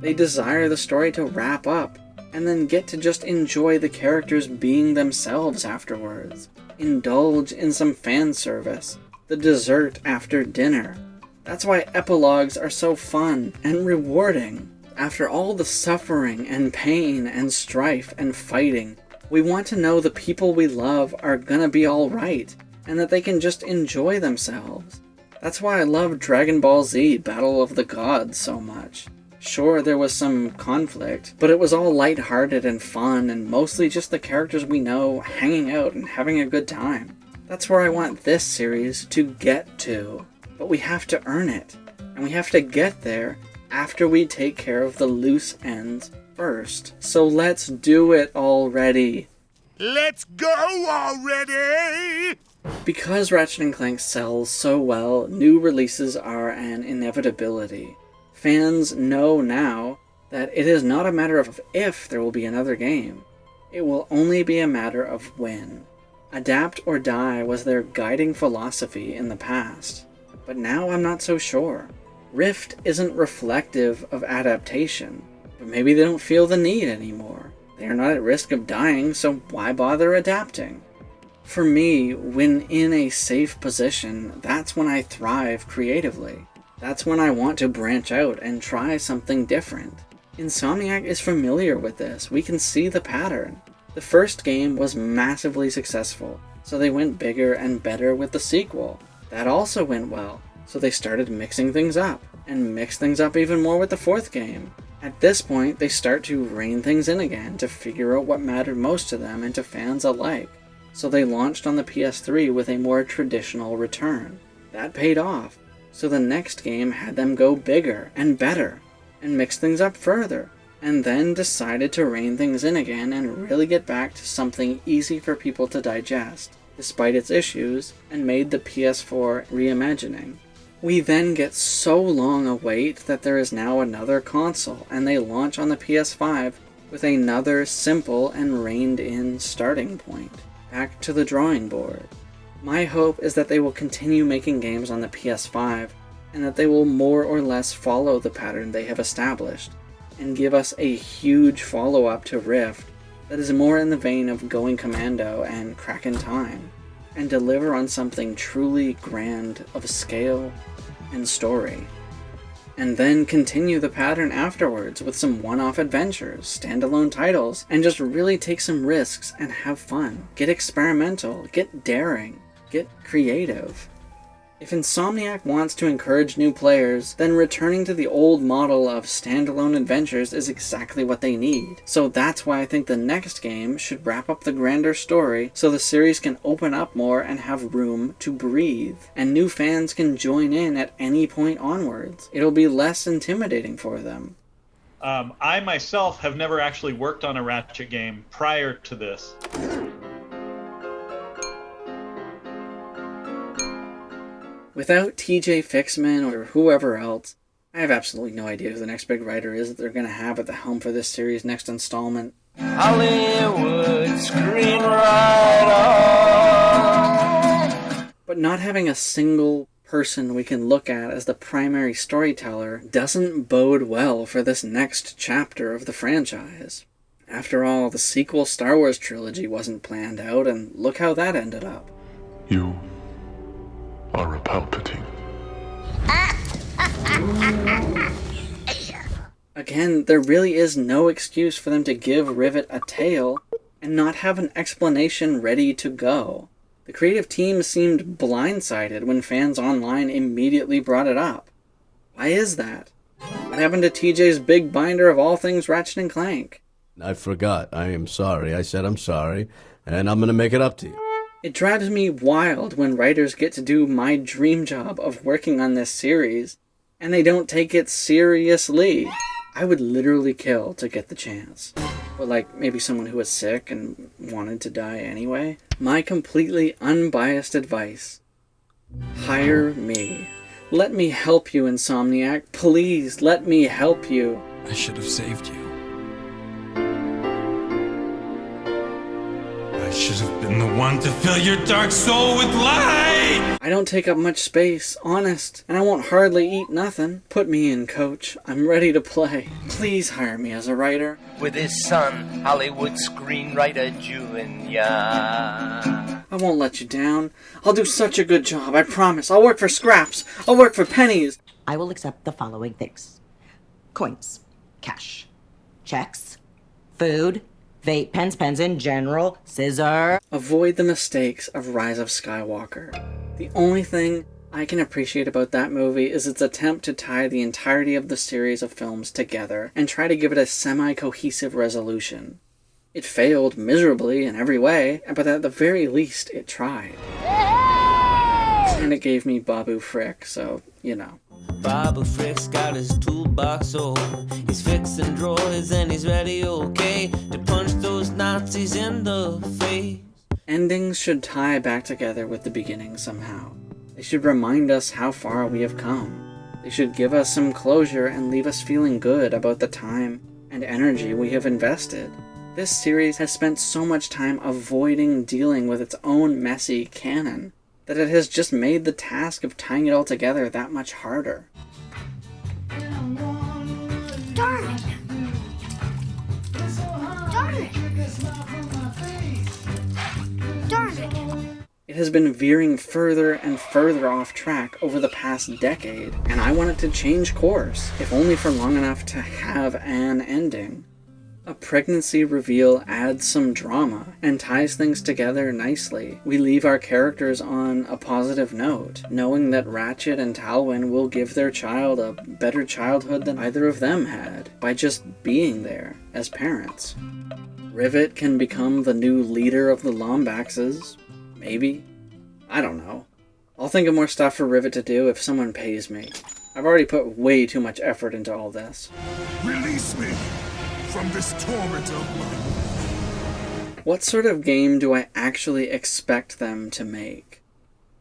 They desire the story to wrap up, and then get to just enjoy the characters being themselves afterwards. Indulge in some fan service. The dessert after dinner. That's why epilogues are so fun and rewarding. After all the suffering and pain and strife and fighting, we want to know the people we love are gonna be alright, and that they can just enjoy themselves. That's why I love Dragon Ball Z Battle of the Gods so much. Sure, there was some conflict, but it was all lighthearted and fun, and mostly just the characters we know hanging out and having a good time. That's where I want this series to get to. But we have to earn it. And we have to get there after we take care of the loose ends first. So let's do it already. Let's go already! Because Ratchet & Clank sells so well, new releases are an inevitability. Fans know now that it is not a matter of if there will be another game. It will only be a matter of when. Adapt or die was their guiding philosophy in the past, but now I'm not so sure. Rift isn't reflective of adaptation, but maybe they don't feel the need anymore. They are not at risk of dying, so why bother adapting? For me, when in a safe position, that's when I thrive creatively. That's when I want to branch out and try something different. Insomniac is familiar with this. We can see the pattern. The first game was massively successful, so they went bigger and better with the sequel. That also went well, so they started mixing things up, and mixed things up even more with the fourth game. At this point, they start to rein things in again to figure out what mattered most to them and to fans alike. So they launched on the PS3 with a more traditional return. That paid off, so the next game had them go bigger and better, and mix things up further, and then decided to rein things in again and really get back to something easy for people to digest, despite its issues, and made the PS4 reimagining. We then get so long a wait that there is now another console, and they launch on the PS5 with another simple and reined-in starting point. Back to the drawing board. My hope is that they will continue making games on the PS5, and that they will more or less follow the pattern they have established, and give us a huge follow-up to Rift that is more in the vein of Going Commando and Crack in Time, and deliver on something truly grand of scale and story. And then continue the pattern afterwards with some one-off adventures, standalone titles, and just really take some risks and have fun. Get experimental, get daring, get creative. If Insomniac wants to encourage new players, then returning to the old model of standalone adventures is exactly what they need. So that's why I think the next game should wrap up the grander story so the series can open up more and have room to breathe, and new fans can join in at any point onwards. It'll be less intimidating for them. I myself have never actually worked on a Ratchet game prior to this. Without TJ Fixman or whoever else, I have absolutely no idea who the next big writer is that they're going to have at the helm for this series' next installment. Hollywood screenwriter. But not having a single person we can look at as the primary storyteller doesn't bode well for this next chapter of the franchise. After all, the sequel Star Wars trilogy wasn't planned out, and look how that ended up. You are a Palpatine. Again, there really is no excuse for them to give Rivet a tail and not have an explanation ready to go. The creative team seemed blindsided when fans online immediately brought it up. Why is that? What happened to TJ's big binder of all things Ratchet & Clank? I forgot. I am sorry. I said I'm sorry, and I'm going to make it up to you. It drives me wild when writers get to do my dream job of working on this series, and they don't take it seriously. I would literally kill to get the chance. But like, maybe someone who was sick and wanted to die anyway. My completely unbiased advice: hire me. Let me help you, Insomniac. Please, let me help you. I should have saved you. I should have been the one to fill your dark soul with light! I don't take up much space, honest, and I won't hardly eat nothing. Put me in, coach. I'm ready to play. Please hire me as a writer. With his son, Hollywood screenwriter Junior. I won't let you down. I'll do such a good job, I promise. I'll work for scraps. I'll work for pennies. I will accept the following things: coins, cash, checks, food, vape pens in general, scissor. Avoid the mistakes of Rise of Skywalker. The only thing I can appreciate about that movie is its attempt to tie the entirety of the series of films together and try to give it a semi-cohesive resolution. It failed miserably in every way, but at the very least it tried. And it gave me Babu Frick, so, you know. Baba Frick's got his toolbox open. He's fixing drawers and he's ready, okay, to punch those Nazis in the face. Endings should tie back together with the beginning somehow. They should remind us how far we have come. They should give us some closure and leave us feeling good about the time and energy we have invested. This series has spent so much time avoiding dealing with its own messy canon that it has just made the task of tying it all together that much harder. Darn it! Darn it! Darn it! It has been veering further and further off track over the past decade, and I want it to change course, if only for long enough to have an ending. A pregnancy reveal adds some drama and ties things together nicely. We leave our characters on a positive note, knowing that Ratchet and Talwyn will give their child a better childhood than either of them had, by just being there as parents. Rivet can become the new leader of the Lombaxes. Maybe. I don't know. I'll think of more stuff for Rivet to do if someone pays me. I've already put way too much effort into all this. Release me from this torment of mine. What sort of game do I actually expect them to make?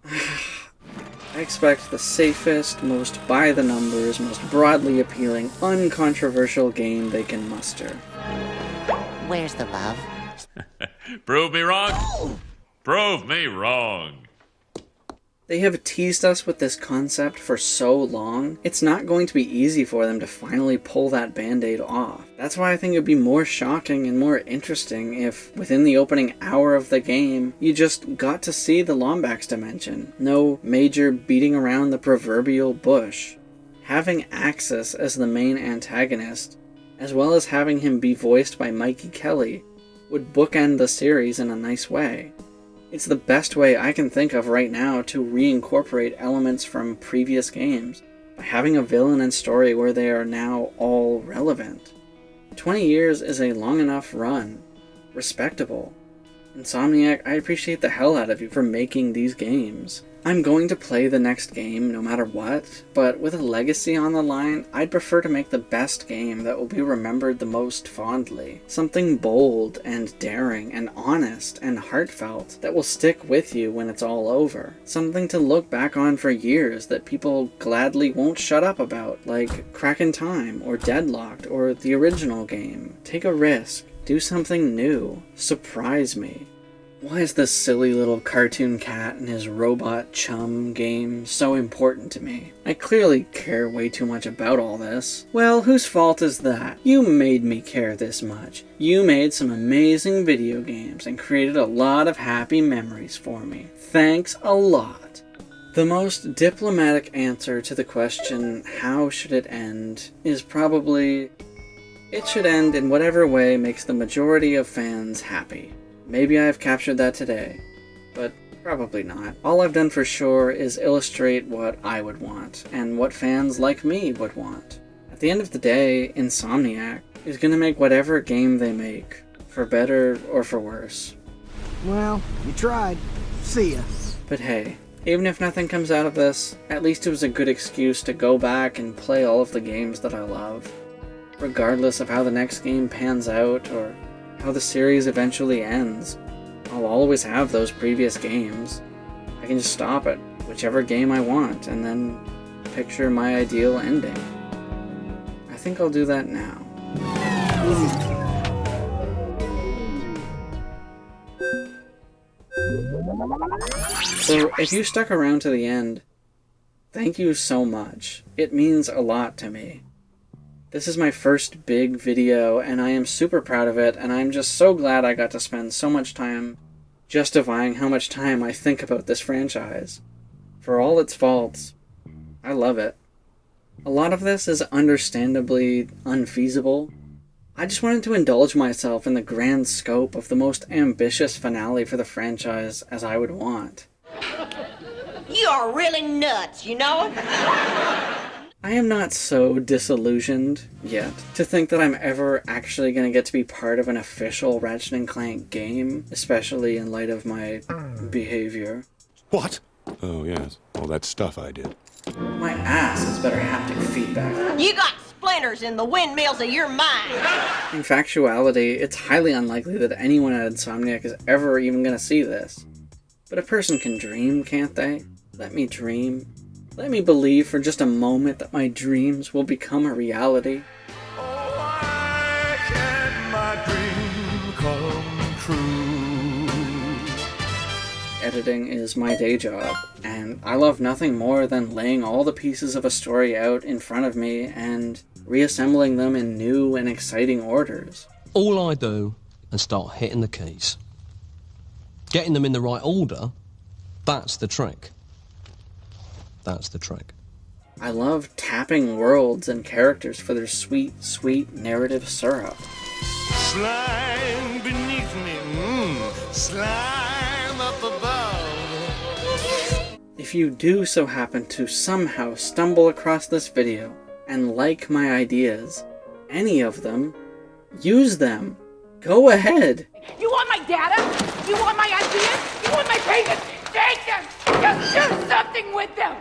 I expect the safest, most by-the-numbers, most broadly appealing, uncontroversial game they can muster. Where's the love? Prove me wrong. Prove me wrong. They have teased us with this concept for so long, it's not going to be easy for them to finally pull that band-aid off. That's why I think it would be more shocking and more interesting if, within the opening hour of the game, you just got to see the Lombax dimension. No major beating around the proverbial bush. Having Axis as the main antagonist, as well as having him be voiced by Mikey Kelly, would bookend the series in a nice way. It's the best way I can think of right now to reincorporate elements from previous games, by having a villain and story where they are now all relevant. 20 years is a long enough run. Respectable. Insomniac, I appreciate the hell out of you for making these games. I'm going to play the next game no matter what, but with a legacy on the line, I'd prefer to make the best game that will be remembered the most fondly. Something bold and daring and honest and heartfelt that will stick with you when it's all over. Something to look back on for years that people gladly won't shut up about, like Crack in Time or Deadlocked or the original game. Take a risk. Do something new. Surprise me. Why is this silly little cartoon cat and his robot chum game so important to me? I clearly care way too much about all this. Well, whose fault is that? You made me care this much. You made some amazing video games and created a lot of happy memories for me. Thanks a lot. The most diplomatic answer to the question, how should it end, is probably, it should end in whatever way makes the majority of fans happy. Maybe I've captured that today, but probably not. All I've done for sure is illustrate what I would want, and what fans like me would want. At the end of the day, Insomniac is going to make whatever game they make, for better or for worse. Well, you tried. See ya. But hey, even if nothing comes out of this, at least it was a good excuse to go back and play all of the games that I love. Regardless of how the next game pans out, or how the series eventually ends, I'll always have those previous games. I can just stop at whichever game I want and then picture my ideal ending. I think I'll do that now. So if you stuck around to the end, thank you so much. It means a lot to me. This is my first big video, and I am super proud of it, and I'm just so glad I got to spend so much time justifying how much time I think about this franchise. For all its faults, I love it. A lot of this is understandably unfeasible. I just wanted to indulge myself in the grand scope of the most ambitious finale for the franchise as I would want. You're really nuts, you know? I am not so disillusioned yet to think that I'm ever actually going to get to be part of an official Ratchet & Clank game, especially in light of my behavior. What? Oh, yes. All that stuff I did. My ass has better haptic feedback. You got splinters in the windmills of your mind. In factuality, it's highly unlikely that anyone at Insomniac is ever even gonna see this. But a person can dream, can't they? Let me dream. Let me believe for just a moment that my dreams will become a reality. Editing is my day job, and I love nothing more than laying all the pieces of a story out in front of me and reassembling them in new and exciting orders. All I do is start hitting the keys. Getting them in the right order, that's the trick. That's the trick. I love tapping worlds and characters for their sweet, sweet narrative syrup. Slime beneath me, slime up above. If you do so happen to somehow stumble across this video and like my ideas, any of them, use them. Go ahead. You want my data? You want my ideas? You want my pages? Take them! Just do something with them!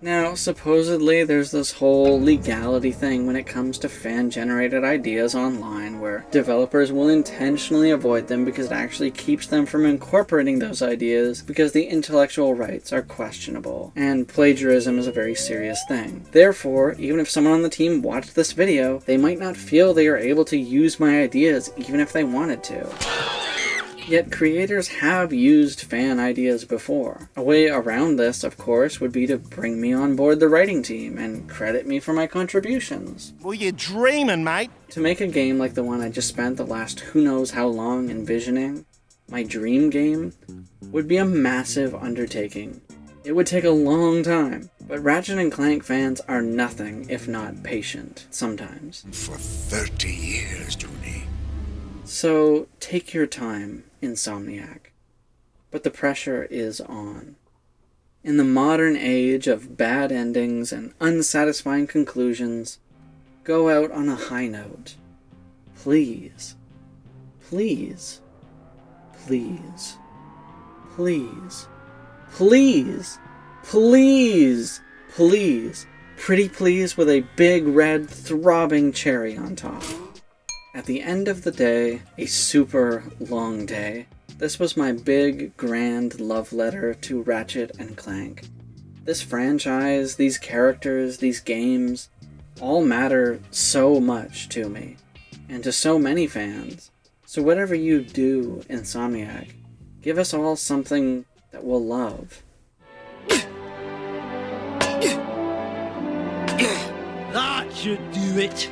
Now, supposedly there's this whole legality thing when it comes to fan-generated ideas online, where developers will intentionally avoid them because it actually keeps them from incorporating those ideas because the intellectual rights are questionable, and plagiarism is a very serious thing. Therefore, even if someone on the team watched this video, they might not feel they are able to use my ideas even if they wanted to. Yet creators have used fan ideas before. A way around this, of course, would be to bring me on board the writing team and credit me for my contributions. Well, you're dreaming, mate. To make a game like the one I just spent the last who knows how long envisioning, my dream game, would be a massive undertaking. It would take a long time, but Ratchet & Clank fans are nothing if not patient, sometimes. For 30 years, Dooney. So, take your time, Insomniac. But the pressure is on. In the modern age of bad endings and unsatisfying conclusions, go out on a high note. Please. Please. Please. Please. Please. Please. Please. Pretty please with a big red throbbing cherry on top. At the end of the day, a super long day, this was my big, grand love letter to Ratchet & Clank. This franchise, these characters, these games, all matter so much to me, and to so many fans. So whatever you do, Insomniac, give us all something that we'll love. That should do it.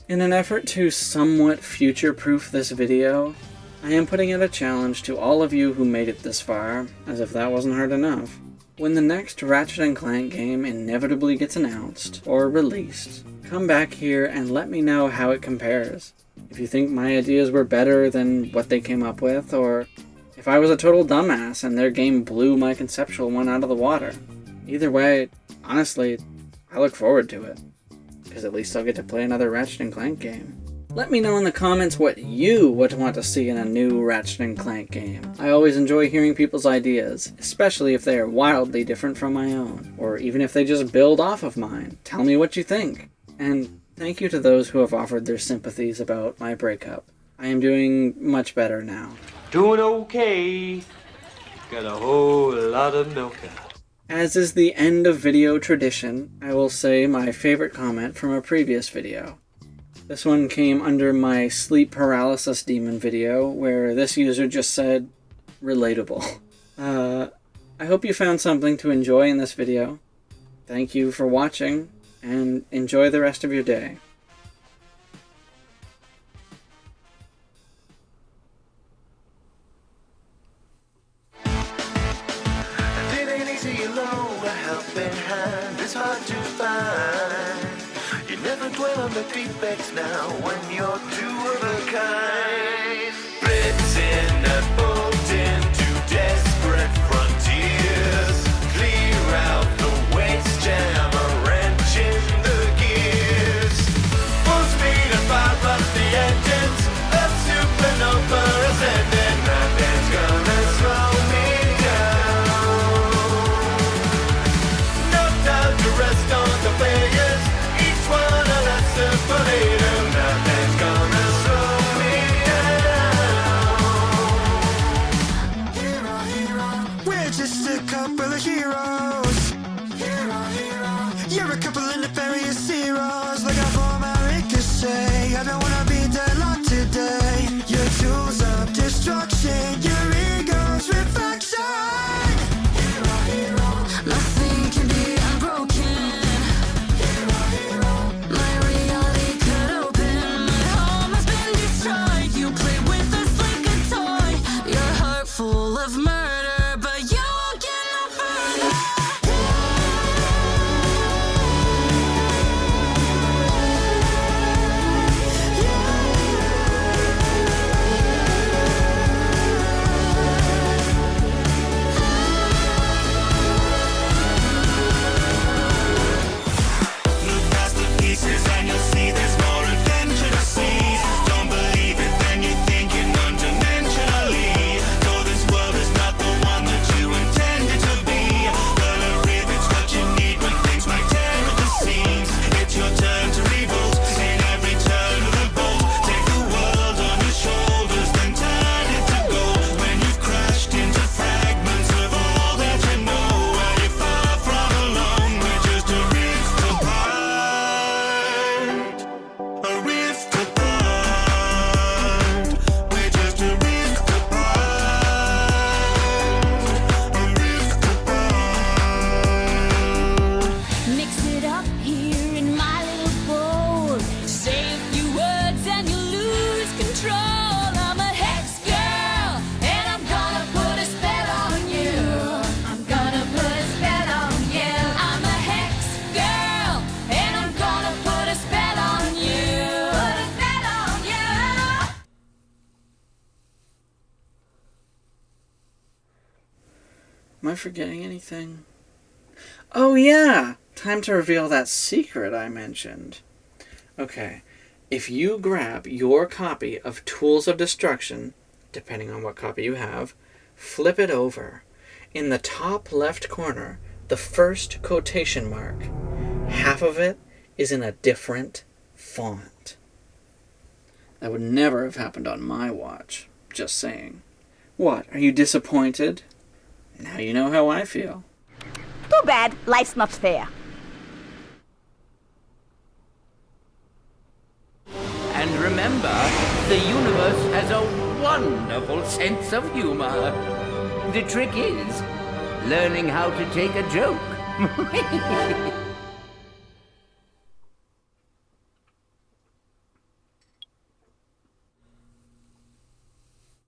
In an effort to somewhat future-proof this video, I am putting out a challenge to all of you who made it this far, as if that wasn't hard enough. When the next Ratchet & Clank game inevitably gets announced, or released, come back here and let me know how it compares. If you think my ideas were better than what they came up with, or if I was a total dumbass and their game blew my conceptual one out of the water. Either way, honestly, I look forward to it, because at least I'll get to play another Ratchet & Clank game. Let me know in the comments what you would want to see in a new Ratchet & Clank game. I always enjoy hearing people's ideas, especially if they are wildly different from my own, or even if they just build off of mine. Tell me what you think. And thank you to those who have offered their sympathies about my breakup. I am doing much better now. Doing okay. Got a whole lot of milk out. As is the end of video tradition, I will say my favorite comment from a previous video. This one came under my sleep paralysis demon video, where this user just said, relatable. I hope you found something to enjoy in this video. Thank you for watching, and enjoy the rest of your day. It's hard to find. You never dwell on the defects now when you're two of a kind. Written and bolt into desperate frontiers. Clear out the waste jam, a wrench in the gears. Full speed and fire up the engines. You're a couple of nefarious heroes, looking for my ricochet. I don't wanna be deadlocked today. Your tools of destruction, your ego's reflection. Nothing can be unbroken. My reality cut open. My home has been destroyed. You play with us like a toy. Your heart full of murder, but you won't get no further. Look past the pieces and you'll see there's more adventure to see. Don't believe it, then you're thinking undimensionally. Though this world is not the one that you intended to be. Well, a rivet's what you need when things might tear at the seams. It's your turn to revolt in every turn of the bolt. Take the world on your shoulders, then turn it to gold. When you've crashed into fragments of all that you know, well, you're far from alone. We're just a rift apart. A rift apart. We're just a rift apart. A rift apart. Mix it up here in my little bowl. Say a few words and you lose control. I'm a hex girl, and I'm gonna put a spell on you. I'm gonna put a spell on you. I'm a hex girl, and I'm gonna put a spell on you. Put a spell on you. Am I forgetting anything? Oh yeah! Time to reveal that secret I mentioned. Okay, if you grab your copy of Tools of Destruction, depending on what copy you have, flip it over. In the top left corner, the first quotation mark, half of it is in a different font. That would never have happened on my watch. Just saying. What, are you disappointed? Now you know how I feel. Too bad life's not fair. And remember, the universe has a wonderful sense of humor. The trick is learning how to take a joke.